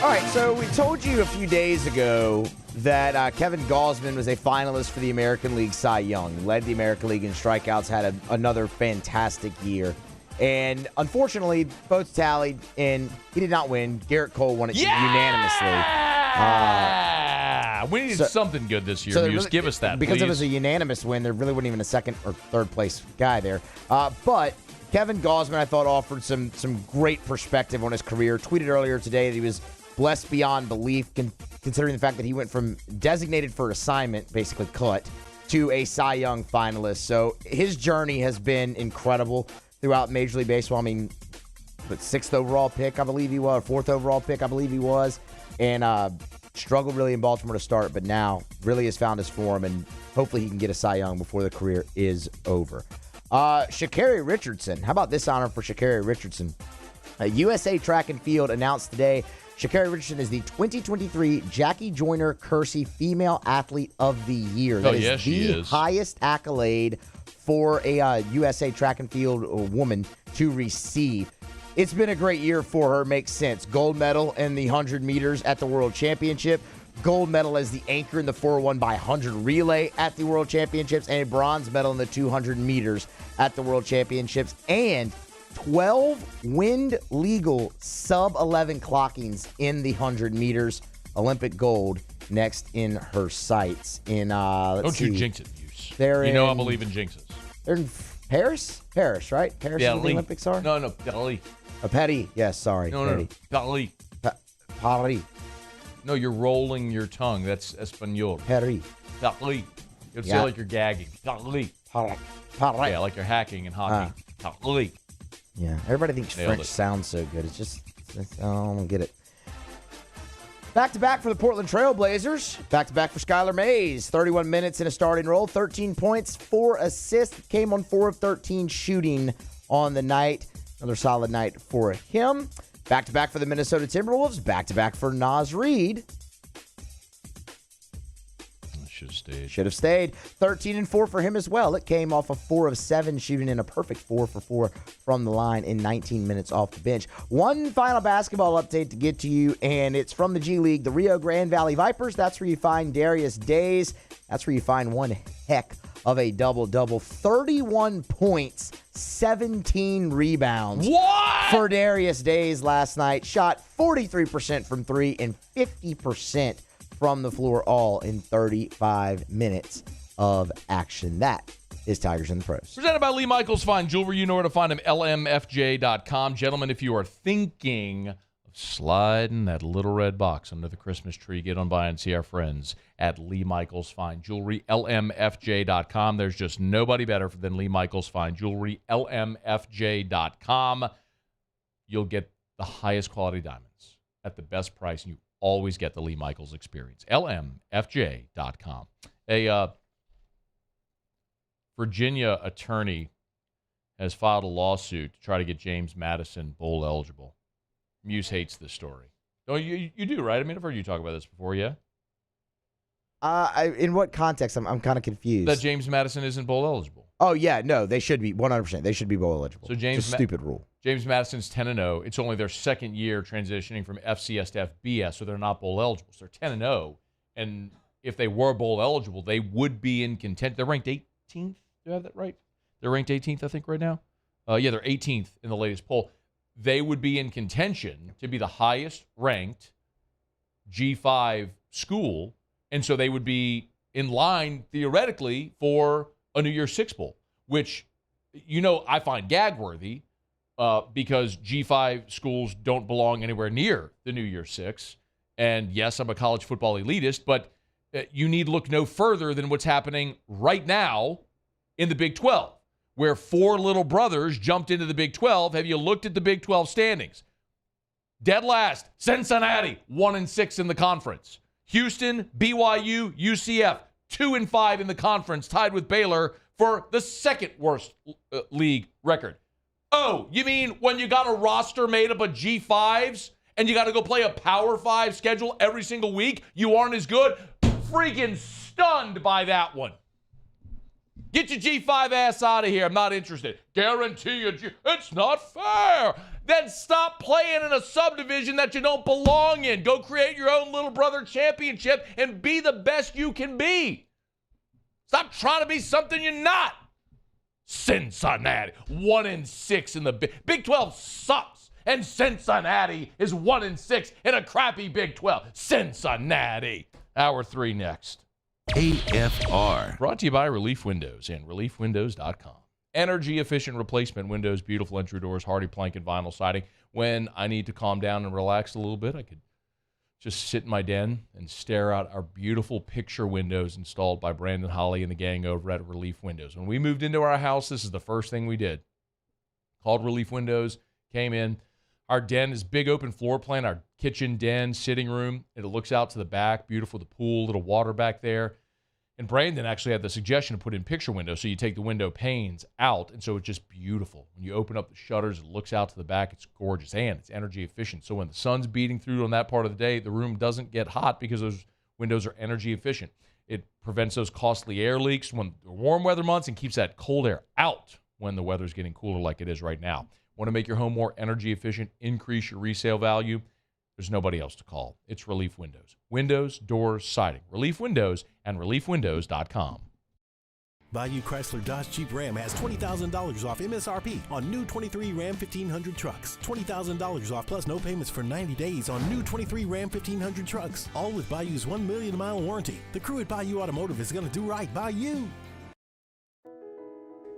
All right, so we told you a few days ago that Kevin Gausman was a finalist for the American League Cy Young. Led the American League in strikeouts, had another fantastic year. And unfortunately, both tallied, and he did not win. Garrett Cole won it unanimously. We needed something good this year. So Muse, give us that, because please. it was a unanimous win, there really wasn't even a second or third place guy there. But Kevin Gausman, I thought, offered some great perspective on his career. Tweeted earlier today that he was blessed beyond belief, considering the fact that he went from designated for assignment, basically cut, to a Cy Young finalist. So his journey has been incredible throughout Major League Baseball. I mean, but 6th overall pick, I believe he was, 4th overall pick, I believe he was, and struggled really in Baltimore to start, but now really has found his form, and hopefully he can get a Cy Young before the career is over. Sha'Carri Richardson. How about this honor for Sha'Carri Richardson? USA Track and Field announced today Sha'Carri Richardson is the 2023 Jackie Joyner Kersey Female Athlete of the Year. That is the highest accolade for a USA Track and Field woman to receive. It's been a great year for her. Makes sense. Gold medal in the 100 meters at the World Championship. Gold medal as the anchor in the 4x1 by 100 relay at the World Championships. And a bronze medal in the 200 meters at the World Championships. And 12 wind legal sub-11 clockings in the 100 meters. Olympic gold next in her sights. Don't you jinx it, Muse. I believe in jinxes. They're in Paris? Paris, right? Paris is where the Olympics are? No, Paris. Paris. Yes, sorry. No. Paris. Paris. No, you're rolling your tongue. That's Espanol. Paris. Paris. You say like you're gagging. Paris. Paris. Yeah, like you're hacking and hockey. Paris. Yeah, everybody thinks French sounds so good. It's just, I don't get it. Back-to-back for the Portland Trailblazers. Back-to-back for Skylar Mays. 31 minutes in a starting role. 13 points, 4 assists. Came on 4 of 13 shooting on the night. Another solid night for him. Back-to-back for the Minnesota Timberwolves. Back-to-back for Naz Reid. Should have stayed. 13-4 for him as well. It came off of 4 of 7 shooting in a perfect 4 for 4 from the line in 19 minutes off the bench. One final basketball update to get to you, and it's from the G League, the Rio Grande Valley Vipers. That's where you find Darius Days. That's where you find one heck of a double-double. 31 points, 17 rebounds. What? For Darius Days last night. Shot 43% from 3 and 50% from the floor, all in 35 minutes of action. That is Tigers in the Pros. Presented by Lee Michaels Fine Jewelry. You know where to find him, lmfj.com. Gentlemen, if you are thinking of sliding that little red box under the Christmas tree, get on by and see our friends at Lee Michaels Fine Jewelry, lmfj.com. There's just nobody better than Lee Michaels Fine Jewelry, lmfj.com. You'll get the highest quality diamonds at the best price, and you always get the Lee Michaels experience. lmfj.com. A Virginia attorney has filed a lawsuit to try to get James Madison bowl eligible. Muse hates this story. Oh, you do, right? I mean, I've heard you talk about this before, yeah? In what context? I'm kind of confused. That James Madison isn't bowl eligible. Oh, yeah. No, they should be. 100%. They should be bowl eligible. So James it's a stupid rule. James Madison's 10-0. It's only their second year transitioning from FCS to FBS, so they're not bowl eligible. So they're 10-0. And if they were bowl eligible, they would be in contention. They're ranked 18th. Do I have that right? They're ranked 18th, I think, right now. Yeah, they're 18th in the latest poll. they would be in contention to be the highest ranked G5 school. And so they would be in line, theoretically, for a New Year's Six Bowl, which, I find gag-worthy because G5 schools don't belong anywhere near the New Year's Six. And yes, I'm a college football elitist, but you need look no further than what's happening right now in the Big 12, where 4 little brothers jumped into the Big 12. Have you looked at the Big 12 standings? Dead last, Cincinnati, 1-6 in the conference. Houston, BYU, UCF, 2-5 in the conference, tied with Baylor for the second worst league record. Oh, you mean when you got a roster made up of G5s and you got to go play a Power 5 schedule every single week, you aren't as good? Freaking stunned by that one. Get your G5 ass out of here. I'm not interested. Guarantee you, it's not fair. Then stop playing in a subdivision that you don't belong in. Go create your own little brother championship and be the best you can be. Stop trying to be something you're not. Cincinnati, 1-6 in the Big 12 sucks. And Cincinnati is 1-6 in a crappy Big 12. Cincinnati. Hour 3 next. AFR. Brought to you by Relief Windows and reliefwindows.com. Energy efficient replacement windows, beautiful entry doors, hardy plank and vinyl siding. When I need to calm down and relax a little bit, I could just sit in my den and stare out our beautiful picture windows installed by Brandon Holly and the gang over at Relief Windows. When we moved into our house, this is the first thing we did. Called Relief Windows, came in. Our den is big open floor plan, our kitchen, den, sitting room. It looks out to the back, beautiful, the pool, little water back there. And Brandon actually had the suggestion to put in picture windows, so you take the window panes out, and so it's just beautiful. When you open up the shutters, it looks out to the back. It's gorgeous, and it's energy efficient. So when the sun's beating through on that part of the day, the room doesn't get hot because those windows are energy efficient. It prevents those costly air leaks when the warm weather months and keeps that cold air out when the weather's getting cooler like it is right now. Want to make your home more energy efficient, increase your resale value? There's nobody else to call. It's Relief Windows. Windows, doors, siding. Relief Windows and reliefwindows.com. Bayou Chrysler Dodge Jeep Ram has $20,000 off MSRP on new 23 Ram 1500 trucks. $20,000 off plus no payments for 90 days on new 23 Ram 1500 trucks. All with Bayou's 1 million mile warranty. The crew at Bayou Automotive is going to do right by you.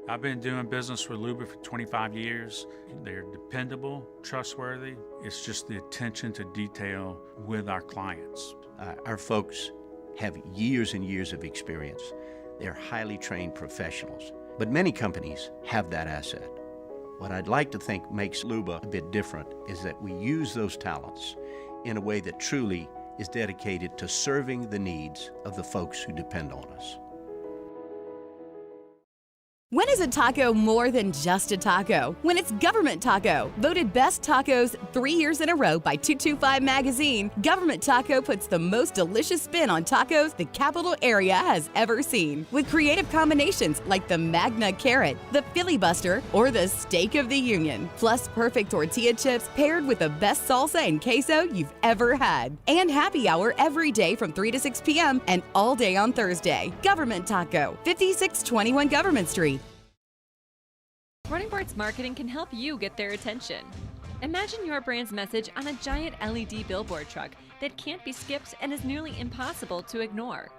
I've been doing business with Luba for 25 years. They're dependable, trustworthy. It's just the attention to detail with our clients. Our folks have years and years of experience. They're highly trained professionals. But many companies have that asset. What I'd like to think makes Luba a bit different is that we use those talents in a way that truly is dedicated to serving the needs of the folks who depend on us. When is a taco more than just a taco? When it's Government Taco. Voted best tacos 3 years in a row by 225 Magazine, Government Taco puts the most delicious spin on tacos the capital area has ever seen. With creative combinations like the Magna Carrot, the Filibuster, or the Steak of the Union. Plus perfect tortilla chips paired with the best salsa and queso you've ever had. And happy hour every day from 3 to 6 p.m. and all day on Thursday. Government Taco, 5621 Government Street. Running Boards Marketing can help you get their attention. Imagine your brand's message on a giant LED billboard truck that can't be skipped and is nearly impossible to ignore.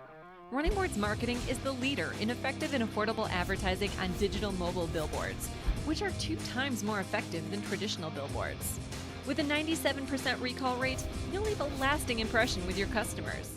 Running Boards Marketing is the leader in effective and affordable advertising on digital mobile billboards, which are 2 times more effective than traditional billboards. With a 97% recall rate, you'll leave a lasting impression with your customers.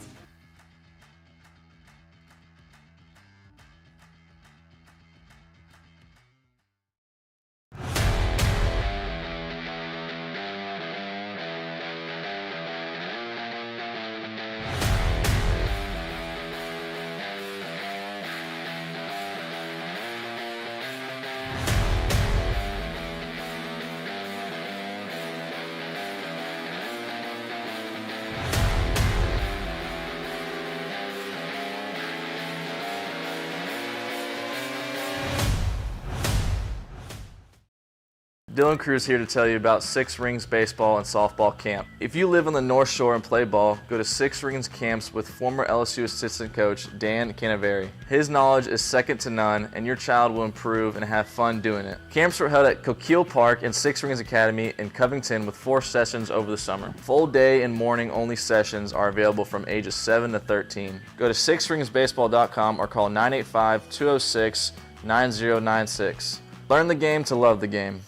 Dylan Cruz here to tell you about Six Rings Baseball and Softball Camp. If you live on the North Shore and play ball, go to Six Rings Camps with former LSU assistant coach Dan Canaveri. His knowledge is second to none, and your child will improve and have fun doing it. Camps were held at Coquille Park and Six Rings Academy in Covington with 4 sessions over the summer. Full day and morning only sessions are available from ages 7 to 13. Go to sixringsbaseball.com or call 985-206-9096. Learn the game to love the game.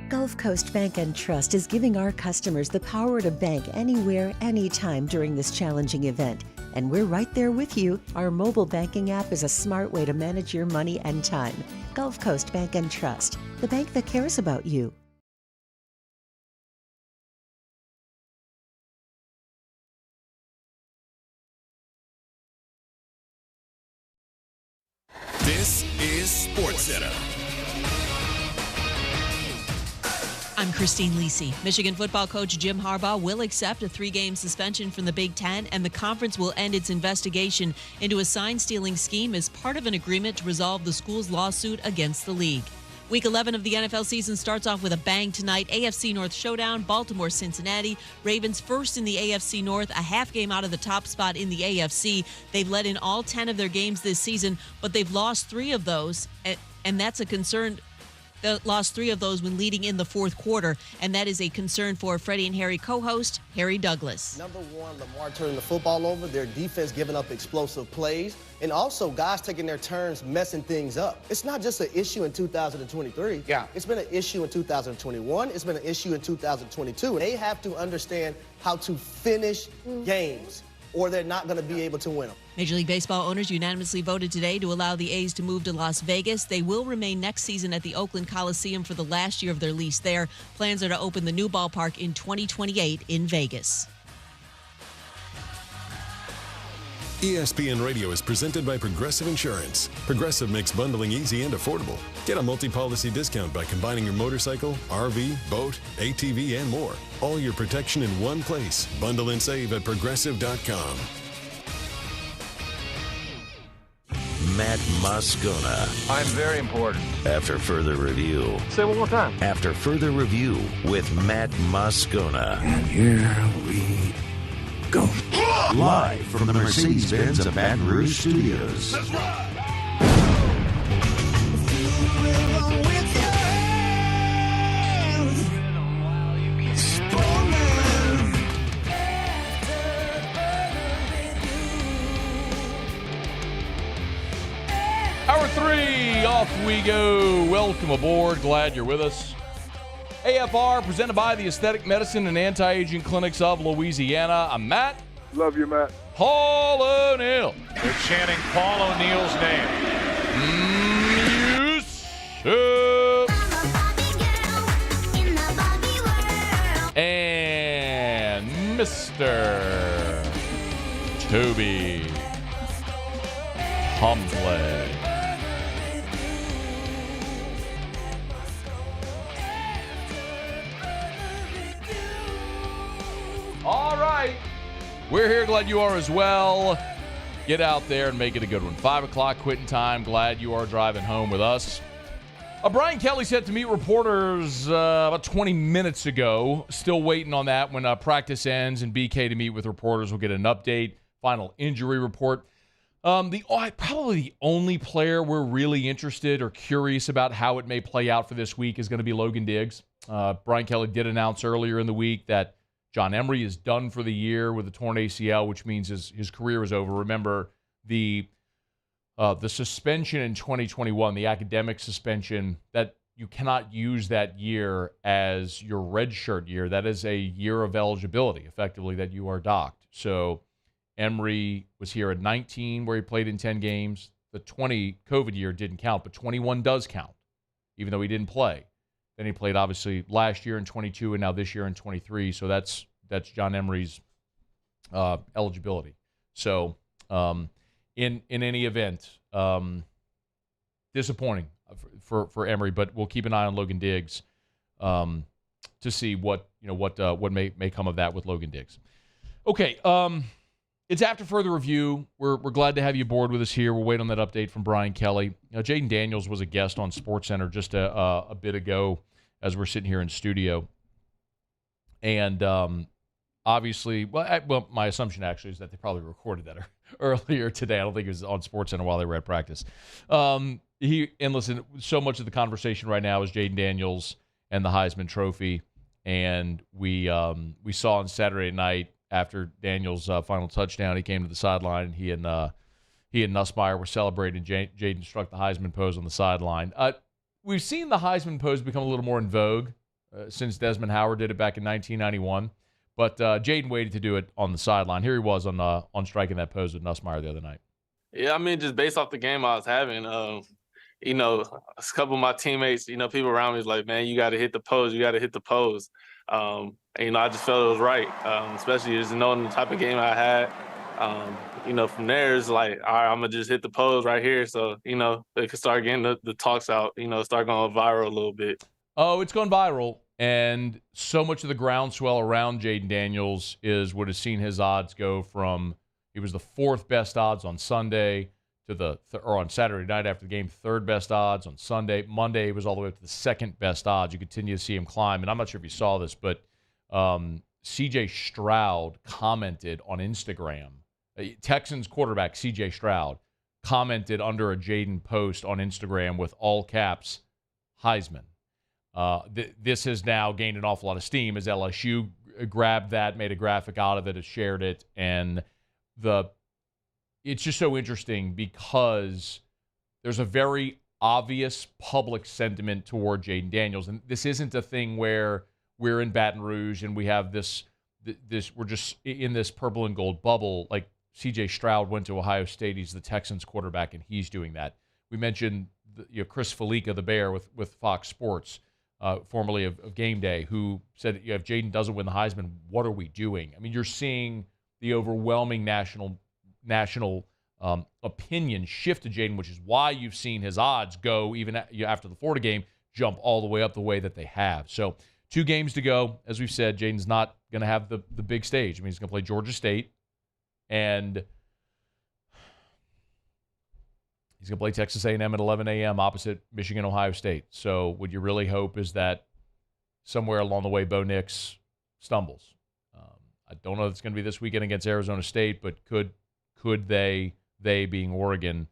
Gulf Coast Bank and Trust is giving our customers the power to bank anywhere, anytime during this challenging event. And we're right there with you. Our mobile banking app is a smart way to manage your money and time. Gulf Coast Bank and Trust, the bank that cares about you. This is SportsCenter. I'm Christine Lisi. Michigan football coach Jim Harbaugh will accept a 3-game suspension from the Big Ten, and the conference will end its investigation into a sign-stealing scheme as part of an agreement to resolve the school's lawsuit against the league. Week 11 of the NFL season starts off with a bang tonight. AFC North showdown, Baltimore-Cincinnati. Ravens first in the AFC North, a half game out of the top spot in the AFC. They've led in all 10 of their games this season, but they've lost 3 of those, and that's a concern. They lost 3 of those when leading in the fourth quarter, and that is a concern for Freddie and Harry co-host Harry Douglas. Number one, Lamar turning the football over, their defense giving up explosive plays, and also guys taking their turns messing things up. It's not just an issue in 2023. Yeah. It's been an issue in 2021. It's been an issue in 2022. And they have to understand how to finish games, or they're not going to be able to win them. Major League Baseball owners unanimously voted today to allow the A's to move to Las Vegas. They will remain next season at the Oakland Coliseum for the last year of their lease there. Plans are to open the new ballpark in 2028 in Vegas. ESPN Radio is presented by Progressive Insurance. Progressive makes bundling easy and affordable. Get a multi-policy discount by combining your motorcycle, RV, boat, ATV, and more. All your protection in one place. Bundle and save at Progressive.com. Matt Moscona. I'm very important. After further review. Say it one more time. After further review with Matt Moscona. And here we go. Live from the Mercedes-Benz of Baton Rouge Studios. That's right. Hour 3, off we go. Welcome aboard. Glad you're with us. AFR, presented by the Aesthetic Medicine and Anti-Aging Clinics of Louisiana. I'm Matt. Love you, Matt. Paul O'Neill. They're chanting Paul O'Neill's name. And Mr. Toby Humbley. All right. We're here. Glad you are as well. Get out there and make it a good one. 5 o'clock quitting time. Glad you are driving home with us. Brian Kelly set to meet reporters about 20 minutes ago. Still waiting on that. When practice ends and BK to meet with reporters, we'll get an update. Final injury report. Probably the only player we're really interested or curious about how it may play out for this week is going to be Logan Diggs. Brian Kelly did announce earlier in the week that John Emery is done for the year with a torn ACL, which means his career is over. Remember, the suspension in 2021, the academic suspension, that you cannot use that year as your redshirt year. That is a year of eligibility, effectively, that you are docked. So Emery was here at 19, where he played in 10 games. The 20 COVID year didn't count, but 21 does count, even though he didn't play. Then he played, obviously, last year in 22 and now this year in 23. So that's John Emery's eligibility. So in any event, disappointing for Emery, but we'll keep an eye on Logan Diggs to see what may come of that with Logan Diggs. Okay, It's after further review. We're glad to have you aboard with us here. We'll wait on that update from Brian Kelly. Jaden Daniels was a guest on SportsCenter just a bit ago as we're sitting here in studio. And obviously, my assumption actually is that they probably recorded that earlier today. I don't think it was on SportsCenter while they were at practice. And listen, so much of the conversation right now is Jaden Daniels and the Heisman Trophy. And we saw on Saturday night after Daniels' final touchdown, he came to the sideline. He and Nussmeier were celebrating. Jaden struck the Heisman pose on the sideline. We've seen the Heisman pose become a little more in vogue since Desmond Howard did it back in 1991. But Jaden waited to do it on the sideline. Here he was on striking that pose with Nussmeier the other night. Yeah, I mean, just based off the game I was having, a couple of my teammates, people around me was like, man, you got to hit the pose. You got to hit the pose. And, I just felt it was right, especially just knowing the type of game I had. From there, it's like, all right, I'm going to just hit the pose right here. So, they could start getting the talks out, start going viral a little bit. Oh, it's gone viral. And so much of the groundswell around Jaden Daniels is what has seen his odds go from, he was the fourth best odds on Sunday to or on Saturday night after the game, third best odds on Sunday. Monday, he was all the way up to the second best odds. You continue to see him climb. And I'm not sure if you saw this, but C.J. Stroud commented on Instagram. Texans quarterback C.J. Stroud commented under a Jaden post on Instagram with all caps, Heisman. This has now gained an awful lot of steam as LSU grabbed that, made a graphic out of it, has shared it, and it's just so interesting because there's a very obvious public sentiment toward Jaden Daniels, and this isn't a thing where we're in Baton Rouge and we have this we're just in this purple and gold bubble. Like C.J. Stroud went to Ohio State, he's the Texans quarterback, and he's doing that. We mentioned Chris Felica, the Bear with Fox Sports. Formerly of Game Day, who said, if Jaden doesn't win the Heisman, what are we doing? I mean, you're seeing the overwhelming national opinion shift to Jaden, which is why you've seen his odds go, even after the Florida game, jump all the way up the way that they have. So 2 games to go. As we've said, Jaden's not going to have the big stage. I mean, he's going to play Georgia State, and he's going to play Texas A&M at 11 a.m. opposite Michigan, Ohio State. So what you really hope is that somewhere along the way, Bo Nix stumbles. I don't know if it's going to be this weekend against Arizona State, but could they being Oregon,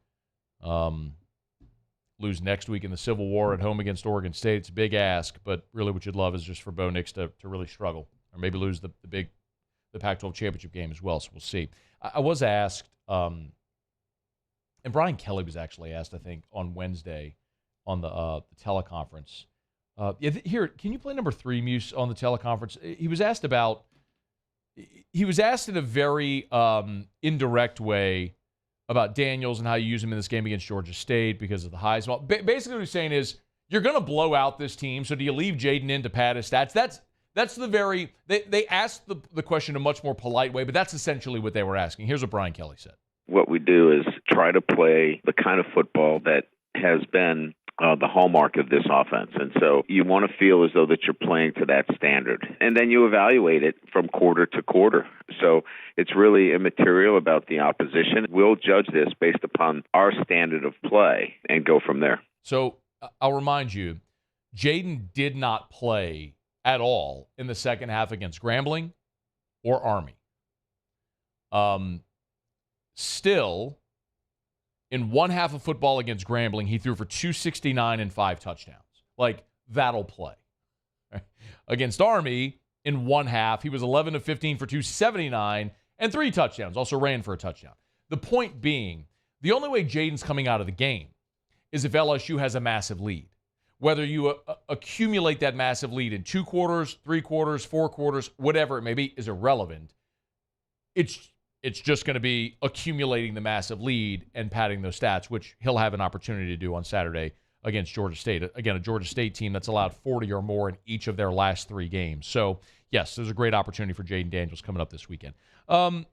lose next week in the Civil War at home against Oregon State? It's a big ask, but really what you'd love is just for Bo Nix to really struggle, or maybe lose the Pac-12 championship game as well. So we'll see. I was asked, and Brian Kelly was actually asked, I think, on Wednesday on the teleconference. Here, can you play number 3, Muse, on the teleconference? He was asked in a very indirect way about Daniels and how you use him in this game against Georgia State because of the highs. Well, basically what he's saying is, you're going to blow out this team, so do you leave Jaden in to pad his stats? That's the very – they asked the question in a much more polite way, but that's essentially what they were asking. Here's what Brian Kelly said. What we do is try to play the kind of football that has been the hallmark of this offense. And so you want to feel as though that you're playing to that standard. And then you evaluate it from quarter to quarter. So it's really immaterial about the opposition. We'll judge this based upon our standard of play and go from there. So I'll remind you, Jaden did not play at all in the second half against Grambling or Army. Still, in one half of football against Grambling, he threw for 269 and 5 touchdowns. Like, that'll play. Right? Against Army, in one half, he was 11 of 15 for 279 and 3 touchdowns. Also ran for a touchdown. The point being, the only way Jaden's coming out of the game is if LSU has a massive lead. Whether you accumulate that massive lead in 2 quarters, 3 quarters, 4 quarters, whatever it may be, is irrelevant. It's just going to be accumulating the massive lead and padding those stats, which he'll have an opportunity to do on Saturday against Georgia State. Again, a Georgia State team that's allowed 40 or more in each of their last 3 games. So, yes, there's a great opportunity for Jaden Daniels coming up this weekend. In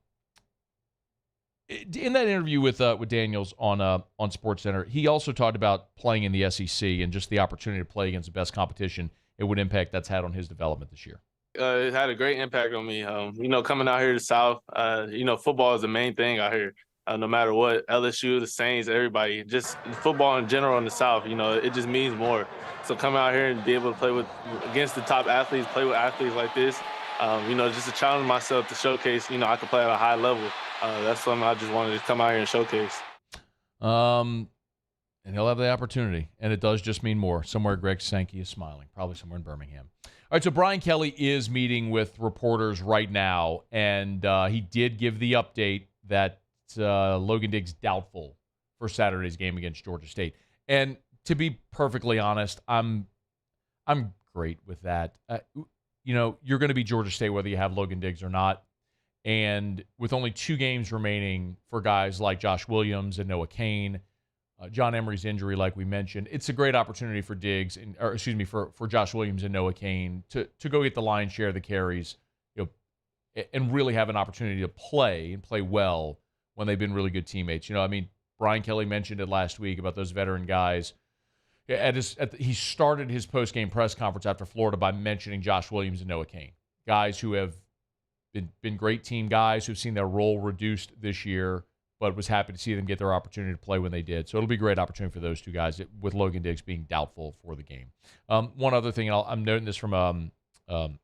that interview with Daniels on SportsCenter, he also talked about playing in the SEC and just the opportunity to play against the best competition and what impact that's had on his development this year. It had a great impact on me. Coming out here to the South, football is the main thing out here. No matter what, LSU, the Saints, everybody, just football in general in the South, it just means more. So come out here and be able to play against the top athletes, play with athletes like this, just to challenge myself to showcase, I can play at a high level. That's something I just wanted to come out here and showcase. And he'll have the opportunity, and it does just mean more. Somewhere Greg Sankey is smiling, probably somewhere in Birmingham. All right, so Brian Kelly is meeting with reporters right now, and he did give the update that Logan Diggs doubtful for Saturday's game against Georgia State. And to be perfectly honest, I'm great with that. You're going to be Georgia State whether you have Logan Diggs or not. And with only 2 games remaining for guys like Josh Williams and Noah Cain, John Emery's injury, like we mentioned, it's a great opportunity for for Josh Williams and Noah Cain to go get the lion's share of the carries, and really have an opportunity to play and play well when they've been really good teammates. Brian Kelly mentioned it last week about those veteran guys. He started his post-game press conference after Florida by mentioning Josh Williams and Noah Cain, guys who have been great team guys who've seen their role reduced this year, but was happy to see them get their opportunity to play when they did. So it'll be a great opportunity for those two guys, with Logan Diggs being doubtful for the game. One other thing, and I'm noting this from Jarrett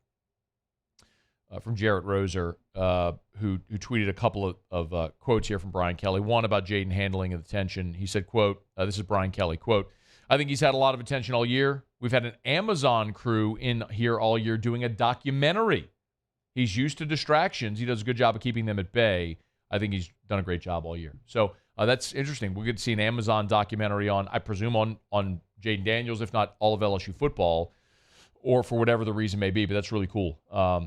Roser, who tweeted a couple of quotes here from Brian Kelly. One about Jayden handling of the tension. He said, quote, this is Brian Kelly, quote, "I think he's had a lot of attention all year. We've had an Amazon crew in here all year doing a documentary. He's used to distractions. He does a good job of keeping them at bay. I think he's done a great job all year." So that's interesting. We're going to see an Amazon documentary on, I presume, on Jaden Daniels, if not all of LSU football, or for whatever the reason may be. But that's really cool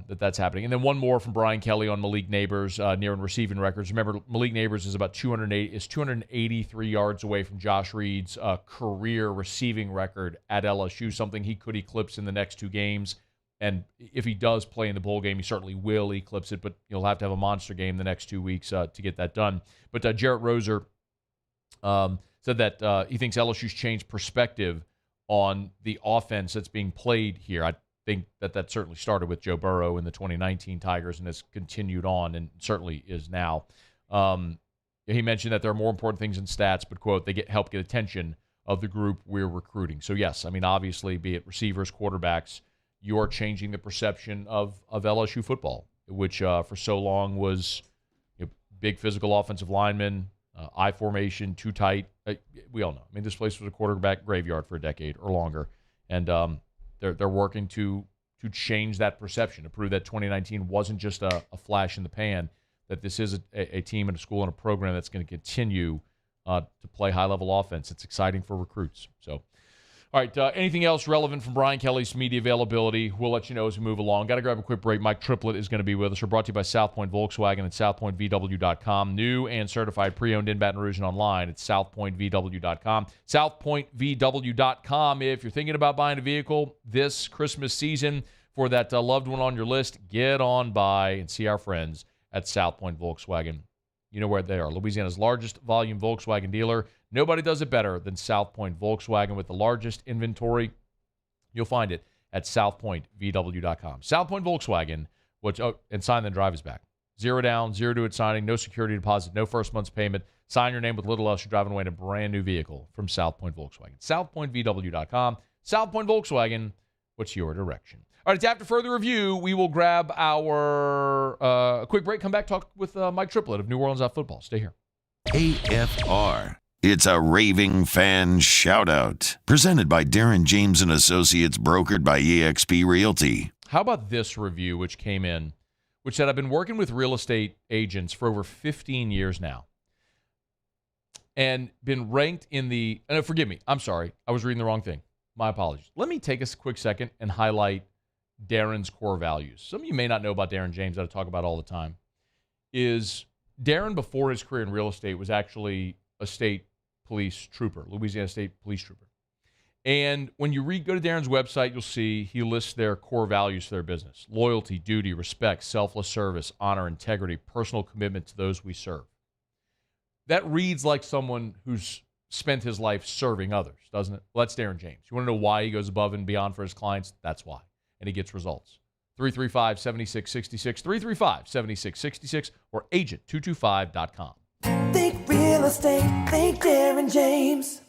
that's happening. And then one more from Brian Kelly on Malik Neighbors, near and receiving records. Remember, Malik Neighbors is about 283 yards away from Josh Reed's career receiving record at LSU, something he could eclipse in the next 2 games. And if he does play in the bowl game, he certainly will eclipse it, but he'll have to have a monster game the next 2 weeks to get that done. But Jarrett Roser said that he thinks LSU's changed perspective on the offense that's being played here. I think that certainly started with Joe Burrow in the 2019 Tigers and has continued on and certainly is now. He mentioned that there are more important things in stats, but, quote, they help get attention of the group we're recruiting. So, yes, obviously, be it receivers, quarterbacks, you're changing the perception of LSU football, which for so long was big physical offensive linemen, I formation, too tight. We all know. This place was a quarterback graveyard for a decade or longer, and they're working to change that perception, to prove that 2019 wasn't just a flash in the pan, that this is a team and a school and a program that's going to continue to play high-level offense. It's exciting for recruits. So, all right, anything else relevant from Brian Kelly's media availability, we'll let you know as we move along. Got to grab a quick break. Mike Triplett is going to be with us. We're brought to you by South Point Volkswagen and southpointvw.com. New and certified pre-owned in Baton Rouge and online at southpointvw.com. Southpointvw.com. If you're thinking about buying a vehicle this Christmas season for that loved one on your list, get on by and see our friends at South Point Volkswagen. You know where they are. Louisiana's largest volume Volkswagen dealer. Nobody does it better than South Point Volkswagen with the largest inventory. You'll find it at southpointvw.com. South Point Volkswagen, and sign then drive is back. 0 down, 0 to its signing, no security deposit, no first month's payment. Sign your name with little else. You're driving away in a brand new vehicle from South Point Volkswagen. Southpointvw.com. South Point Volkswagen, what's your direction? All right, it's after further review. We will grab our quick break, come back, talk with Mike Triplett of New Orleans Football. Stay here. AFR. It's a raving fan shout-out. Presented by Darin James & Associates, brokered by eXp Realty. How about this review, which came in, which said, I've been working with real estate agents for over 15 years now and been ranked in the, and forgive me, I'm sorry, I was reading the wrong thing. My apologies. Let me take a quick second and highlight Darin's core values. Some of you may not know about Darin James, that I talk about all the time, is Darin, before his career in real estate, was actually a state police trooper, Louisiana State Police Trooper. And when you go to Darin's website, you'll see he lists their core values for their business: loyalty, duty, respect, selfless service, honor, integrity, personal commitment to those we serve. That reads like someone who's spent his life serving others, doesn't it? Well, that's Darin James. You want to know why he goes above and beyond for his clients? That's why. And he gets results. 335-7666, 335-7666, or agent225.com. Think real estate, think Darin James.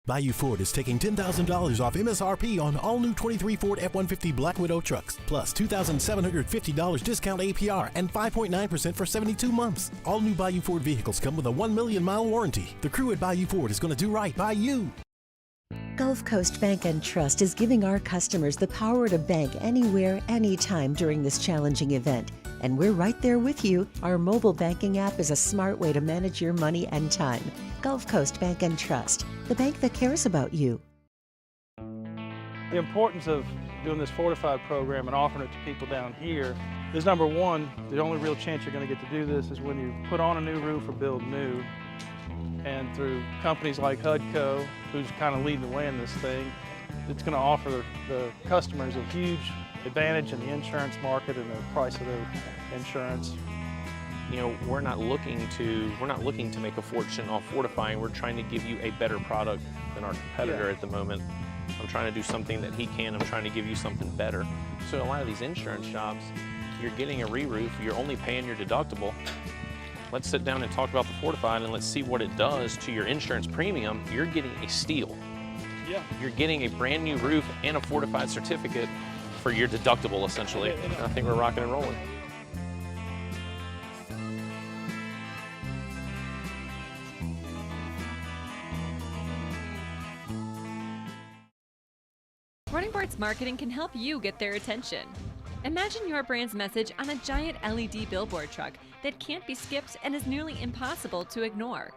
Bayou Ford is taking $10,000 off MSRP on all new 23 Ford F-150 Black Widow trucks, plus $2,750 discount APR and 5.9% for 72 months. All new Bayou Ford vehicles come with a 1 million mile warranty. The crew at Bayou Ford is going to do right by you. Gulf Coast Bank and Trust is giving our customers the power to bank anywhere, anytime during this challenging event. And we're right there with you. Our mobile banking app is a smart way to manage your money and time. Gulf Coast Bank and Trust, the bank that cares about you. The importance of doing this fortified program and offering it to people down here is, number one, the only real chance you're going to get to do this is when you put on a new roof or build new. And through companies like HUDCO, who's kind of leading the way in this thing, it's going to offer the customers a huge advantage in the insurance market and the price of their insurance. You know, we're not looking to make a fortune off fortifying. We're trying to give you a better product than our competitor at the moment. I'm trying to do something that he can. I'm trying to give you something better. So a lot of these insurance shops, you're getting a re-roof, you're only paying your deductible. Let's sit down and talk about the fortified and let's see what it does to your insurance premium. You're getting a steal. Yeah. You're getting a brand new roof and a fortified certificate for your deductible, essentially. And I think we're rocking and rolling. Running Boards Marketing can help you get their attention. Imagine your brand's message on a giant LED billboard truck that can't be skipped and is nearly impossible to ignore.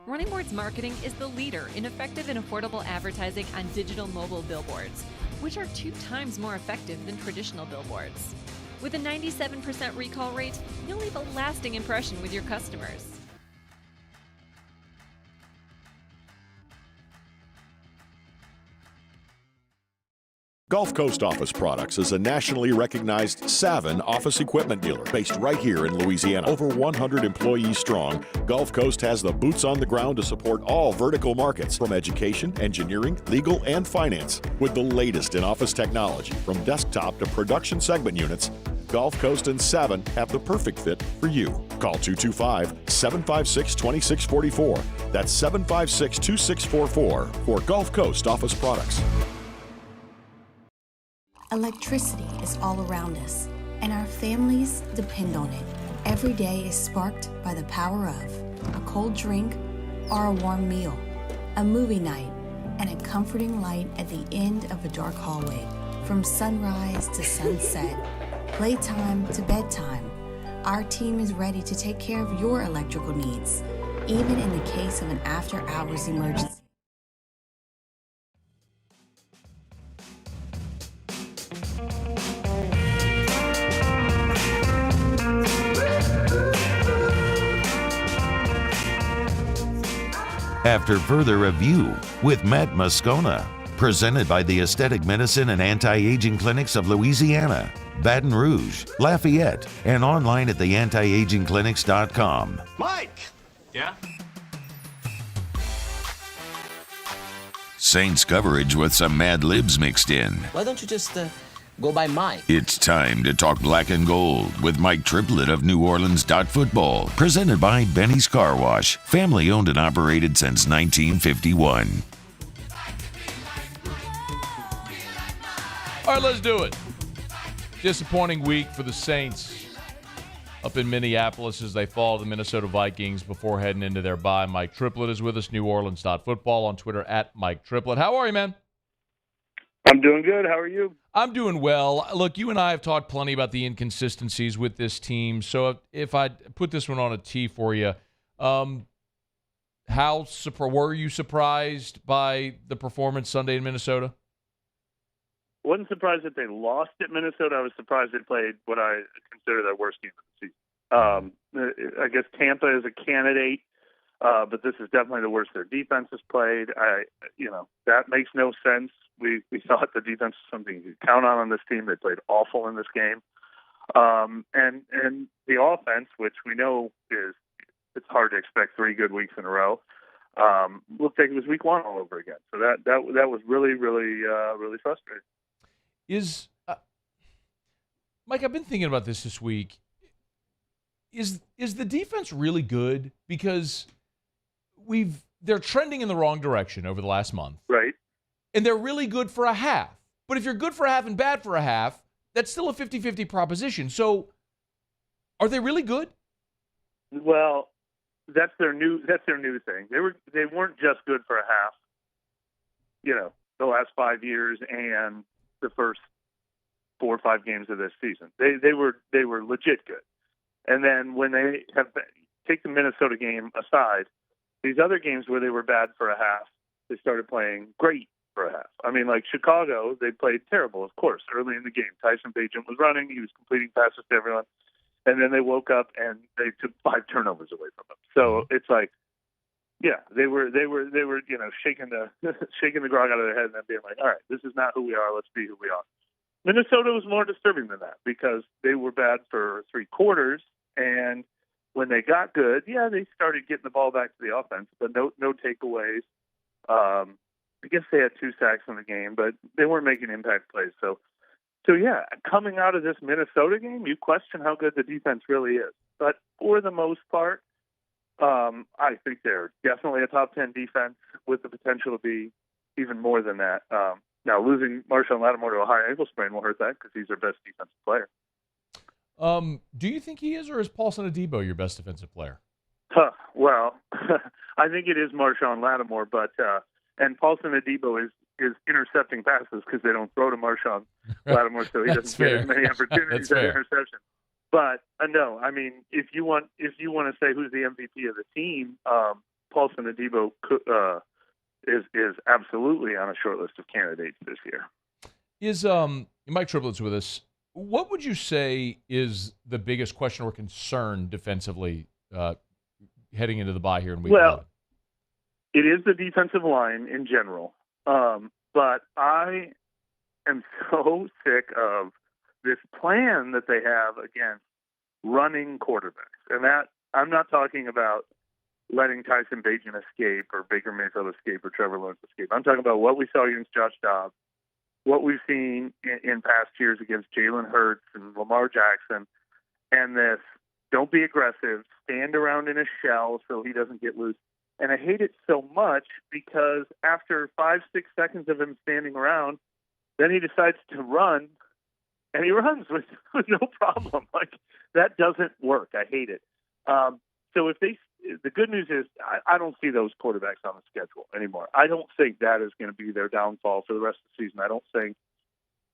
Running Boards Marketing is the leader in effective and affordable advertising on digital mobile billboards, which are 2 times more effective than traditional billboards. With a 97% recall rate, you'll leave a lasting impression with your customers. Gulf Coast Office Products is a nationally recognized Savin office equipment dealer based right here in Louisiana. Over 100 employees strong, Gulf Coast has the boots on the ground to support all vertical markets, from education, engineering, legal, and finance. With the latest in office technology, from desktop to production segment units, Gulf Coast and Savin have the perfect fit for you. Call 225-756-2644. That's 756-2644 for Gulf Coast Office Products. Electricity is all around us, and our families depend on it. Every day is sparked by the power of a cold drink or a warm meal, a movie night, and a comforting light at the end of a dark hallway. From sunrise to sunset, playtime to bedtime, our team is ready to take care of your electrical needs, even in the case of an after-hours emergency. After further review with Matt Moscona, presented by the Aesthetic Medicine and Anti-Aging Clinics of Louisiana, Baton Rouge, Lafayette, and online at theantiagingclinics.com. Mike! Yeah? Saints coverage with some Mad Libs mixed in. Why don't you just go by Mike? It's time to talk black and gold with Mike Triplett of New Orleans Football, presented by Benny's Car Wash, family owned and operated since 1951. All right, let's do it. Disappointing week for the Saints up in Minneapolis as they fall to the Minnesota Vikings before heading into their bye. Mike Triplett is with us, New Orleans Football, on Twitter at Mike Triplett. How are you, man? I'm doing good. How are you? I'm doing well. Look, you and I have talked plenty about the inconsistencies with this team. So if I put this one on a tee for you, were you surprised by the performance Sunday in Minnesota? Wasn't surprised that they lost at Minnesota. I was surprised they played what I consider their worst game of the season. I guess Tampa is a candidate, but this is definitely the worst their defense has played. That makes no sense. We thought the defense was something you could count on this team. They played awful in this game. And the offense, which we know it's hard to expect 3 good weeks in a row, looked like it was week 1 all over again. So that was really, really, really frustrating. Mike, I've been thinking about this week. Is the defense really good? Because they're trending in the wrong direction over the last month. Right. And they're really good for a half. But if you're good for a half and bad for a half, that's still a 50-50 proposition. So are they really good? Well, that's their new thing. They weren't just good for a half, the last 5 years and the first 4 or 5 games of this season. They were legit good. And then when they take the Minnesota game aside, these other games where they were bad for a half, they started playing great for a half. I mean, like Chicago, they played terrible, of course, early in the game. Tyson Bagent was running. He was completing passes to everyone. And then they woke up and they took 5 turnovers away from them. So it's like, yeah, they were shaking the grog out of their head and then being like, all right, this is not who we are. Let's be who we are. Minnesota was more disturbing than that because they were bad for 3 quarters. And when they got good, yeah, they started getting the ball back to the offense, but no takeaways. I guess they had 2 sacks in the game, but they weren't making impact plays. So yeah, coming out of this Minnesota game, you question how good the defense really is. But for the most part, I think they're definitely a top 10 defense with the potential to be even more than that. Now, losing Marshawn Lattimore to a high ankle sprain will hurt that because he's their best defensive player. Do you think he is, or is Paulson Adebo your best defensive player? Well, I think it is Marshawn Lattimore, but and Paulson Adebo is intercepting passes because they don't throw to Marshawn Lattimore, so he doesn't get as many opportunities at interception. But no, I mean, if you want to say who's the MVP of the team, Paulson Adebo is absolutely on a short list of candidates this year. Is Mike Triplett's with us? What would you say is the biggest question or concern defensively heading into the bye here in week 11? It is the defensive line in general. But I am so sick of this plan that they have against running quarterbacks. And that I'm not talking about letting Tyson Bagent escape or Baker Mayfield escape or Trevor Lawrence escape. I'm talking about what we saw against Josh Dobbs, what we've seen in past years against Jalen Hurts and Lamar Jackson, and this don't be aggressive, stand around in a shell so he doesn't get loose. And I hate it so much because after 5-6 seconds of him standing around, then he decides to run, and he runs with no problem. Like, that doesn't work. I hate it. So the good news is I don't see those quarterbacks on the schedule anymore. I don't think that is going to be their downfall for the rest of the season. I don't think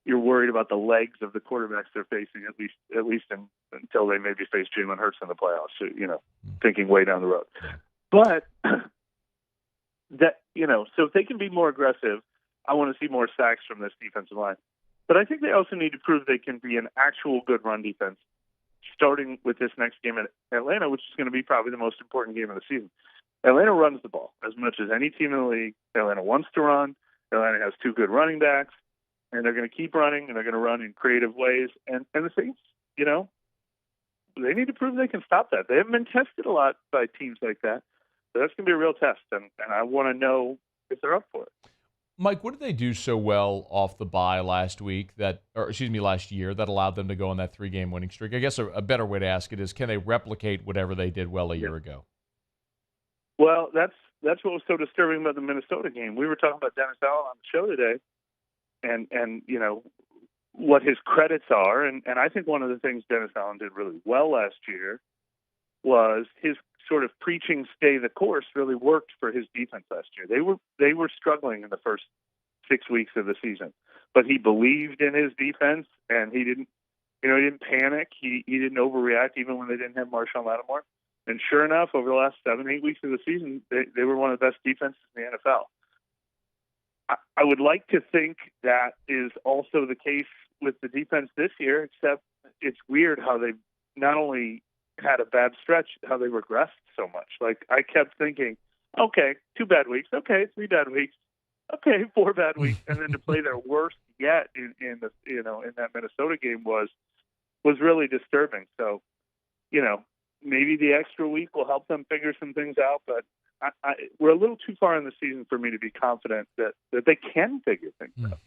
you're worried about the legs of the quarterbacks they're facing, at least until they maybe face Jalen Hurts in the playoffs. So, thinking way down the road. But so if they can be more aggressive, I want to see more sacks from this defensive line. But I think they also need to prove they can be an actual good run defense, starting with this next game at Atlanta, which is going to be probably the most important game of the season. Atlanta runs the ball as much as any team in the league. Atlanta wants to run. Atlanta has 2 good running backs, and they're going to keep running, and they're going to run in creative ways. And the Saints, they need to prove they can stop that. They haven't been tested a lot by teams like that. So that's going to be a real test, and I want to know if they're up for it. Mike, what did they do so well off the bye last year that allowed them to go on that 3-game winning streak? I guess a better way to ask it is, can they replicate whatever they did well a year ago? Well, that's what was so disturbing about the Minnesota game. We were talking about Dennis Allen on the show today, and what his credits are, and I think one of the things Dennis Allen did really well last year was his sort of preaching stay the course really worked for his defense last year. They were struggling in the first 6 weeks of the season, but he believed in his defense, and he didn't panic. He didn't overreact even when they didn't have Marshawn Lattimore. And sure enough, over the last 7-8 weeks of the season, they were one of the best defenses in the NFL. I would like to think that is also the case with the defense this year, except it's weird how they not only had a bad stretch, how they regressed so much. Like, I kept thinking, okay, 2 bad weeks, okay, 3 bad weeks, okay, 4 bad weeks, and then to play their worst yet in that Minnesota game was really disturbing. So, maybe the extra week will help them figure some things out, but we're a little too far in the season for me to be confident that they can figure things out.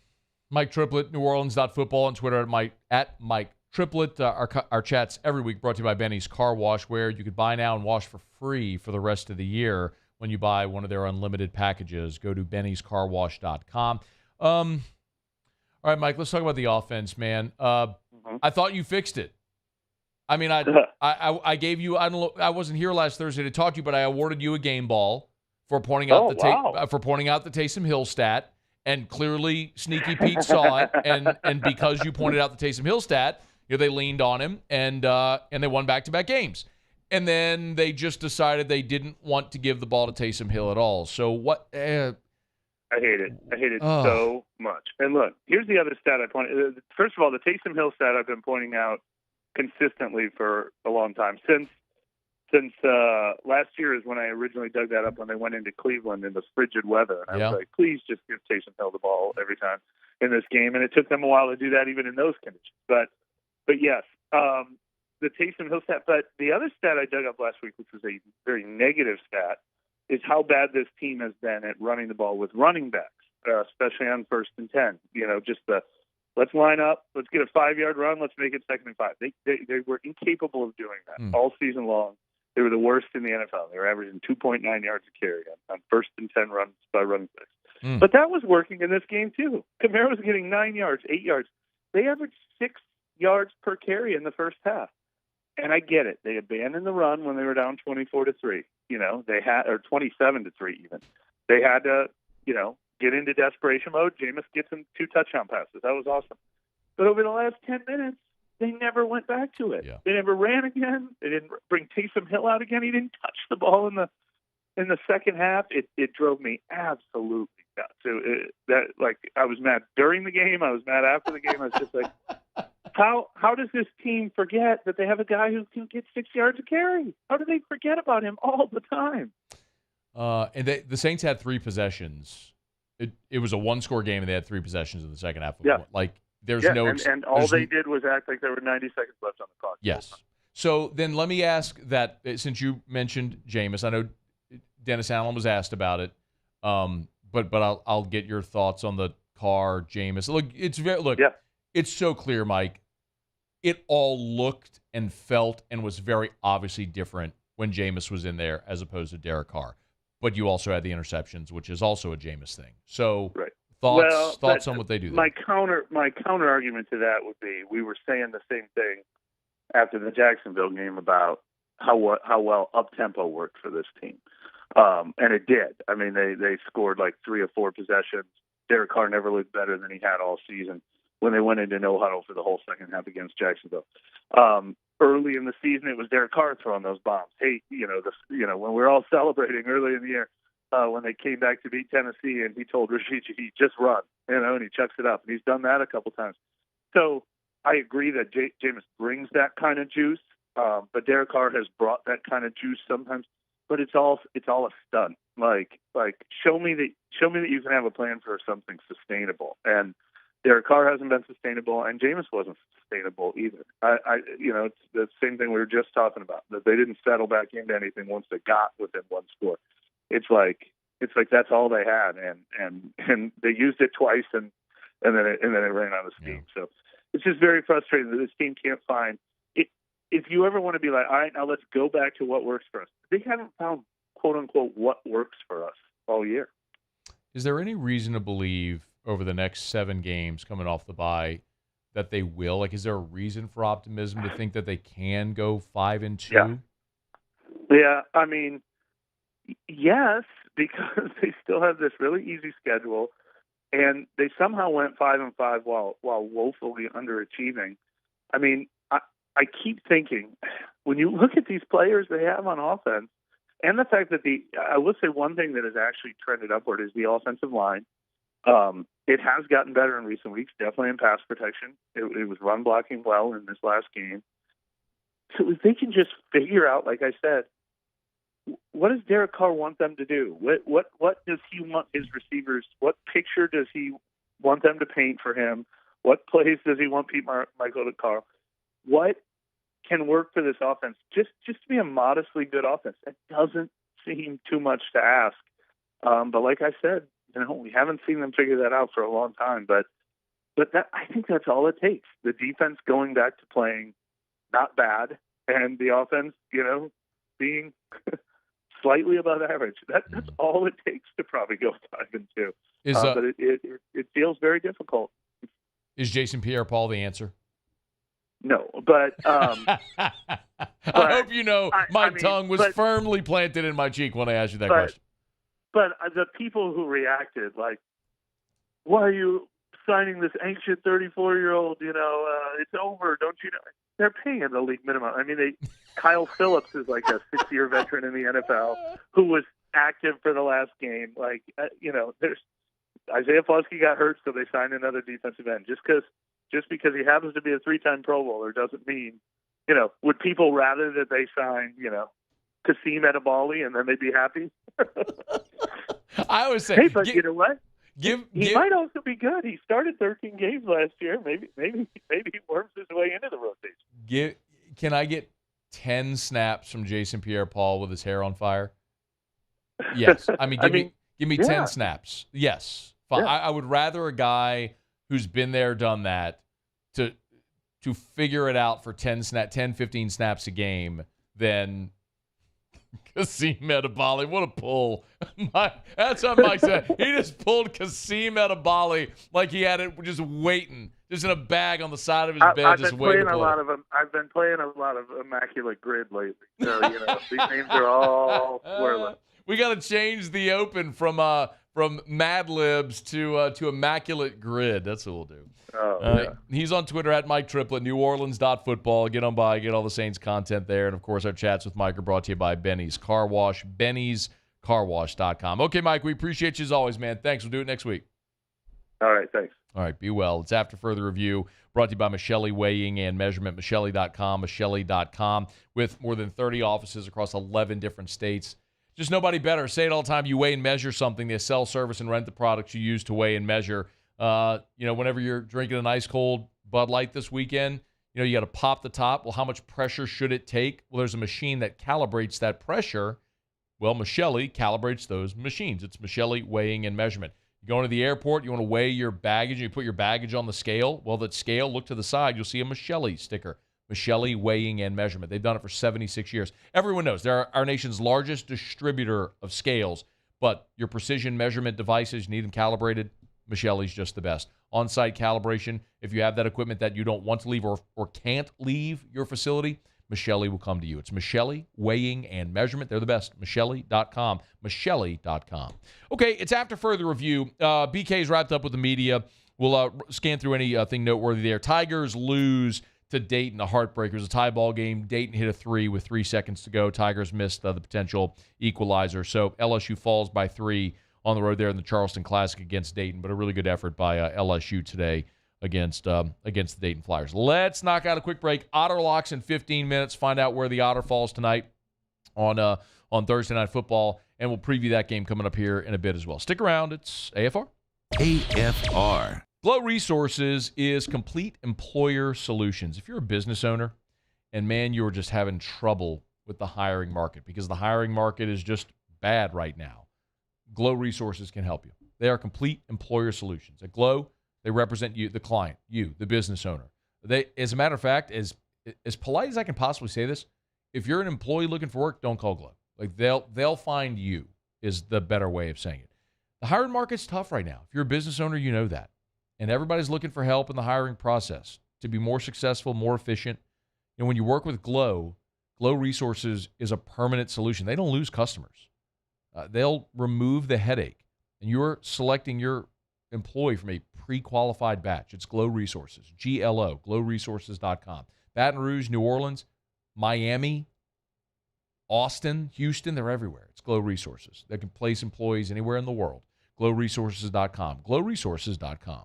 Mike Triplett, NewOrleans.football on Twitter at Mike Triplett, our chats every week brought to you by Benny's Car Wash, where you could buy now and wash for free for the rest of the year when you buy one of their unlimited packages. Go to bennyscarwash.com. All right, Mike, let's talk about the offense, man. I thought you fixed it. I mean, I gave you, I wasn't here last Thursday to talk to you, but I awarded you a game ball for pointing out for pointing out the Taysom Hill stat, and clearly Sneaky Pete saw it, and because you pointed out the Taysom Hill stat, they leaned on him, and they won back-to-back games. And then they just decided they didn't want to give the ball to Taysom Hill at all. So what? I hate it. I hate it so much. And look, here's the other stat I pointed. First of all, the Taysom Hill stat I've been pointing out consistently for a long time. Since last year is when I originally dug that up when they went into Cleveland in the frigid weather. And I was like, please just give Taysom Hill the ball every time in this game. And it took them a while to do that even in those conditions. But yes, the Taysom Hill stat. But the other stat I dug up last week, which was a very negative stat, is how bad this team has been at running the ball with running backs, especially on 1st and 10. Just let's line up, let's get a 5-yard run, let's make it 2nd and 5. They were incapable of doing that all season long. They were the worst in the NFL. They were averaging 2.9 yards a carry on 1st and 10 runs by running backs. But that was working in this game too. Kamara was getting 9 yards, 8 yards. They averaged 6 yards per carry in the first half. And I get it. They abandoned the run when they were down 24-3. They had, or 27-3 even. They had to, get into desperation mode. Jameis gets him 2 touchdown passes. That was awesome. But over the last 10 minutes, they never went back to it. Yeah. They never ran again. They didn't bring Taysom Hill out again. He didn't touch the ball in the second half. It drove me absolutely nuts. I was mad during the game. I was mad after the game. I was just like, how does this team forget that they have a guy who can get 6 yards a carry? How do they forget about him all the time? And the Saints had 3 possessions. It was a 1-score game, and they had 3 possessions in the second half. Yeah. And all they did was act like there were 90 seconds left on the clock. Yes. So then let me ask that, since you mentioned Jameis, I know Dennis Allen was asked about it, but I'll get your thoughts on the Carr Jameis. It's so clear, Mike. It all looked and felt and was very obviously different when Jameis was in there as opposed to Derek Carr. But you also had the interceptions, which is also a Jameis thing. So thoughts on what they do there? My counter argument to that would be, we were saying the same thing after the Jacksonville game about how well up-tempo worked for this team. And it did. I mean, they scored like 3 or 4 possessions. Derek Carr never looked better than he had all season when they went into no huddle for the whole second half against Jacksonville. Early in the season, it was Derek Carr throwing those bombs. Hey, when we're all celebrating early in the year, when they came back to beat Tennessee, and he told Rashid, just run, and he chucks it up, and he's done that a couple times. So I agree that Jameis brings that kind of juice, but Derek Carr has brought that kind of juice sometimes. But it's all a stunt. Like show me that you can have a plan for something sustainable. And Derek Carr hasn't been sustainable, and Jameis wasn't sustainable either. It's the same thing we were just talking about, that they didn't settle back into anything once they got within 1 score. It's like that's all they had, and they used it twice, and then it ran out of steam. Yeah. So it's just very frustrating that this team can't find it. If you ever want to be like, all right, now let's go back to what works for us. They haven't found, quote unquote, what works for us all year. Is there any reason to believe over the next 7 games coming off the bye that they will? Is there a reason for optimism to think that they can go 5-2? Yeah. I mean, yes, because they still have this really easy schedule, and they somehow went 5-5 while woefully underachieving. I mean, I keep thinking, when you look at these players they have on offense, and the fact that I will say one thing that has actually trended upward is the offensive line. It has gotten better in recent weeks, definitely in pass protection. It was run blocking well in this last game. So if they can just figure out, like I said, what does Derek Carr want them to do? What does he want his receivers? What picture does he want them to paint for him? What plays does he want Michael to call? What can work for this offense? Just to be a modestly good offense. That doesn't seem too much to ask. But like I said, we haven't seen them figure that out for a long time. But But I think that's all it takes. The defense going back to playing not bad, and the offense, being slightly above average. That's all it takes to probably go 5-2. But it feels very difficult. Is Jason Pierre-Paul the answer? No, but I hope you know my tongue was firmly planted in my cheek when I asked you that question. But the people who reacted, like, why are you signing this ancient 34-year-old? It's over. Don't you know? They're paying the league minimum. I mean, Kyle Phillips is like a 6-year veteran in the NFL who was active for the last game. Like, there's Isaiah Foskey got hurt, so they signed another defensive end. Just because he happens to be a 3-time Pro Bowler doesn't mean, would people rather that they sign, Kasim Edebali and then they'd be happy? I always say, hey, but you know what? He might also be good. He started 13 games last year. Maybe he worms his way into the rotation. Can I get 10 snaps from Jason Pierre-Paul with his hair on fire? Yes. Give me 10 snaps. Yes. Fine. Yeah. I would rather a guy who's been there, done that, to figure it out for 10, 15 snaps a game than Kasim Edebali. What a pull. That's what Mike said. He just pulled Kasim Edebali like he had it just waiting, just in a bag on the side of his bed, I've just been waiting playing to play. I've been playing a lot of Immaculate Grid lately. So, these names are all swirling. We got to change the open from Mad Libs to Immaculate Grid. That's what we'll do. He's on Twitter at Mike Triplett, NewOrleans.football. Get on by, get all the Saints content there. And, of course, our chats with Mike are brought to you by Benny's Car Wash, Benny'sCarWash.com. Okay, Mike, we appreciate you as always, man. Thanks. We'll do it next week. All right, thanks. All right, be well. It's After Further Review, brought to you by Michelli Weighing and Measurement, Michelli.com, with more than 30 offices across 11 different states. Just nobody better. Say it all the time. You weigh and measure something. They sell, service, and rent the products you use to weigh and measure. Whenever you're drinking an ice cold Bud Light this weekend, you got to pop the top. Well, how much pressure should it take? Well, there's a machine that calibrates that pressure. Well, Michelli calibrates those machines. It's Michelli Weighing and Measurement. You go into the airport, you want to weigh your baggage, you put your baggage on the scale. Well, that scale, look to the side, you'll see a Michelli sticker. Michelli Weighing and Measurement. They've done it for 76 years. Everyone knows they're our nation's largest distributor of scales, but your precision measurement devices, you need them calibrated, Michelli's just the best. On-site calibration, if you have that equipment that you don't want to leave or can't leave your facility, Michelli will come to you. It's Michelli Weighing and Measurement. They're the best. Michelli.com. Michelli.com. Okay, it's After Further Review. BK's wrapped up with the media. We'll scan through anything noteworthy there. Tigers lose to Dayton, a heartbreaker. It was a tie ball game. Dayton hit a 3 with 3 seconds to go. Tigers missed the potential equalizer. So LSU falls by 3 on the road there in the Charleston Classic against Dayton, but a really good effort by LSU today against the Dayton Flyers. Let's knock out a quick break. Otter Locks in 15 minutes. Find out where the Otter falls tonight on Thursday Night Football, and we'll preview that game coming up here in a bit as well. Stick around. It's AFR. AFR. Glow Resources is complete employer solutions. If you're a business owner and, man, you're just having trouble with the hiring market because the hiring market is just bad right now, Glow Resources can help you. They are complete employer solutions. At Glow, they represent you, the client, you, the business owner. They, as a matter of fact, as polite as I can possibly say this, if you're an employee looking for work, don't call Glow. Like they'll find you is the better way of saying it. The hiring market's tough right now. If you're a business owner, you know that. And everybody's looking for help in the hiring process to be more successful, more efficient. And when you work with Glow Resources is a permanent solution. They don't lose customers. They'll remove the headache. And you're selecting your employee from a pre-qualified batch. It's Glow Resources, GLO, glowresources.com. Baton Rouge, New Orleans, Miami, Austin, Houston, they're everywhere. It's Glow Resources. They can place employees anywhere in the world. glowresources.com, glowresources.com.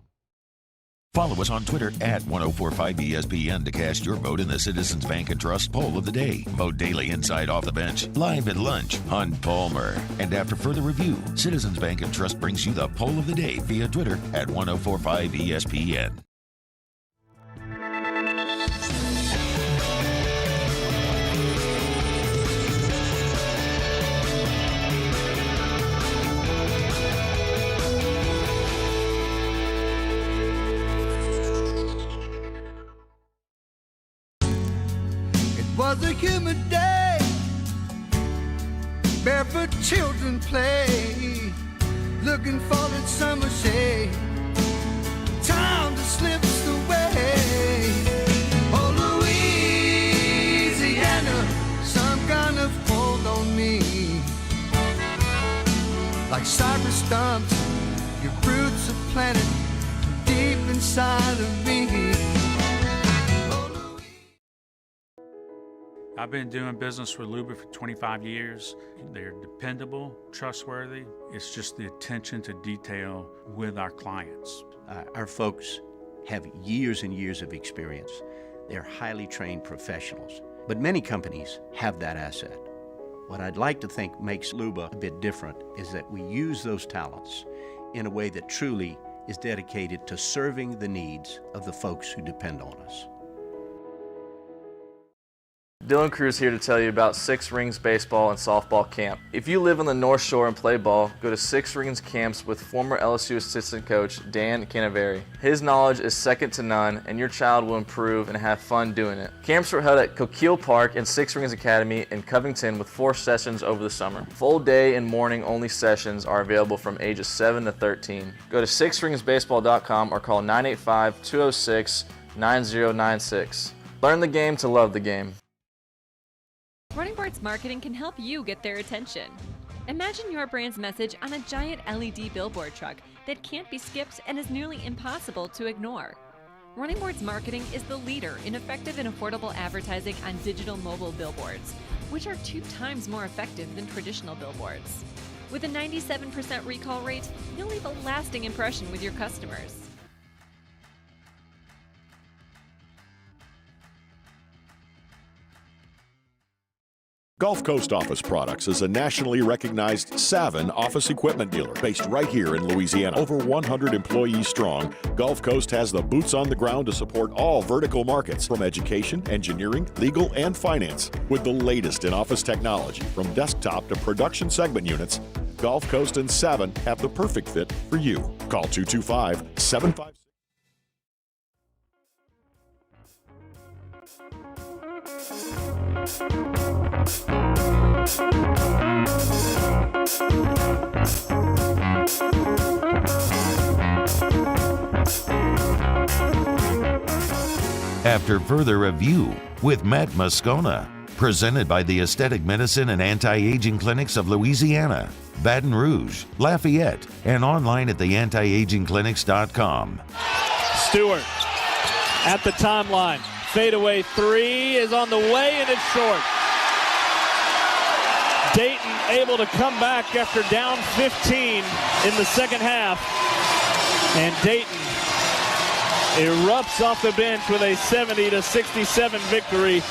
Follow us on Twitter at 1045ESPN to cast your vote in the Citizens Bank and Trust Poll of the Day. Vote daily inside Off the Bench, live at lunch on Palmer. And after further review, Citizens Bank and Trust brings you the Poll of the Day via Twitter at 1045ESPN. was a humid day. Barefoot children play, looking for that summer shade. Time just slips away. Oh, Louisiana, some kind of hold on me. Like cypress stumps, your roots are planted deep inside of me. I've been doing business with Luba for 25 years. They're dependable, trustworthy. It's just the attention to detail with our clients. Our folks have years and years of experience. They're highly trained professionals, but many companies have that asset. What I'd like to think makes Luba a bit different is that we use those talents in a way that truly is dedicated to serving the needs of the folks who depend on us. Dylan Cruz here to tell you about Six Rings Baseball and Softball Camp. If you live on the North Shore and play ball, go to Six Rings Camps with former LSU assistant coach Dan Canaveri. His knowledge is second to none, and your child will improve and have fun doing it. Camps were held at Coquille Park and Six Rings Academy in Covington with 4 sessions over the summer. Full day and morning only sessions are available from ages 7 to 13. Go to sixringsbaseball.com or call 985-206-9096. Learn the game to love the game. Running Boards Marketing can help you get their attention. Imagine your brand's message on a giant LED billboard truck that can't be skipped and is nearly impossible to ignore. Running Boards Marketing is the leader in effective and affordable advertising on digital mobile billboards, which are 2 times more effective than traditional billboards. With a 97% recall rate, you'll leave a lasting impression with your customers. Gulf Coast Office Products is a nationally recognized Savin office equipment dealer based right here in Louisiana. Over 100 employees strong, Gulf Coast has the boots on the ground to support all vertical markets from education, engineering, legal, and finance. With the latest in office technology from desktop to production segment units, Gulf Coast and Savin have the perfect fit for you. Call 225-756. After further review with Matt Moscona, presented by the Aesthetic Medicine and Anti-Aging Clinics of Louisiana, Baton Rouge, Lafayette, and online at theantiagingclinics.com. Stewart at the timeline. Fadeaway 3 is on the way, and it's short. Dayton able to come back after down 15 in the second half. And Dayton erupts off the bench with a 70-67 victory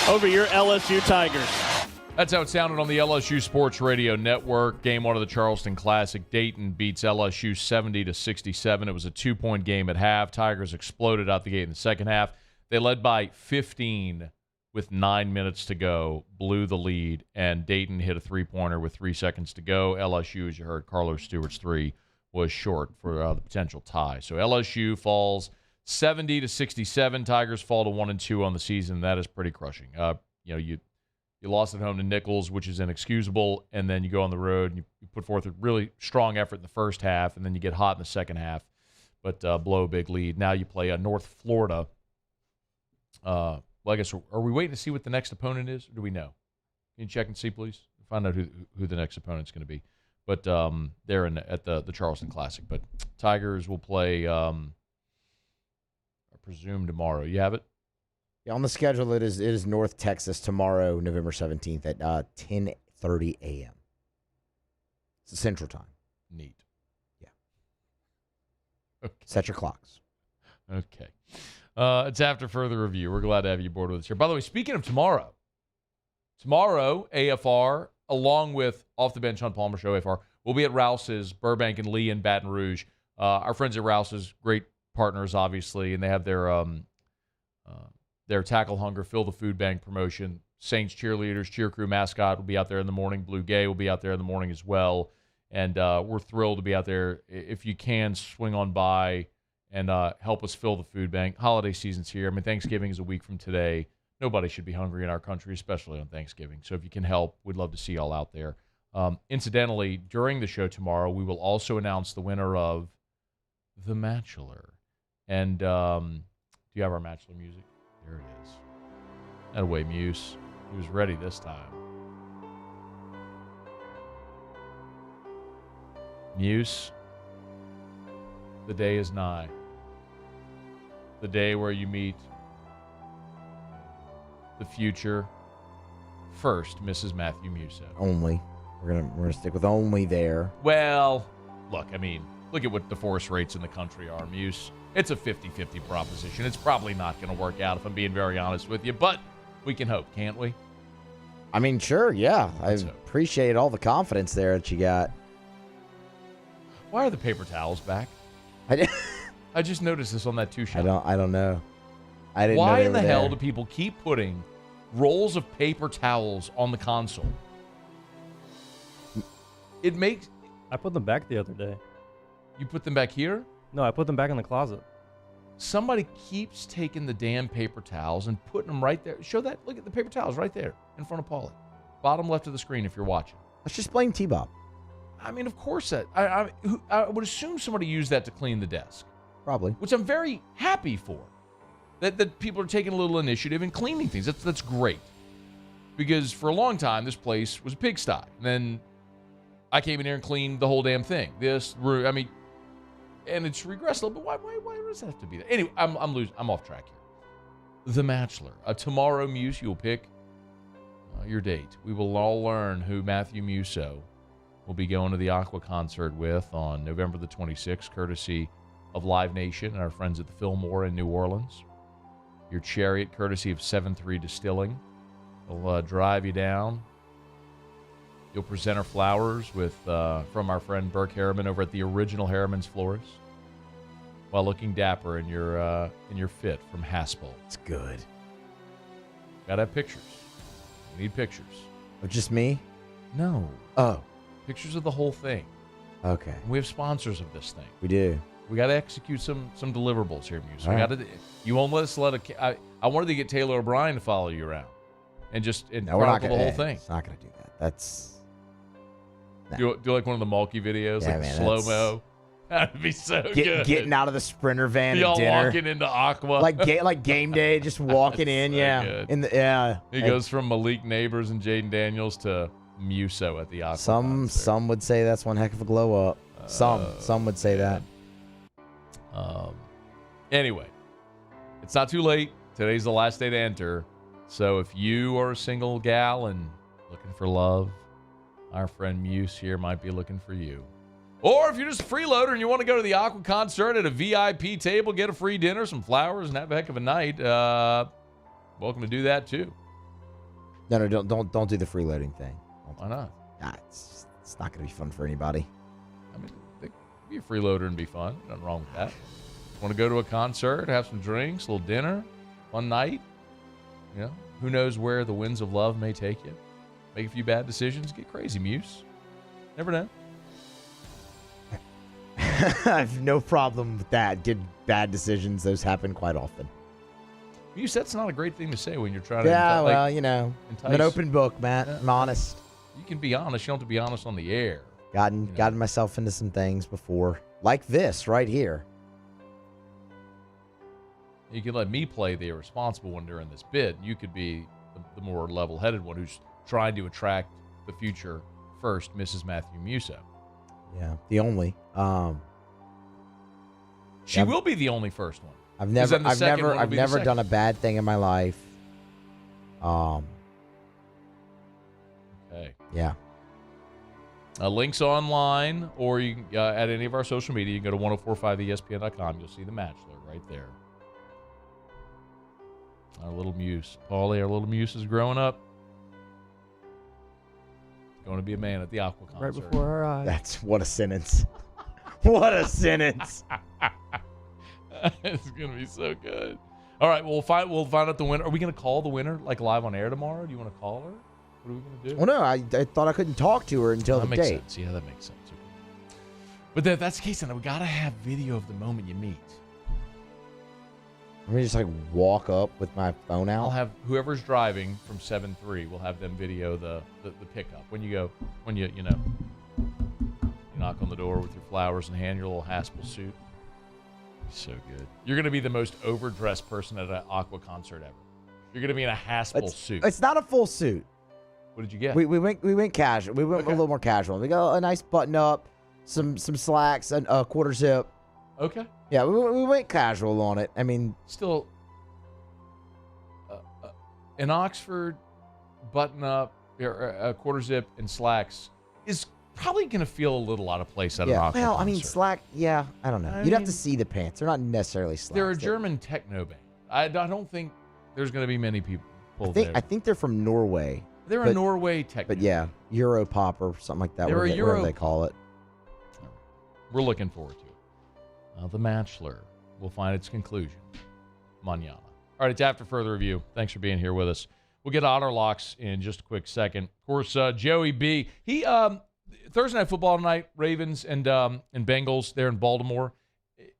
over your LSU Tigers. That's how it sounded on the LSU Sports Radio Network. Game 1 of the Charleston Classic. Dayton beats LSU 70-67. It was a 2-point game at half. Tigers exploded out the gate in the second half. They led by 15 with 9 minutes to go, blew the lead, and Dayton hit a 3-pointer with 3 seconds to go. LSU, as you heard, Carlos Stewart's 3 was short for the potential tie. So LSU falls 70-67. Tigers fall to 1-2 on the season. That is pretty crushing. You lost at home to Nichols, which is inexcusable, and then you go on the road and you put forth a really strong effort in the first half, and then you get hot in the second half, but blow a big lead. Now you play North Florida. Well, I guess, are we waiting to see what the next opponent is, or do we know? Can you check and see, please? Find out who the next opponent's going to be. But they're at the Charleston Classic. But Tigers will play, I presume, tomorrow. You have it? Yeah, on the schedule, it is North Texas tomorrow, November 17th at 10:30 a.m. It's Central Time. Neat. Yeah. Okay. Set your clocks. Okay. It's after further review. We're glad to have you aboard with us here. By the way, speaking of tomorrow, AFR, along with Off the Bench on Palmer Show, AFR, will be at Rouse's, Burbank and Lee in Baton Rouge. Our friends at Rouse's, great partners, obviously, and they have their Tackle Hunger, Fill the Food Bank promotion. Saints cheerleaders, cheer crew mascot will be out there in the morning. Blue Gay will be out there in the morning as well. And we're thrilled to be out there. If you can, swing on by and help us fill the food bank. Holiday season's here. I mean, Thanksgiving is a week from today. Nobody should be hungry in our country, especially on Thanksgiving. So if you can help, we'd love to see y'all out there. Incidentally, during the show tomorrow, we will also announce the winner of The Matchler. And do you have our Matchler music? There it is. That way, Muse. He was ready this time. Muse, the day is nigh. The day where you meet the future first Mrs. Matthew Musso. Only. We're gonna stick with only there. Well, look, I mean, look at what divorce rates in the country are, Muse. It's a 50-50 proposition. It's probably not going to work out, if I'm being very honest with you, but we can hope, can't we? I mean, sure, yeah. I appreciate all the confidence there that you got. Why are the paper towels back? I just noticed this on that two-shot. I don't know. I didn't know Why they in the were hell there. do people keep putting rolls of paper towels on the console? It makes... I put them back the other day. You put them back here? No, I put them back in the closet. Somebody keeps taking the damn paper towels and putting them right there. Show that. Look at the paper towels right there in front of Paulie. Bottom left of the screen if you're watching. Let's just blame T-Bob. I mean, of course that. I would assume somebody used that to clean the desk. Probably. Which I'm very happy for. That people are taking a little initiative and cleaning things. That's great. Because for a long time, this place was a pigsty. And then I came in here and cleaned the whole damn thing. And it's regressed a little bit. Why does that have to be that? Anyway, I'm off track here. The Matchler. Tomorrow, Muse, you'll pick your date. We will all learn who Matthew Musso will be going to the Aqua concert with on November the 26th, courtesy of Live Nation and our friends at the Fillmore in New Orleans. Your chariot, courtesy of 7-3 Distilling, will drive you down. You'll present our flowers with from our friend Burke Harriman over at the original Harriman's Florist, while looking dapper in your fit from Haspel. It's good. Gotta have pictures. We need pictures. Of just me? No. Oh. Pictures of the whole thing. Okay. We have sponsors of this thing. We do. We got to execute some deliverables here, Muse. All right. You won't let us I wanted to get Taylor O'Brien to follow you around and No, we're not chronicle gonna, the whole thing. It's not going to do that. That's... Do like one of the Mulkey videos, Yeah, like man, slow-mo. That'd be so good. Getting out of the Sprinter van Y'all at dinner. walking into Aqua. like game day, just walking in, so yeah. good. He goes from Malik Neighbors and Jaden Daniels to Musso at the Aqua. Some would say that's one heck of a glow up. Some would say that. Anyway, it's not too late. Today's the last day to enter. So if you are a single gal and looking for love, our friend Muse here might be looking for you. Or if you're just a freeloader and you want to go to the Aqua concert at a VIP table, get a free dinner, some flowers, and have a heck of a night, welcome to do that too. No, don't do the freeloading thing. Why not? It's not going to be fun for anybody. I mean, be a freeloader and be fun. Nothing wrong with that. Want to go to a concert, have some drinks, a little dinner, fun night? You know, who knows where the winds of love may take you? Make a few bad decisions, get crazy, Muse. Never know. I have no problem with that. Did bad decisions. Those happen quite often. Muse, that's not a great thing to say when you're trying to I'm an open book, Matt. Yeah. I'm honest. You can be honest. You don't have to be honest on the air. Gotten myself into some things before. Like this right here. You can let me play the irresponsible one during this bit. You could be the more level-headed one who's trying to attract the future first Mrs. Matthew Musso. Yeah, the only. She will be the only first one. I've never done a bad thing in my life. Okay. Yeah. Links online, or you can, at any of our social media. You can go to 1045ESPN.com. You'll see the Matchler right there. Our little Muse. Paulie, our little Muse is growing up. Going to be a man at the Aqua concert. Right before our eyes. That's what a sentence. What a sentence. It's going to be so good. All right, we'll find out the winner. Are we going to call the winner like live on air tomorrow? Do you want to call her? What are we going to do? Well, no, I thought I couldn't talk to her until that the makes date. Sense. Yeah, that makes sense. Okay. But if that's the case, then we got to have video of the moment you meet. Let me just like walk up with my phone out. I'll have whoever's driving from 7-3. We'll have them video the pickup when you knock on the door with your flowers in hand, your little Haspel suit. So good. You're going to be the most overdressed person at an Aqua concert ever. You're going to be in a Haspel suit. It's not a full suit. What did you get? We went casual. We went a little more casual. We got a nice button up, some slacks, and a quarter zip. Okay. Yeah, we went casual on it. I mean, still, an Oxford button up, a quarter zip, and slacks is probably going to feel a little out of place at an Oxford well, concert. I mean, slack. Yeah, I don't know. You'd have to see the pants. They're not necessarily slacks. They're a German techno band. I don't think there's going to be many people there. I think they're from Norway. They're a Norway techno. But yeah, Euro pop or something like that. They're Whatever they call it. We're looking forward to it. The Matchler will find its conclusion mañana. All right, it's after further review. Thanks for being here with us. We'll get Otter Locks in just a quick second. Of course, Joey B. He Thursday Night Football tonight, Ravens and Bengals there in Baltimore,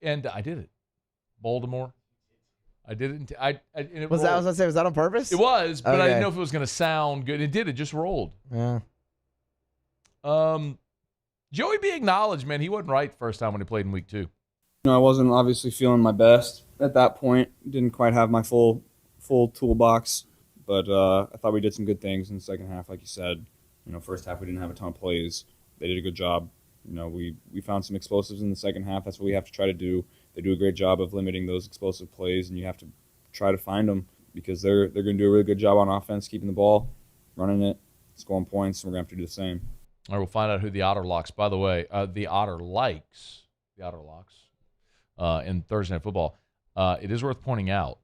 and I did it. Baltimore. I did it. Was that on purpose? It was, but okay. I didn't know if it was going to sound good. It did. It just rolled. Yeah. Joey B. acknowledged, man, he wasn't right the first time when he played in week 2. I wasn't obviously feeling my best at that point. Didn't quite have my full toolbox, but I thought we did some good things in the second half, like you said. First half we didn't have a ton of plays. They did a good job. We found some explosives in the second half. That's what we have to try to do. They do a great job of limiting those explosive plays, and you have to try to find them because they're going to do a really good job on offense, keeping the ball, running it, scoring points, and we're going to have to do the same. All right, we'll find out who the Otter Locks. By the way, the Otter Locks, in Thursday Night Football. It is worth pointing out,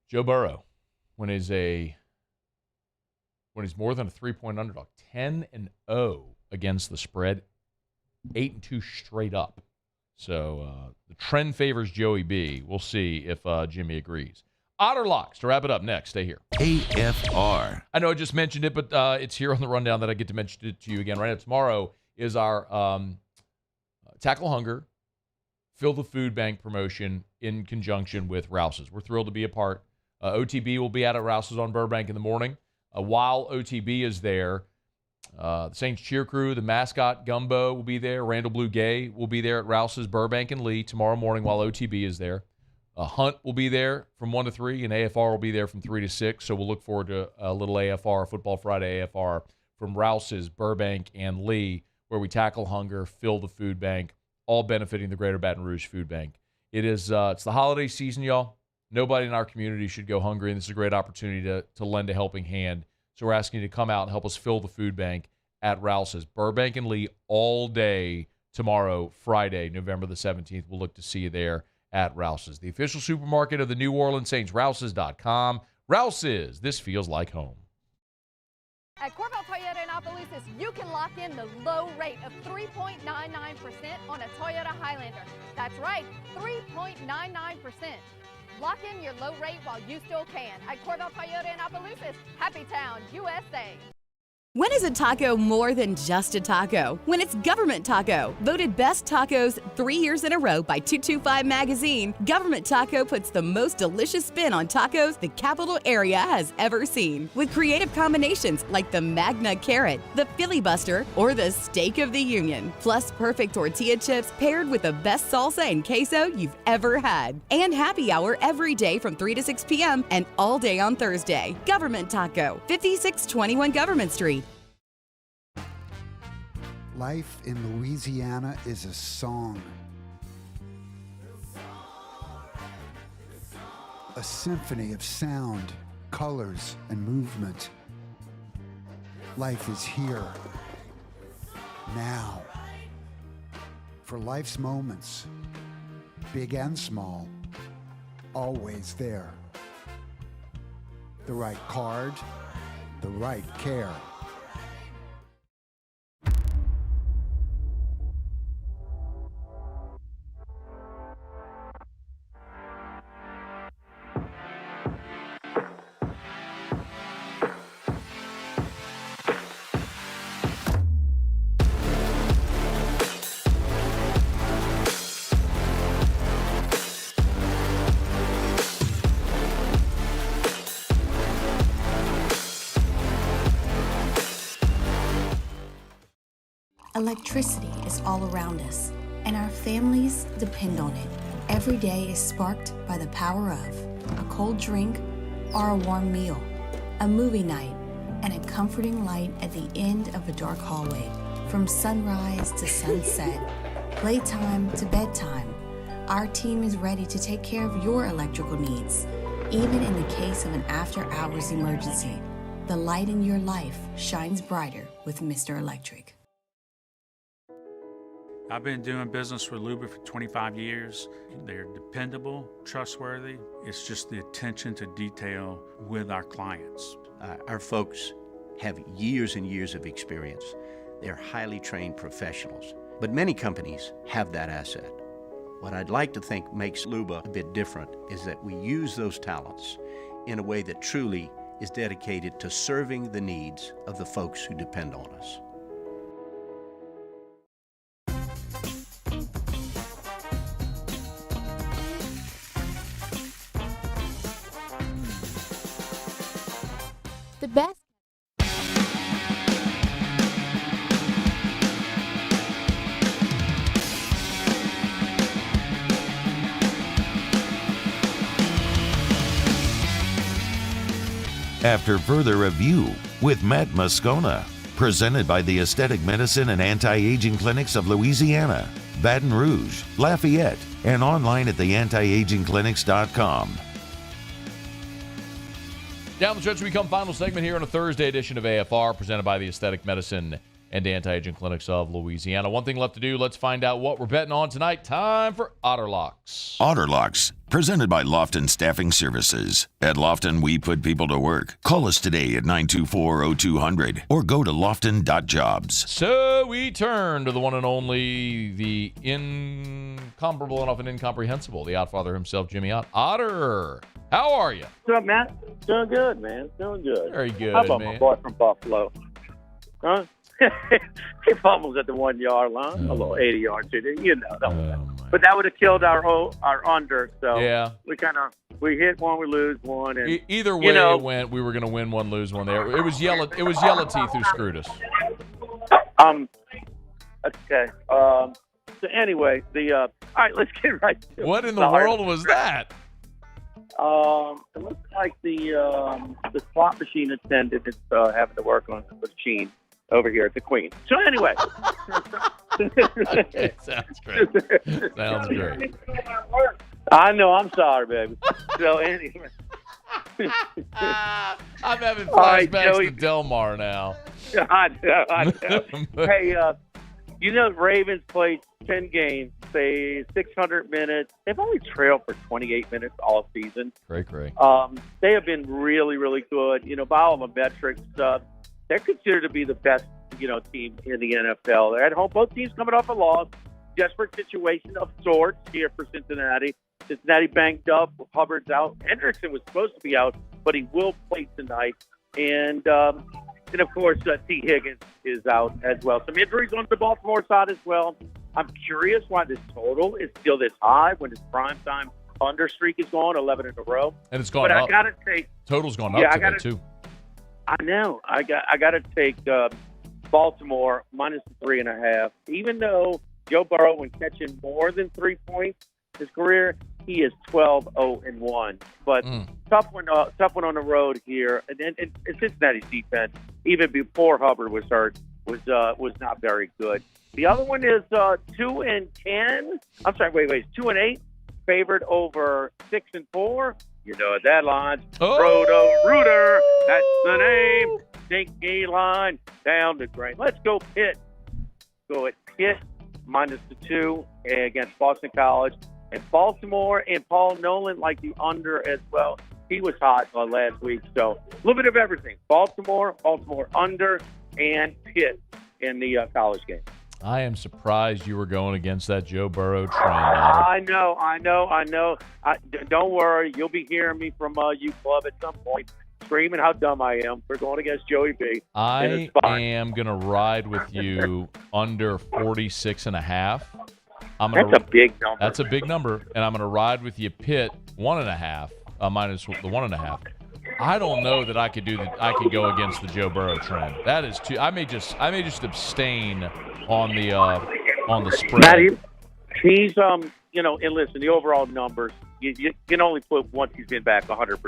Joe Burrow, when he's more than a 3-point underdog, 10-0 against the spread, 8-2 straight up. So the trend favors Joey B. We'll see if Jimmy agrees. Otter Locks, to wrap it up next. Stay here. AFR. I know I just mentioned it, but it's here on the rundown that I get to mention it to you again. Right now, tomorrow is our Tackle Hunger, Fill the Food Bank promotion in conjunction with Rouse's. We're thrilled to be a part. OTB will be out at Rouse's on Burbank in the morning. While OTB is there, the Saints cheer crew, the mascot Gumbo will be there. Randall Blue Gay will be there at Rouse's, Burbank and Lee tomorrow morning while OTB is there. Hunt will be there from 1 to 3, and AFR will be there from 3 to 6. So we'll look forward to a little AFR, Football Friday AFR from Rouse's, Burbank, and Lee, where we tackle hunger, fill the food bank, all benefiting the Greater Baton Rouge Food Bank. It's the holiday season, y'all. Nobody in our community should go hungry, and this is a great opportunity to lend a helping hand. So we're asking you to come out and help us fill the food bank at Rouse's, Burbank and Lee, all day tomorrow, Friday, November the 17th. We'll look to see you there at Rouse's, the official supermarket of the New Orleans Saints. Rouse's.com. Rouse's, this feels like home. At Corval Toyota in Opelousas, you can lock in the low rate of 3.99% on a Toyota Highlander. That's right, 3.99%. Lock in your low rate while you still can. At Corval Toyota in Opelousas, Happy Town, USA. When is a taco more than just a taco? When it's Government Taco. Voted best tacos 3 years in a row by 225 Magazine, Government Taco puts the most delicious spin on tacos the capital area has ever seen. With creative combinations like the Magna Carrot, the Filibuster, or the Steak of the Union. Plus perfect tortilla chips paired with the best salsa and queso you've ever had. And happy hour every day from 3 to 6 p.m. and all day on Thursday. Government Taco, 5621 Government Street. Life in Louisiana is a song. A symphony of sound, colors, and movement. Life is here, now. For life's moments, big and small, always there. The right card, the right care. Electricity is all around us, and our families depend on it. Every day is sparked by the power of a cold drink or a warm meal, a movie night, and a comforting light at the end of a dark hallway. From sunrise to sunset, playtime to bedtime, our team is ready to take care of your electrical needs. Even in the case of an after-hours emergency, the light in your life shines brighter with Mr. Electric. I've been doing business with Luba for 25 years. They're dependable, trustworthy. It's just the attention to detail with our clients. Our folks have years and years of experience. They're highly trained professionals, but many companies have that asset. What I'd like to think makes Luba a bit different is that we use those talents in a way that truly is dedicated to serving the needs of the folks who depend on us. The best. After further review with Matt Moscona, presented by the Aesthetic Medicine and Anti-Aging Clinics of Louisiana, Baton Rouge, Lafayette, and online at theantiagingclinics.com. Down the stretch, we come final segment here on a Thursday edition of AFR, presented by the Aesthetic Medicine and Anti-Aging Clinics of Louisiana. One thing left to do. Let's find out what we're betting on tonight. Time for Otter Locks. Otter Locks, presented by Lofton Staffing Services. At Lofton, we put people to work. Call us today at 924-0200 or go to lofton.jobs. So we turn to the one and only, the incomparable and often incomprehensible, the Outfather himself, Jimmy Ott. Otter, how are you? What's up, Matt? Doing good, man. Doing good. Very good, How about man. my boy from Buffalo? Huh? He fumbles at the 1 yard line, a little 80 yards, you know. But that would have killed our under. So yeah, we hit one, we lose one, and either way it went, we were going to win one, lose one. There, it was yellow teeth who screwed us. Okay. So anyway, all right, let's get right to it. What in the world was that? It looks like the slot machine attendant is having to work on the machine over here at the Queen. So anyway. Okay, sounds great. Sounds great. I know. I'm sorry, baby. So anyway. I'm having flashbacks to Delmar now. I know. Hey, Ravens played 10 games, say 600 minutes. They've only trailed for 28 minutes all season. Great. They have been really, really good. By all the metrics, they're considered to be the best, team in the NFL. They're at home. Both teams coming off a loss. Desperate situation of sorts here for Cincinnati. Cincinnati banged up. Hubbard's out. Hendrickson was supposed to be out, but he will play tonight. And of course, Tietgen is out as well. Some injuries on the Baltimore side as well. I'm curious why this total is still this high when his primetime under streak is gone, 11 in a row. And it's gone up. But I got to take total's gone up today too. I know. I got to take Baltimore minus 3.5. Even though Joe Burrow, when catching more than 3 points his career, he is 12-0-1. But tough one on the road here. And Cincinnati's defense, even before Hubbard was hurt, was not very good. The other one is 2-10. I'm sorry, wait, 2-8, favored over 6-4. You know that line. Roto-Rooter. That's the name. Dinky line down the drain. Let's go Pitt. Go at Pitt minus the 2 against Boston College. And Baltimore and Paul Nolan like the under as well. He was hot last week. So a little bit of everything. Baltimore under, and Pitt in the college game. I am surprised you were going against that Joe Burrow trend. I know. Don't worry. You'll be hearing me from U Club at some point screaming how dumb I am for going against Joey B. I am going to ride with you under 46.5. That's a big number. That's a big number. And I'm going to ride with you Pitt 1.5, minus the 1.5. I don't know that I could do that. I could go against the Joe Burrow trend. That is too. I may just abstain on the spread. Matt, he's and listen, the overall numbers, you can only put once he's been back 100%.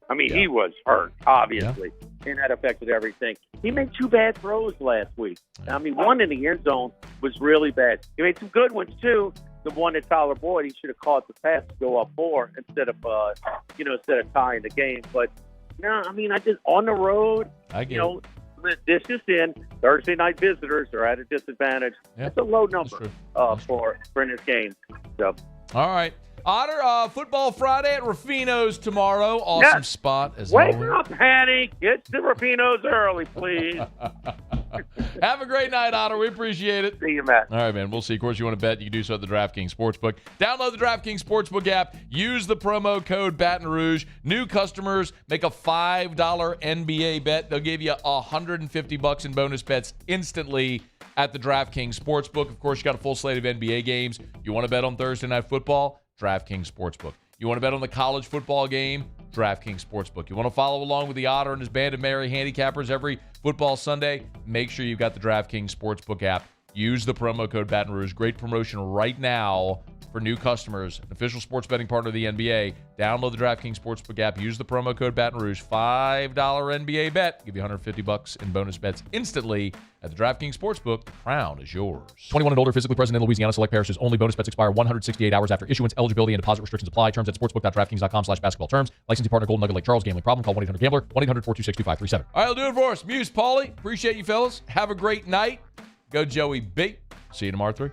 I mean, he was hurt, obviously, and that affected everything. He made 2 bad throws last week. I mean, one in the end zone was really bad. He made some good ones, too. The one at Tyler Boyd, he should have caught the pass to go up 4 instead of tying the game. But, no, I mean, I just, on the road, this is in Thursday night visitors are at a disadvantage. That's a low number for this game. So. All right. Otter, Football Friday at Ruffino's tomorrow. Awesome spot as always. Wake up, Hattie. Get to Ruffino's early, please. Have a great night, Otter. We appreciate it. See you, Matt. All right, man. We'll see. Of course, you want to bet, you can do so at the DraftKings Sportsbook. Download the DraftKings Sportsbook app. Use the promo code Baton Rouge. New customers make a $5 NBA bet. They'll give you $150 in bonus bets instantly at the DraftKings Sportsbook. Of course, you got a full slate of NBA games. You want to bet on Thursday Night Football? DraftKings Sportsbook. You want to bet on the college football game? DraftKings Sportsbook. You want to follow along with the Otter and his band of merry handicappers every football Sunday? Make sure you've got the DraftKings Sportsbook app. Use the promo code Baton Rouge. Great promotion right now for new customers. An official sports betting partner of the NBA. Download the DraftKings Sportsbook app. Use the promo code Baton Rouge. $5 NBA bet. Give you $150 in bonus bets instantly at the DraftKings Sportsbook. The crown is yours. 21 and older, physically present in Louisiana. Select parishes only. Bonus bets expire 168 hours after issuance. Eligibility and deposit restrictions apply. Terms at sportsbook.draftkings.com/basketball terms. Licensing partner Golden Nugget Lake Charles. Gambling problem? Call 1-800-GAMBLER. 1-800-426-2537. All right, I'll do it for us. Muse, Paulie. Appreciate you, fellas. Have a great night. Go Joey B. See you tomorrow, 3.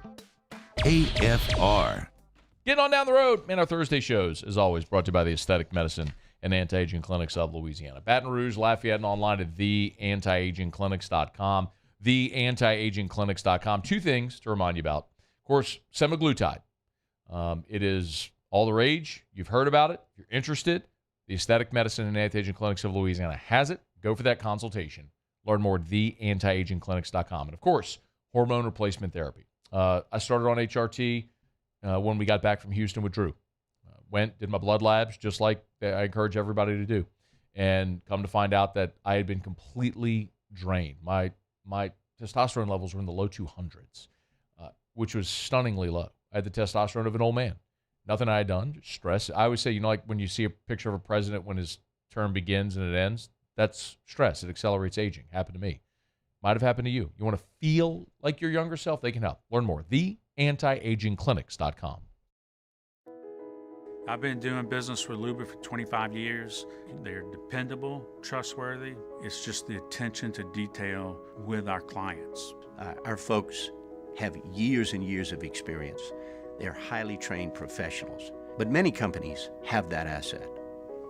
AFR. Getting on down the road. Man, our Thursday shows, as always, brought to you by the Aesthetic Medicine and Anti-Aging Clinics of Louisiana. Baton Rouge, Lafayette, and online at theantiagingclinics.com. Theantiagingclinics.com. 2 things to remind you about. Of course, semaglutide. It is all the rage. You've heard about it. If you're interested, the Aesthetic Medicine and Anti-Aging Clinics of Louisiana has it. Go for that consultation. Learn more at theantiagingclinics.com. And, of course, hormone replacement therapy. I started on HRT when we got back from Houston with Drew. Went, did my blood labs, just like I encourage everybody to do. And come to find out that I had been completely drained. My testosterone levels were in the low 200s, which was stunningly low. I had the testosterone of an old man. Nothing I had done, just stress. I always say, like when you see a picture of a president when his term begins and it ends, that's stress. It accelerates aging. Happened to me. Might have happened to you. You want to feel like your younger self? They can help. Learn more. TheAntiAgingClinics.com. I've been doing business with Luba for 25 years. They're dependable, trustworthy. It's just the attention to detail with our clients. Our folks have years and years of experience. They're highly trained professionals. But many companies have that asset.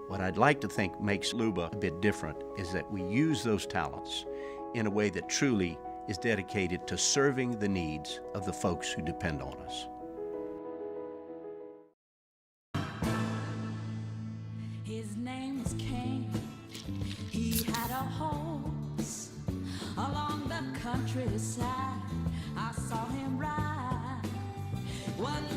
What I'd like to think makes Luba a bit different is that we use those talents in a way that truly is dedicated to serving the needs of the folks who depend on us. His name was Cain. He had a horse along the countryside. I saw him ride. One day